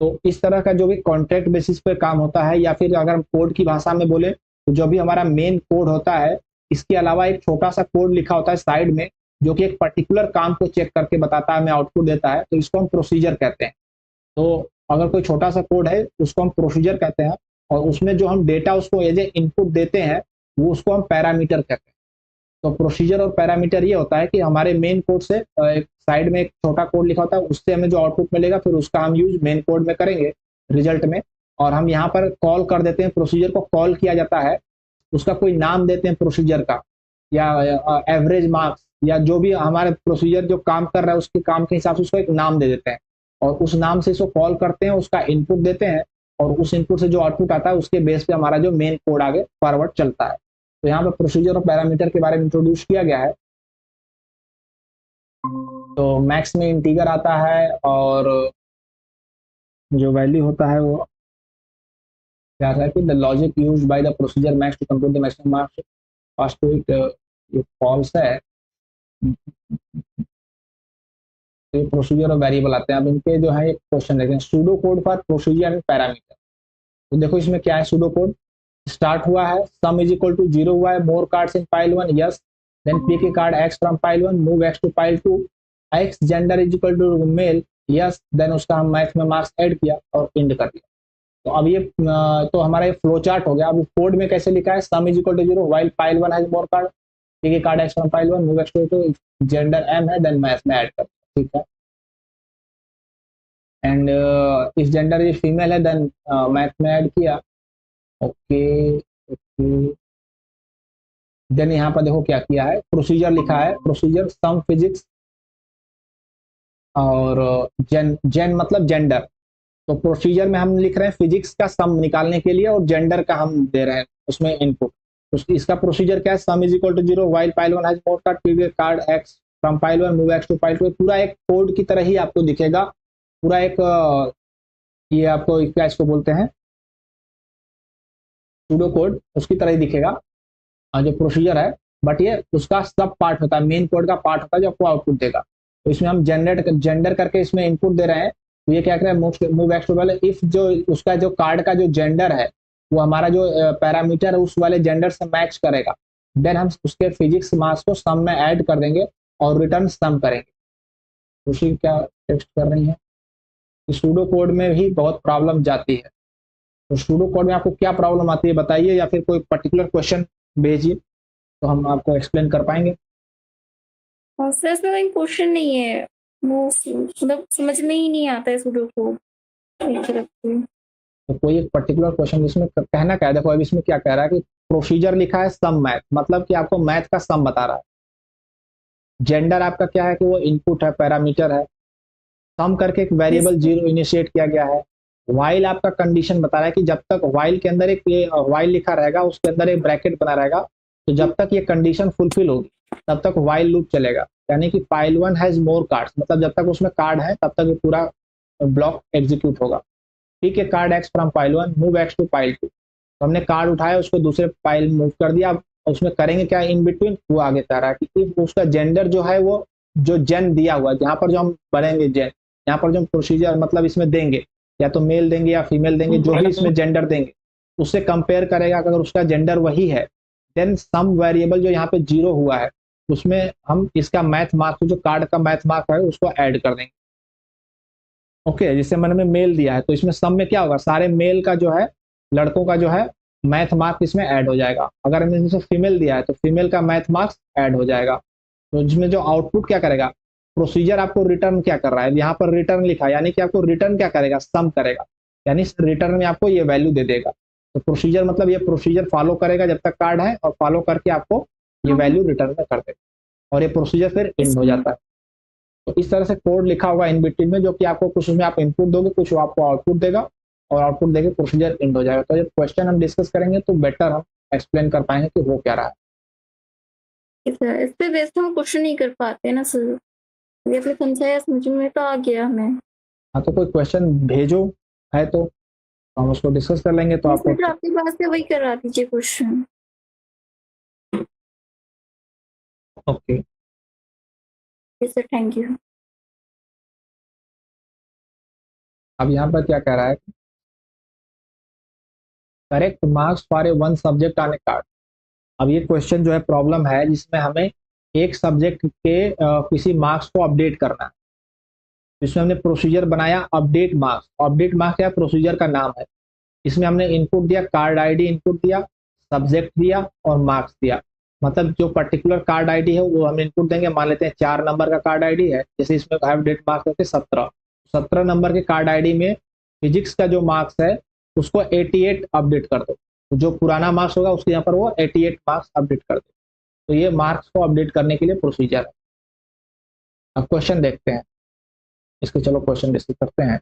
तो इस तरह का जो भी कॉन्ट्रैक्ट बेसिस पे काम होता है, या फिर अगर हम कोड की भाषा में बोले तो जो भी हमारा मेन कोड होता है, इसके अलावा एक छोटा सा कोड लिखा होता है साइड में, जो कि एक पर्टिकुलर काम को चेक करके बताता है, हमें आउटपुट देता है, तो इसको हम प्रोसीजर कहते हैं। तो अगर कोई छोटा सा कोड है उसको हम प्रोसीजर कहते हैं, और उसमें जो हम डेटा उसको एज ए इनपुट देते हैं वो उसको हम पैरामीटर कहते हैं। तो प्रोसीजर और पैरामीटर ये होता है कि हमारे मेन कोड से एक साइड में एक छोटा कोड लिखा होता है, उससे हमें जो आउटपुट मिलेगा फिर उसका हम यूज मेन कोड में करेंगे रिजल्ट में, और हम यहाँ पर कॉल कर देते हैं, प्रोसीजर को कॉल किया जाता है, उसका कोई नाम देते हैं प्रोसीजर का, या एवरेज मार्क्स, या जो भी हमारे प्रोसीजर जो काम कर रहा है उसके काम के हिसाब से उसको एक नाम दे देते हैं, और उस नाम से इसको कॉल करते हैं, उसका इनपुट देते हैं, और उस इनपुट से जो आउटपुट आता है उसके बेस पे हमारा जो मेन कोड आगे फॉरवर्ड चलता है। तो यहाँ पे प्रोसीजर और पैरामीटर के बारे में इंट्रोड्यूस किया गया है। तो मैक्स में इंटीजर आता है और जो वैल्यू होता है वो क्या है कि the logic used by the procedure max to compute the maximum marks pass to it, ये फॉल्स है। तो प्रोसीजर और वेरिएबल आते हैं। अब इनके जो है एक क्वेश्चन देखें, pseudo code for procedure and parameter. तो देखो इसमें क्या है, सूडो कोड स्टार्ट हुआ है, सम इज इक्वल टू 0 हुआ है, more cards in pile 1, yes, then pick a card x from pile 1, move x to pile 2, x gender is equal to male, yes, then उसका हम math में marks add किया और and कर दिया। तो अब ये तो हमारा ये फ्लो चार्ट हो गया। अब कोड में कैसे लिखा है, sum is equal to 0 while pile 1 has more card, pick a card x from pile 1, move x to gender m है, देन मैथ में ऐड कर, ठीक है, एंड इस जेंडर ये फीमेल है, देन मैथ में ऐड किया, ओके ओके। देन यहाँ पर देखो क्या किया है, प्रोसीजर लिखा है, प्रोसीजर सम फिजिक्स और जेन मतलब जेंडर। तो प्रोसीजर में हम लिख रहे हैं फिजिक्स का सम निकालने के लिए और जेंडर का हम दे रहे हैं उसमें इनपुट। इसका प्रोसीजर क्या है, sum is equal to 0 while pile 1 has more card, pick a card x from pile 1, move x to pile 2। पूरा एक कोड की तरह ही आपको दिखेगा, पूरा एक ये आपको क्या इसको बोलते हैं सूडो कोड, उसकी तरह ही दिखेगा जो प्रोसीजर है, बट ये उसका सब पार्ट होता है, मेन कोड का पार्ट होता है जो आपको आउटपुट देगा। तो इसमें हम जेंडर करके इसमें इनपुट दे रहे हैं। तो ये क्या कर रहा है, मूव एक्स टू वाले इफ जो उसका जो कार्ड का जो जेंडर है वो हमारा जो पैरामीटर है उस वाले जेंडर से मैच करेगा, देन हम उसके फिजिक्स मास को सम में ऐड कर देंगे और रिटर्न सम करेंगे। खुशी क्या टेक्स्ट कर रही है? सूडो कोड में भी बहुत प्रॉब्लम जाती है। तो सूडो कोड में आपको क्या प्रॉब्लम आती है बताइए, या फिर कोई पर्टिकुलर क्वेश्चन भेजिए तो हम आपको एक्सप्लेन कर पाएंगे। और सर इसमें कोई क्वेश्चन नहीं है, वो मतलब समझ में ही नहीं आता है सूडो कोड एक तरफ से। तो कोई एक पर्टिकुलर क्वेश्चन जिसमें कहना क्या है, देखो अब इसमें क्या कह रहा है कि प्रोसीजर लिखा है सम मैथ, मतलब कि आपको मैथ का सम बता रहा है। जेंडर आपका क्या है कि वो इनपुट है, पैरामीटर है। सम करके एक वेरिएबल जीरो इनिशिएट किया गया है। वाइल आपका कंडीशन बता रहा है कि जब तक वाइल के अंदर एक वाइल लिखा रहेगा, उसके अंदर एक ब्रैकेट बना रहेगा, तो जब तक ये कंडीशन फुलफिल होगी तब तक वाइल लूप चलेगा। यानी कि फाइल 1 हैज मोर कार्ड्स, मतलब जब तक उसमें कार्ड है तब तक ये पूरा ब्लॉक एग्जीक्यूट होगा। ठीक है, card x from file 1 move x to file 2। तो हमने कार्ड उठाया, उसको दूसरे फाइल मूव कर दिया। अब उसमें करेंगे क्या इन बिटवीन, वो आगे कह रहा है कि इफ उसका जेंडर जो है वो जो जेन दिया हुआ है, जहाँ पर जो हम बनेंगे जेन, यहाँ पर जो हम प्रोसीजर मतलब इसमें देंगे, या तो मेल देंगे या फीमेल देंगे, जो भी इसमें जेंडर देंगे उससे कंपेयर करेगा। अगर उसका जेंडर वही है देन सम वेरिएबल जो यहाँ पे जीरो हुआ है उसमें हम इसका मैथ मार्क्स, जो कार्ड का मैथ मार्क है उसको ऐड कर देंगे। ओके, जिससे मैंने में मेल दिया है तो इसमें सम में क्या होगा, सारे मेल का जो है, लड़कों का जो है मैथ मार्क इसमें ऐड हो जाएगा। अगर हमने इसमें फीमेल दिया है तो फीमेल का मैथ मार्क्स ऐड हो जाएगा। तो जिसमें जो आउटपुट क्या करेगा, प्रोसीजर आपको रिटर्न क्या कर रहा है, यहाँ पर रिटर्न लिखा है, यानी कि आपको रिटर्न क्या करेगा, सम करेगा, यानी रिटर्न में आपको ये वैल्यू दे देगा। तो प्रोसीजर मतलब ये प्रोसीजर फॉलो करेगा जब तक कार्ड है, और फॉलो करके आपको ये वैल्यू रिटर्न में कर देगा, और ये प्रोसीजर फिर एंड हो जाता है। तो इस तरह से कोड लिखा होगा इन बिटवीन में, जो कि आपको कुछ उसमें आप इनपुट दोगे, कुछ आपको आउटपुट देगा, और आउटपुट देके प्रोसीजर एंड हो जाएगा। तो जब क्वेश्चन हम डिस्कस करेंगे तो बेटर हम एक्सप्लेन कर पाएंगे कि हो क्या रहा है। इस पे बेस्ड हम क्वेश्चन नहीं कर पाते ना सर, ये आपने समझाया समझ में तो आ गया हमें। हाँ, तो कोई क्वेश्चन भेजो है तो हम उसको डिस्कस कर लेंगे। तो आपको सर आपके पास से वही करा दीजिए question. Okay, sir thank you. अब यहाँ पर क्या कह रहा है, correct marks for a one subject on A card. अब ये क्वेश्चन जो है प्रॉब्लम है जिसमें हमें एक सब्जेक्ट के किसी मार्क्स को अपडेट करना है। इसमें हमने प्रोसीजर बनाया अपडेट मार्क्स। अपडेट मार्क्स क्या प्रोसीजर का नाम है। इसमें हमने इनपुट दिया, कार्ड आईडी इनपुट दिया, सब्जेक्ट दिया और मार्क्स दिया। मतलब जो पर्टिकुलर कार्ड आईडी है वो हम इनपुट देंगे। मान लेते हैं 4 नंबर का कार्ड आईडी है, जैसे इसमें हैव डेट मार्क्स करके 17 नंबर के कार्ड आईडी में फिजिक्स का जो मार्क्स है उसको 88 अपडेट कर दो। तो जो पुराना मार्क्स होगा उसके यहाँ पर वो 88 मार्क्स अपडेट कर दो। तो ये मार्क्स को अपडेट करने के लिए प्रोसीजर है। अब क्वेश्चन देखते हैं इसके, चलो क्वेश्चन डिस्कस करते हैं।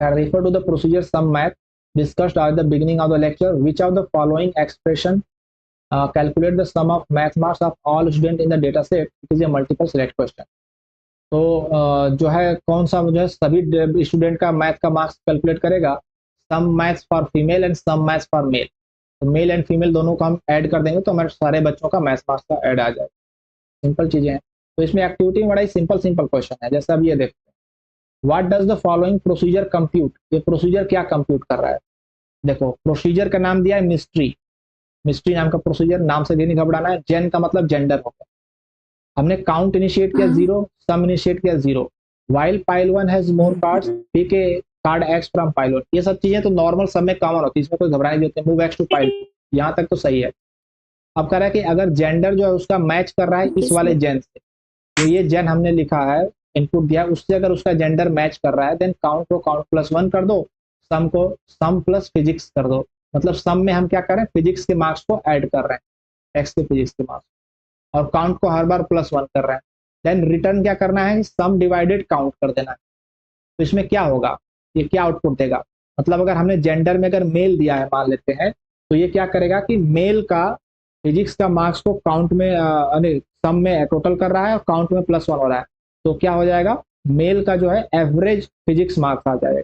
Refer to the procedure sum math discussed at the beginning of the lecture. Which of the following expression calculate the sum of math marks of all students in the data set? It is a multiple select question. तो जो है कौन सा जो है सभी student का math का मार्क्स कैलकुलेट करेगा, sum maths for female and sum maths for male. तो मेल एंड फीमेल दोनों को हम ऐड कर देंगे तो हमारे सारे बच्चों का मैथ्स मार्क्स का ऐड आ जाएगा। सिंपल चीजें हैं। तो इसमें एक्टिविटी बड़ा ही सिंपल क्वेश्चन है। जैसे अब ये देखते हैं, what does the following procedure compute. ये प्रोसीजर क्या कंप्यूट कर रहा है, देखो प्रोसीजर का नाम दिया है मिस्ट्री। मिस्ट्री नाम का प्रोसीजर, नाम से भी नहीं घबराना है। जेन का मतलब जेंडर होगा। हमने काउंट इनिशिएट किया 0, सम इनिशिएट किया 0, while file 1 has more cards, ठीक है, कार्ड एक्स फ्रॉम फाइल 1। ये सब चीजें तो नॉर्मल सब में कॉमन होती है, इसमें कोई घबराने नहीं होती है। मूव एक्स टू फाइल 2, यहाँ तक तो सही है। अब कह रहा है कि अगर जेंडर जो है उसका मैच कर रहा है इस वाले जेन से, तो ये जेन हमने लिखा है इनपुट दिया, उससे अगर उसका जेंडर मैच कर रहा है देन काउंट को काउंट +1 कर दो, सम को सम प्लस फिजिक्स कर दो। मतलब सम में हम क्या कर रहे हैं, फिजिक्स के मार्क्स को ऐड कर रहे हैं, एक्स के फिजिक्स के मार्क्स, और काउंट को हर बार +1 कर रहे हैं। देन रिटर्न क्या करना है, सम डिवाइडेड काउंट कर देना है। तो इसमें क्या होगा, ये क्या आउटपुट देगा, मतलब अगर हमने जेंडर में अगर मेल दिया है मान लेते हैं, तो ये क्या करेगा कि मेल का फिजिक्स का मार्क्स को काउंट में सम में टोटल कर रहा है और काउंट में +1 हो रहा है। तो क्या हो जाएगा, मेल का जो है एवरेज फिजिक्स मार्क्स आ जाएगा।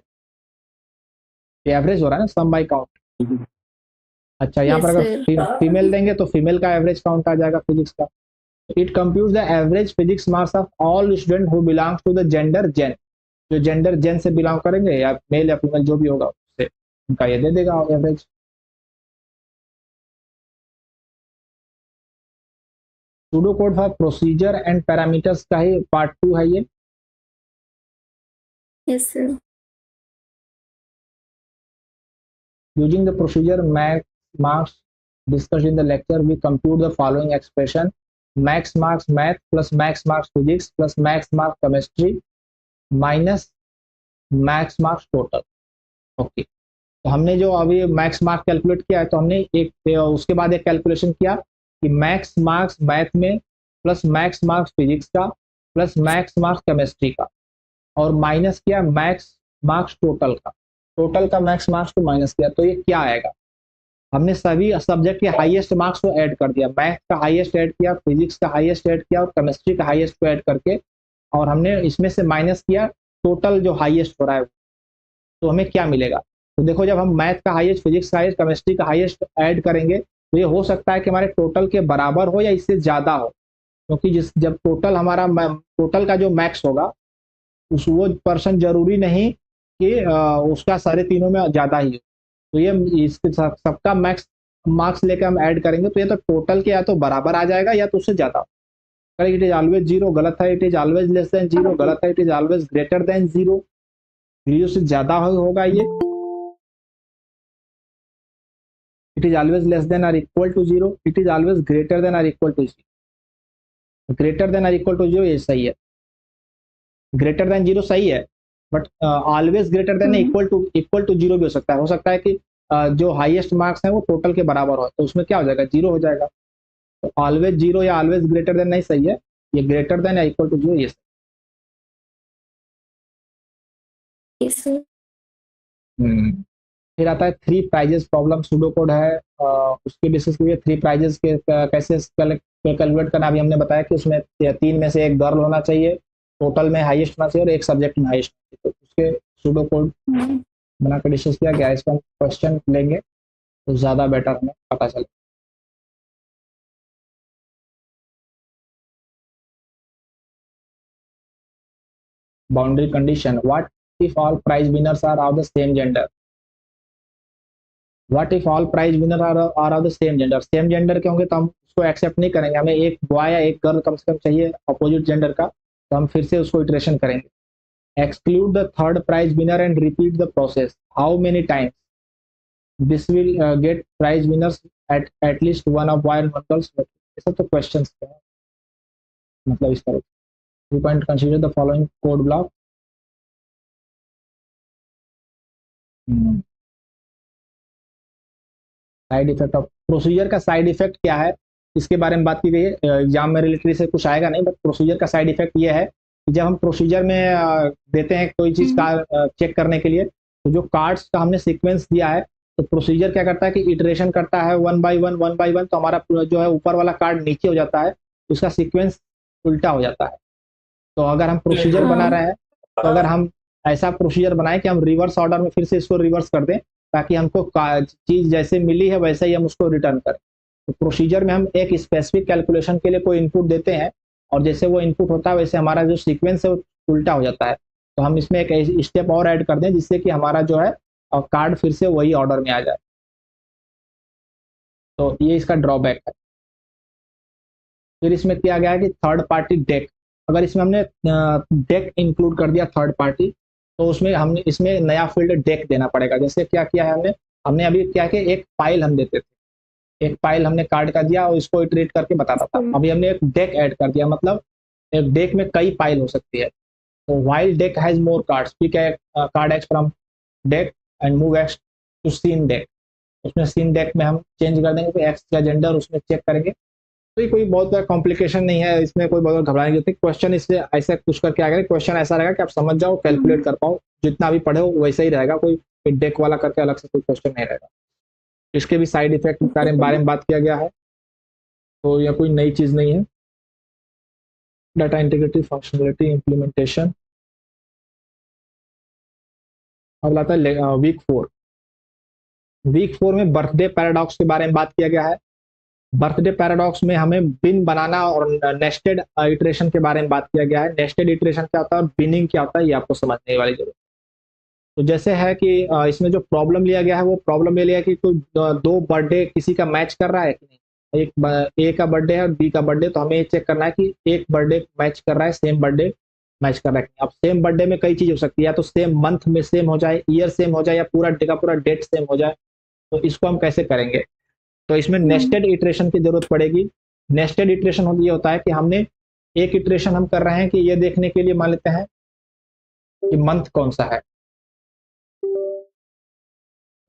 ये एवरेज हो रहा है ना, सम बाय काउंट। अच्छा, यहाँ पर अगर फीमेल देंगे तो फीमेल का एवरेज काउंट आ जाएगा फिजिक्स का। It compute the average physics marks of all student who belongs to the gender gen, जो जेंडर जेन से बिलोंग करेंगे या मेल या फीमेल जो भी होगा उससे उनका ये दे देगा average. Pseudo code for procedure and parameters का ही पार्ट 2 है ये। Yes sir. Using the procedure max marks discussed in the lecture, we compute the following expression: max marks math plus max marks physics plus max marks chemistry minus max marks total। Okay, तो हमने जो अभी max mark calculate किया है तो हमने एक उसके बाद एक कैलकुलेशन किया कि मैक्स मार्क्स मैथ में प्लस मैक्स मार्क्स फिजिक्स का प्लस मैक्स मार्क्स केमिस्ट्री का और माइनस किया मैक्स मार्क्स टोटल का, टोटल का मैक्स मार्क्स को माइनस किया, तो ये क्या आएगा। हमने सभी सब्जेक्ट के हाईएस्ट मार्क्स को ऐड कर दिया, मैथ का हाईएस्ट ऐड किया, फिजिक्स का हाईएस्ट ऐड किया और केमिस्ट्री का हाईएस्ट को ऐड करके, और हमने इसमें से माइनस किया टोटल जो हाईएस्ट हो रहा है, तो हमें क्या मिलेगा। तो देखो जब हम मैथ का हाईएस्ट, फिजिक्स का हाईएस्ट, केमिस्ट्री का हाईएस्ट ऐड करेंगे तो ये हो सकता है कि हमारे टोटल के बराबर हो या इससे ज़्यादा हो, क्योंकि जिस जब टोटल हमारा टोटल का जो मैक्स होगा उस वो पर्सन जरूरी नहीं कि उसका सारे तीनों में ज़्यादा ही हो, तो ये इसके सबका मैक्स मार्क्स लेकर हम ऐड करेंगे तो ये तो टोटल के या तो बराबर आ जाएगा या तो उससे ज़्यादा। Correct, it is always zero, गलत है, it is always less than zero, गलत है, it is always greater than zero, zero से ज़्यादा होगा ये, it is always less than और equal to zero, it is always greater than और equal to zero, greater than और equal to zero ये सही है, ग्रेटर देन जीरो सही है, but always greater than equal to zero भी हो सकता है कि जो हाईएस्ट मार्क्स हैं वो टोटल के बराबर हो, तो उसमें क्या हो जाएगा, जीरो हो जाएगा। तो ऑलवेज जीरो या ऑलवेज ग्रेटर देन नहीं सही है, ये ग्रेटर देन या इक्वल टू जीरो ये सही। Yes sir. फिर आता है three prices problem, pseudo code है, उसके बेसिस पे थ्री प्राइजेस के कैसे कैलकुलेट करना अभी हमने बताया कि उसमें तीन में से एक गर्ल होना चाहिए, टोटल में हाईएस्ट होना चाहिए और एक सब्जेक्ट में हाईएस्ट होना चाहिए, तो उसके सूडो कोड बनाकर डिस्कस किया गया। इसका हम क्वेश्चन लेंगे तो ज़्यादा बेटर हमें पता चले। Boundary condition, what if all prize winners are of the same gender, what if all prize winner are of the same gender, same gender के होंगे तो हम उसको एक्सेप्ट नहीं करेंगे, हमें एक बॉय या एक गर्ल कम से कम चाहिए अपोजिट जेंडर का, तो हम फिर से उसको इटरेशन करेंगे। Exclude the third prize winner and repeat the process. How many times? This will get prize winners at least one of boy and one girls. ऐसा तो questions है, मतलब इस तरह। You can consider the following code block. Side effect of procedure का side effect क्या है, इसके बारे में बात की गई है। एग्जाम में रिलेटेड से कुछ आएगा नहीं, बट प्रोसीजर का साइड इफेक्ट ये है कि जब हम प्रोसीजर में देते हैं कोई चीज़ का चेक करने के लिए, तो जो कार्ड्स का हमने सीक्वेंस दिया है तो प्रोसीजर क्या करता है कि इटरेशन करता है वन बाय वन, तो हमारा जो है ऊपर वाला कार्ड नीचे हो जाता है, उसका सीक्वेंस उल्टा हो जाता है। तो अगर हम प्रोसीजर बना रहे हैं तो अगर हम ऐसा प्रोसीजर बनाएं कि हम रिवर्स ऑर्डर में फिर से इसको रिवर्स कर दें ताकि हमको चीज़ जैसे मिली है वैसे ही हम उसको रिटर्न करें। तो प्रोसीजर में हम एक स्पेसिफिक कैलकुलेशन के लिए कोई इनपुट देते हैं और जैसे वो इनपुट होता है वैसे हमारा जो सीक्वेंस है वो उल्टा हो जाता है, तो हम इसमें एक स्टेप और ऐड कर दें जिससे कि हमारा जो है कार्ड फिर से वही ऑर्डर में आ जाए। तो ये इसका ड्रॉबैक है। फिर इसमें किया गया है कि थर्ड पार्टी डेक, अगर इसमें हमने डेक इंक्लूड कर दिया थर्ड पार्टी तो उसमें हमने इसमें नया फील्ड डेक देना पड़ेगा। जैसे क्या किया है हमने हमने अभी क्या कि एक फाइल हम देते थे, एक फाइल हमने कार्ड का दिया और इसको इटरेट करके बताता था, अभी हमने एक डेक ऐड कर दिया, मतलब एक डेक में कई फाइल हो सकती है। तो while deck has more cards, pick card x from deck and move x to seen deck, उसमें सीन डेक में हम चेंज कर देंगे तो एक्स का जेंडर उसमें चेक करेंगे। तो ये कोई बहुत बड़ा कॉम्प्लिकेशन नहीं है, इसमें कोई बहुत घबराने की जरूरत नहीं। क्वेश्चन इससे ऐसा कुछ करके आएगा, क्वेश्चन ऐसा रहेगा कि आप समझ जाओ, कैलकुलेट कर पाओ, जितना भी पढ़े हो वैसा ही रहेगा, कोई डेक वाला करके अलग से कोई क्वेश्चन नहीं रहेगा। इसके भी साइड इफेक्ट के बारे में बात किया गया है, तो यह कोई नई चीज़ नहीं है। Data integrity, functionality, implementation. अब आता है वीक 4। वीक 4 में बर्थडे पैराडॉक्स के बारे में बात किया गया है। बर्थडे पैराडॉक्स में हमें बिन बनाना और नेस्टेड इटरेशन के बारे में बात किया गया है। नेस्टेड इटरेशन क्या होता है और बिनिंग क्या होता है, ये आपको समझने वाली जरूरत है। तो जैसे है कि इसमें जो प्रॉब्लम लिया गया है वो प्रॉब्लम ये लिया है कि कोई दो बर्थडे किसी का मैच कर रहा है कि नहीं। ए का बर्थडे है और बी का बर्थडे, तो हमें ये चेक करना है कि एक बर्थडे मैच कर रहा है, सेम बर्थडे मैच कर रहा है कि नहीं। अब सेम बर्थडे में कई चीज हो सकती है, या तो सेम मंथ में सेम हो जाए, ईयर सेम हो जाए, या पूरा डे का पूरा डेट सेम हो जाए। तो इसको हम कैसे करेंगे? तो इसमें नेस्टेड इटरेशन की जरूरत पड़ेगी। नेस्टेड इटरेशन ये होता है कि हमने एक इटरेशन हम कर रहे हैं कि ये देखने के लिए मान लेते हैं कि मंथ कौन सा है।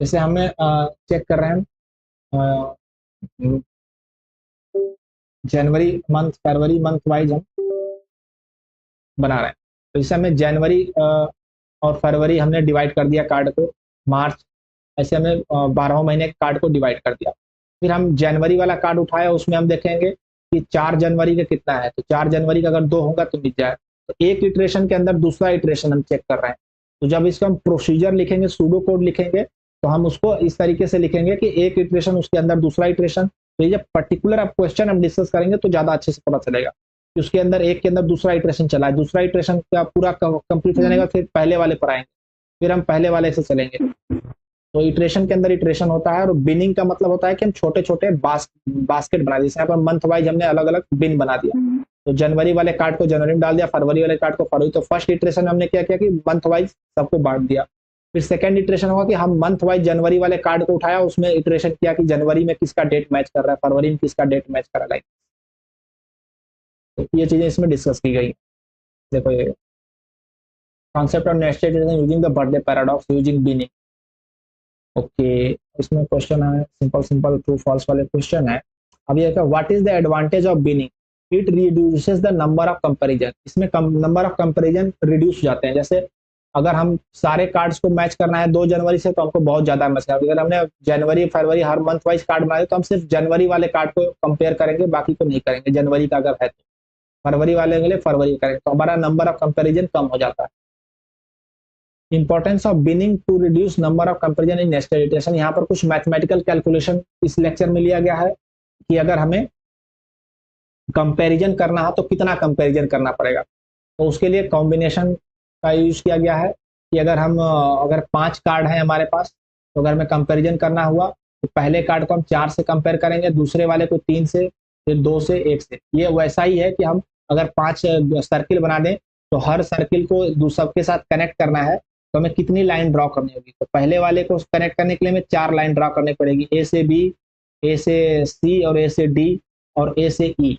जैसे हमें चेक कर रहे हैं जनवरी मंथ, फरवरी मंथ वाइज हम बना रहे हैं। तो जैसे हमें जनवरी और फरवरी हमने डिवाइड कर दिया कार्ड को, मार्च, ऐसे हमने 12 महीने के कार्ड को डिवाइड कर दिया। फिर हम जनवरी वाला कार्ड उठाया, उसमें हम देखेंगे कि 4 जनवरी का कितना है। तो 4 जनवरी का अगर 2 होगा तो मिल जाए। तो एक इटरेशन के अंदर दूसरा इटरेशन हम चेक कर रहे हैं। तो जब इसका हम प्रोसीजर लिखेंगे, सूडो कोड लिखेंगे, तो हम उसको इस तरीके से लिखेंगे कि एक इटरेशन उसके अंदर दूसरा इटरेशन। तो ये जब पर्टिकुलर आप क्वेश्चन हम डिस्कस करेंगे तो ज़्यादा अच्छे से पता चलेगा कि उसके अंदर एक के अंदर दूसरा इटरेशन चला है, दूसरा इटरेशन का पूरा कंप्लीट हो जाने का फिर पहले वाले पर आएंगे, फिर हम पहले वाले से चलेंगे। तो इटरेशन के अंदर इटरेशन होता है। और बिनिंग का मतलब होता है कि हम छोटे छोटे बास्केट बना दिए। यहाँ पर मंथ वाइज हमने अलग अलग बिन बना दिया। तो जनवरी वाले कार्ड को जनवरी में डाल दिया, फरवरी वाले कार्ड को फरवरी। तो फर्स्ट इटरेशन हमने क्या किया कि मंथ वाइज सबको बांट दिया। फिर सेकंड इटरेशन होगा कि हम मंथ वाइज जनवरी वाले कार्ड को उठाया, उसमें इटरेशन किया कि जनवरी में किसका डेट मैच कर रहा है, फरवरी में किसका डेट मैच कर रहा है। तो ये चीजें इसमें डिस्कस की गई। देखो ये concept of nested iteration using the birthday paradox using binning. Okay, इसमें क्वेश्चन है सिंपल सिंपल ट्रू फॉल्स वाले क्वेश्चन है। अब ये क्या, what is the advantage of binning? It reduces the number of comparison. इसमें नंबर ऑफ कंपैरिजन रिड्यूस हो जाते हैं। जैसे अगर हम सारे कार्ड्स को मैच करना है 2 जनवरी से, तो हमको बहुत ज्यादा मैच करना है। अगर हमने जनवरी फरवरी हर मंथ वाइज कार्ड बनाए तो हम सिर्फ जनवरी वाले कार्ड को कंपेयर करेंगे, बाकी को नहीं करेंगे। जनवरी का अगर है तो फरवरी वाले के लिए फरवरी करेंगे, तो हमारा नंबर ऑफ कंपैरिजन कम हो जाता है। Importance of binning to reduce number of comparison in nested iteration. यहाँ पर कुछ मैथमेटिकल कैलकुलेशन इस लेक्चर में लिया गया है कि अगर हमें कंपैरिजन करना है तो कितना कंपैरिजन करना पड़ेगा। तो उसके लिए कॉम्बिनेशन का यूज किया गया है कि अगर 5 कार्ड हैं हमारे पास, तो अगर हमें कंपैरिजन करना हुआ तो पहले कार्ड को हम 4 से कंपेयर करेंगे, दूसरे वाले को 3 से, फिर 2 से, 1 से। ये वैसा ही है कि हम अगर 5 सर्किल बना दें तो हर सर्किल को सबके साथ कनेक्ट करना है, तो हमें कितनी लाइन ड्रॉ करनी होगी। तो पहले वाले को कनेक्ट करने के लिए हमें 4 लाइन ड्रॉ करनी पड़ेगी, ए से बी, ए से सी और ए से डी और ए से ई।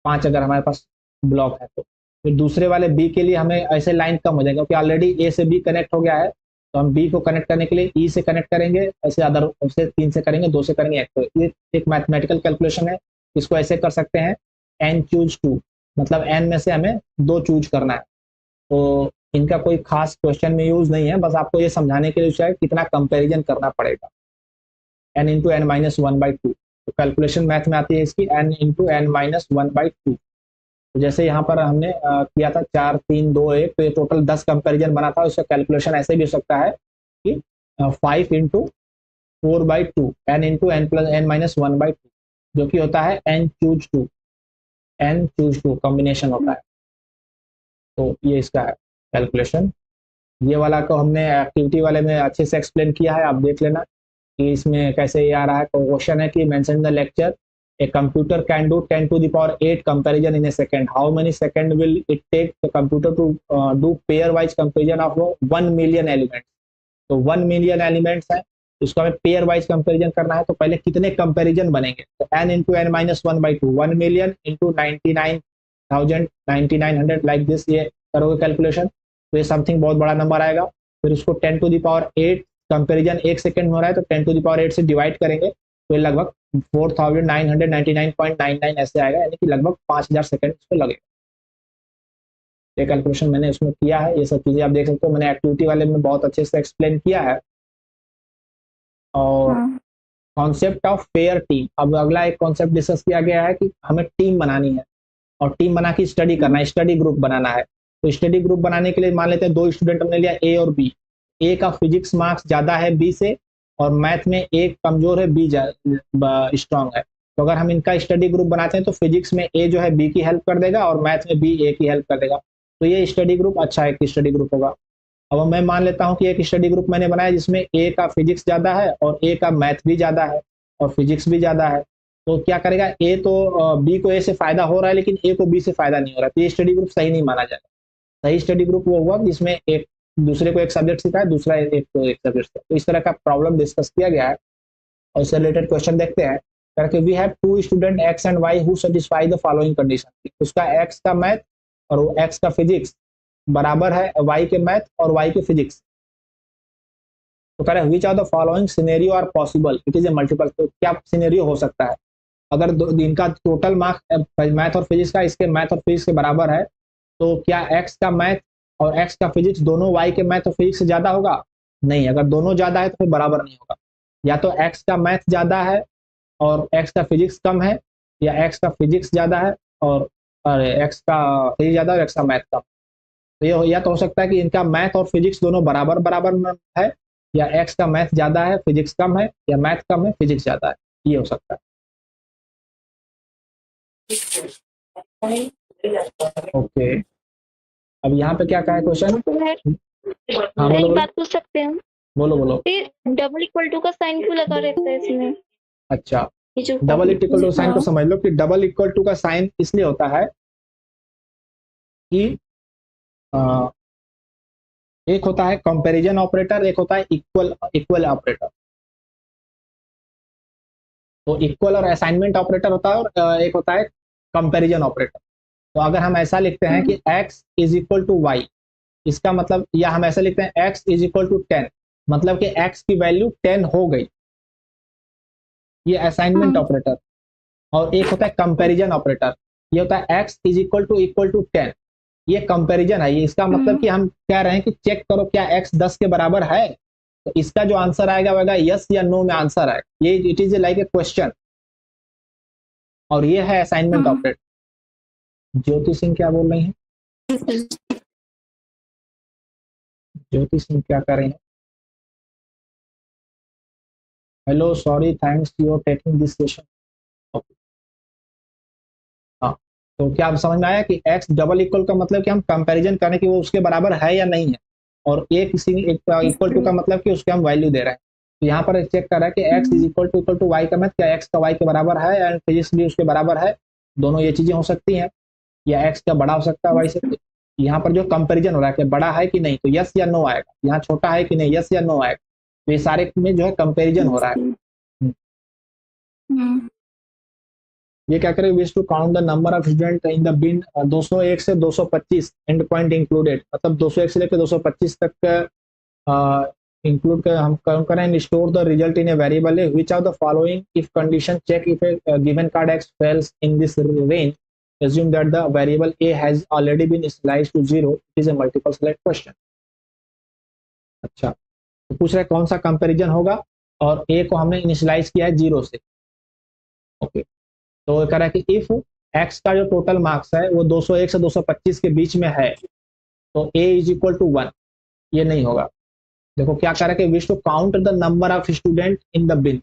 5 अगर हमारे पास ब्लॉक है तो फिर दूसरे वाले बी के लिए हमें ऐसे लाइन कम हो जाएगा, क्योंकि ऑलरेडी ए से बी कनेक्ट हो गया है। तो हम बी को कनेक्ट करने के लिए ई से कनेक्ट करेंगे, ऐसे अदर से 3 से करेंगे, 2 से करेंगे 1। तो ये एक मैथमेटिकल कैलकुलेशन है। इसको ऐसे कर सकते हैं, एन चूज 2, मतलब एन में से हमें 2 चूज करना है। तो इनका कोई खास क्वेश्चन में यूज नहीं है, बस आपको ये समझाने के लिए शायद कितना कंपैरिजन करना पड़ेगा। n into n minus 1/2। तो कैलकुलेशन मैथ में आती है इसकी n इंटू एन माइनस 1/2। तो जैसे यहाँ पर हमने किया था 4 3 2 1, तो ये टोटल 10 कंपैरिजन बना था। उसका कैलकुलेशन ऐसे भी हो सकता है कि 5 into 4/2, n into n plus n minus 1/2, जो कि होता है n choose 2, n choose 2 combination होता है। तो ये इसका है कैलकुलेशन। ये वाला को हमने एक्टिविटी वाले में अच्छे से एक्सप्लेन किया है, आप देख लेना कि इसमें कैसे ये आ रहा है। क्वेश्चन है कि mention the lecture a computer can do 10 to the power 8 comparison in a second, how many second will it take the computer to do pairwise comparison of 1 million elements. तो 1 million elements है, इसको हमें pair wise comparison करना है। तो पहले कितने comparison बनेंगे? तो n into n minus 1/2, 1 million into 99,000, 9900 like this. ये करोगे कैलकुलेशन तो ये समथिंग बहुत बड़ा नंबर आएगा। फिर उसको 10 to the power 8 comparison 1 second में हो रहा है, तो 10 to the power 8 से डिवाइड करेंगे तो ये लगभग 4999.99 ऐसे आएगा, यानी कि लगभग 5000 सेकंड इसको लगेगा। ये कैलकुलेशन मैंने उसमें किया है। ये सब चीजें आप देख सकते हो, मैंने एक्टिविटी वाले में बहुत अच्छे से एक्सप्लेन किया है। और कॉन्सेप्ट ऑफ पेयर टीम, अब अगला एक कॉन्सेप्ट डिस्कस किया गया है कि हमें टीम बनानी है और टीम बना के स्टडी करना है, स्टडी ग्रुप बनाना है। तो स्टडी ग्रुप बनाने के लिए मान लेते हैं 2 स्टूडेंट हमने लिया, ए और बी। ए का फिजिक्स मार्क्स ज्यादा है बी से, और मैथ में ए कमजोर है, बी स्ट्रांग है। तो अगर हम इनका स्टडी ग्रुप बनाते हैं तो फिजिक्स में ए जो है बी की हेल्प कर देगा और मैथ में बी ए की हेल्प कर देगा। तो ये स्टडी ग्रुप अच्छा एक स्टडी ग्रुप होगा। अब मैं मान लेता हूँ कि एक स्टडी ग्रुप मैंने बनाया जिसमें ए का फिजिक्स ज़्यादा है और ए का मैथ भी ज़्यादा है और फिजिक्स भी ज़्यादा है। तो क्या करेगा, ए तो बी को ए से फायदा हो रहा है लेकिन ए को बी से फायदा नहीं हो रहा है, तो ये स्टडी ग्रुप सही नहीं माना जाएगा। सही स्टडी ग्रुप वो हुआ जिसमें एक दूसरे को एक सब्जेक्ट सिखाए, दूसरा एक को एक सब्जेक्ट सिखाए। तो इस तरह का प्रॉब्लम डिस्कस किया गया है और इससे रिलेटेड क्वेश्चन देखते हैं। करके we have two student x and y who satisfy the following condition. उसका एक्स का मैथ और वो एक्स का फिजिक्स बराबर है वाई के मैथ और वाई के फिजिक्स। तो कह रहे हैं which are the following scenario are possible, it is a multiple. तो क्या सिनेरियो हो सकता है अगर इनका टोटल मार्क्स मैथ और फिजिक्स का इसके मैथ और फिजिक्स के बराबर है, तो क्या एक्स का मैथ और एक्स का फिजिक्स दोनों वाई के मैथ और फिजिक्स से ज्यादा होगा? नहीं। अगर दोनों ज्यादा है तो फिर बराबर नहीं होगा। या तो एक्स का मैथ ज्यादा है और एक्स का फिजिक्स कम है, या एक्स का फिजिक्स ज्यादा है और एक्स का फिजिक्स ज्यादा और एक्स का मैथ कम। तो ये या तो हो सकता है कि इनका मैथ और फिजिक्स दोनों बराबर बराबर है, या एक्स का मैथ ज्यादा है फिजिक्स कम है, या मैथ कम है फिजिक्स ज्यादा है, ये हो सकता है। ओके, अब यहाँ पे क्या कहा है क्वेश्चन? हाँ एक बोलो बात पूछ सकते हैं? बोलो बोलो। डबल इक्वल टू का साइन क्यों लगा रहता है इसमें? अच्छा, ये जो डबल इक्वल टू साइन को हाँ। समझ लो कि डबल इक्वल टू का साइन इसलिए होता है कि एक होता है कंपैरिजन ऑपरेटर, एक होता है इक्वल ऑपरेटर। तो इक्वल और असाइनमेंट ऑपरेटर होता है और एक होता है कंपैरिजन ऑपरेटर। तो अगर हम ऐसा लिखते हैं कि x is equal to y, इसका मतलब, या हम ऐसा लिखते हैं x इज इक्वल टू 10, मतलब कि x की वैल्यू 10 हो गई, ये असाइनमेंट ऑपरेटर। और एक होता है कंपैरिजन ऑपरेटर, ये होता है x इज इक्वल टू 10, ये कंपैरिजन है। ये इसका मतलब कि हम कह रहे हैं कि चेक करो क्या x 10 के बराबर है। तो इसका जो आंसर आएगा वह यस या नो में आंसर आएगा। ये it is like a question, और ये है असाइनमेंट ऑपरेटर। ज्योति सिंह क्या बोल रही हैं? ज्योति सिंह क्या कर रही हैं? Hello, sorry, thanks you taking this session. हाँ, तो क्या आप समझ में आया कि x डबल इक्वल का मतलब कि हम कंपैरिजन करें कि वो उसके बराबर है या नहीं है, और एक इक्वल टू का मतलब कि उसके हम वैल्यू दे रहे हैं। तो यहाँ पर चेक कर रहा है कि x is equal to y का मतलब क्या x का y के बराबर है एंड फिजिक्स भी उसके बराबर है। दोनों ये चीजें हो सकती हैं, या x का बड़ा हो सकता है y से। यहाँ पर जो कंपैरिजन हो रहा है कि बड़ा है कि नहीं, तो यस या नो आएगा। यहाँ छोटा है कि नहीं, यस या नो आएगा। तो ये सारे में जो है कंपैरिजन हो रहा है। ये क्या करें, wish to count the number of student in the bin 201 से 225 एंड पॉइंट इंक्लूडेड, मतलब 201 से लेकर 225 तक इंक्लूड कर हम काउंट करें। Store the result in a variable है which of the following if condition check if a given card x falls in this range assume that the variable a has already been initialized to 0, it is a multiple select question। अच्छा, तो पूछ रहा है कौन सा comparison होगा, और a को हमने इनिशियलाइज किया है 0 से। ओके, तो कह रहा है कि इफ x का जो टोटल मार्क्स है वो 201 से 225 के बीच में है तो a इज इक्वल टू 1, ये नहीं होगा। देखो क्या कह रहा है कि wish to count the number of student in the bin,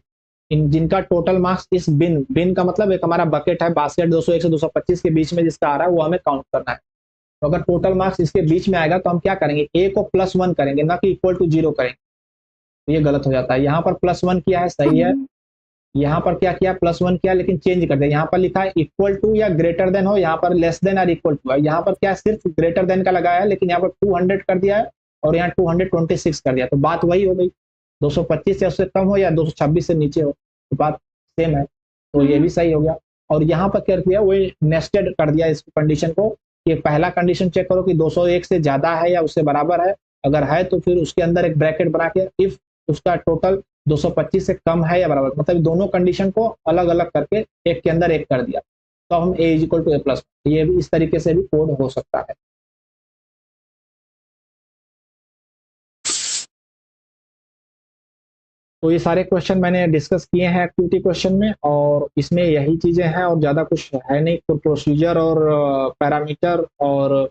इन जिनका टोटल मार्क्स इस बिन का मतलब एक हमारा बकेट है बास्केट 201 से 225 के बीच में जिसका आ रहा है वो हमें काउंट करना है। तो अगर टोटल मार्क्स इसके बीच में आएगा तो हम क्या करेंगे, a को +1 करेंगे, ना कि इक्वल टू 0 करेंगे। तो ये गलत हो जाता है। यहाँ पर +1 किया है, सही है। यहाँ पर क्या किया, +1 किया लेकिन चेंज कर दिया। यहाँ पर लिखा है इक्वल टू या ग्रेटर देन हो, यहाँ पर लेस देन और इक्वल टू है। यहाँ पर क्या सिर्फ ग्रेटर देन का लगाया है, लेकिन यहाँ पर 200 कर दिया है और यहाँ 226 कर दिया। तो बात वही हो गई, 225 से उससे कम हो या 226 से नीचे हो, तो बात सेम है। तो ये भी सही हो गया। और यहाँ पर क्या किया, वो नेस्टेड कर दिया इस कंडीशन को कि पहला कंडीशन चेक करो कि 201 से ज्यादा है या उससे बराबर है। अगर है तो फिर उसके अंदर एक ब्रैकेट बना के इफ उसका टोटल 225 से कम है या बराबर, मतलब दोनों कंडीशन को अलग अलग करके एक के अंदर एक कर दिया, तो हम a is equal to a+। ये भी इस तरीके से भी कोड हो सकता है। तो ये सारे क्वेश्चन मैंने डिस्कस किए हैं एक्टिविटी क्वेश्चन में, और इसमें यही चीजें हैं और ज्यादा कुछ है नहीं। तो प्रोसीजर और पैरामीटर और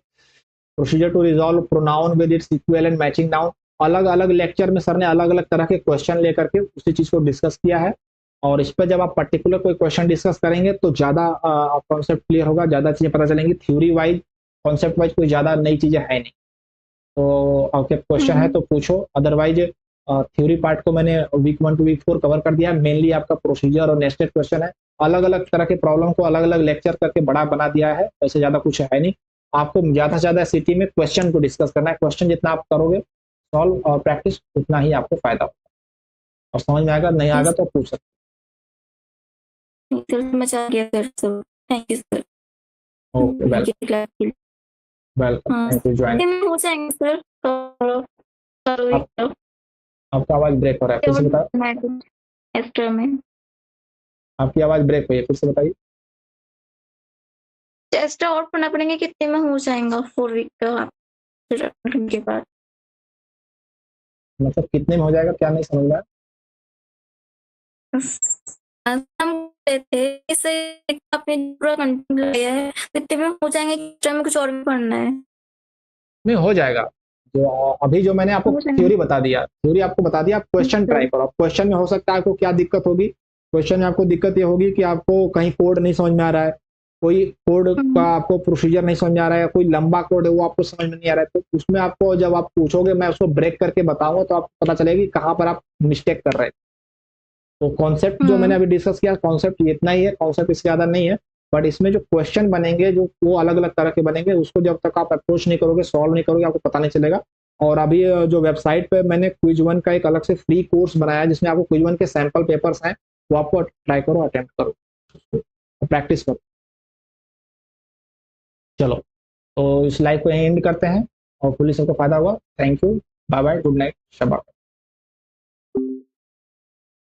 procedure to resolve pronoun with its equivalent matching noun अलग अलग लेक्चर में सर ने अलग अलग तरह के क्वेश्चन लेकर के उसी चीज को डिस्कस किया है, और इस पर जब आप पर्टिकुलर कोई क्वेश्चन डिस्कस करेंगे तो ज़्यादा कॉन्सेप्ट क्लियर होगा, ज़्यादा चीज़ें पता चलेंगी। थ्योरी वाइज कॉन्सेप्ट वाइज कोई ज़्यादा नई चीज़ें है नहीं। तो आपके क्वेश्चन है तो पूछो, अदरवाइज थ्योरी पार्ट को मैंने वीक 1 to वीक 4 कवर कर दिया है। मेनली आपका प्रोसीजर और नेस्टेड क्वेश्चन है, अलग अलग तरह के प्रॉब्लम को अलग अलग लेक्चर करके बड़ा बना दिया है, वैसे ज़्यादा कुछ है नहीं। आपको ज़्यादा से ज़्यादा सिटी में क्वेश्चन को डिस्कस करना है, क्वेश्चन जितना आप करोगे सॉल्व और प्रैक्टिस उतना ही आपको फायदा होगा, और समझ में आएगा, नहीं आएगा तो पूछ सकते। सर समझ आ गया sir, so thank you sir. Okay, welcome welcome, हाँ थैंक यू ज्वाइन। में हो जाएंगे सर, आपका आवाज ब्रेक हो रहा है, फिर से बताओ। एक्स्ट्रा में आपकी आवाज ब्रेक हुई है, फिर से बताइए। एक्स्ट्रा और पढ़ना पड़ेंगे, कितने में हो जाएगा 4 वीक का फिर के बाद? मतलब कितने में हो जाएगा, क्या नहीं समझ में आया? हम थे इसे आपने पूरा कंटेंट लगाया है, कितने में हो जाएंगे, एक्स्ट्रा में कुछ और भी पढ़ना है? नहीं, हो जाएगा। जो अभी जो मैंने आपको हो जाएगा। थ्योरी बता दिया, थ्योरी आपको बता दिया, आप क्वेश्चन ट्राई करो। क्वेश्चन में हो सकता है आपको क्या दिक्कत होगी, क्वेश्चन में आपको दिक्कत ये होगी कि आपको कहीं कोड नहीं समझ में आ रहा है, कोई कोड का आपको प्रोसीजर नहीं समझ में आ रहा है, कोई लंबा कोड है वो आपको समझ में नहीं आ रहा है, तो उसमें आपको जब आप पूछोगे मैं उसको ब्रेक करके बताऊंगा तो आपको पता चलेगी कहाँ पर आप मिस्टेक कर रहे हैं। तो कॉन्सेप्ट जो मैंने अभी डिस्कस किया, कॉन्सेप्ट इतना ही है, कॉन्सेप्ट इससे ज़्यादा नहीं है, बट इसमें जो क्वेश्चन बनेंगे जो वो अलग अलग तरह के बनेंगे, उसको जब तक आप अप्रोच नहीं करोगे, सॉल्व नहीं करोगे, आपको पता नहीं चलेगा। और अभी जो वेबसाइट पे मैंने क्विज 1 का एक अलग से फ्री कोर्स बनाया है जिसमें आपको क्विज 1 के सैंपल पेपर्स हैं, वो आपको ट्राई करो, अटेम्प्ट करो, प्रैक्टिस करो। चलो, तो इस लाइव को यहीं एंड करते हैं और पुलिस सबको फायदा हुआ। Thank you, bye bye, good night, Shabba.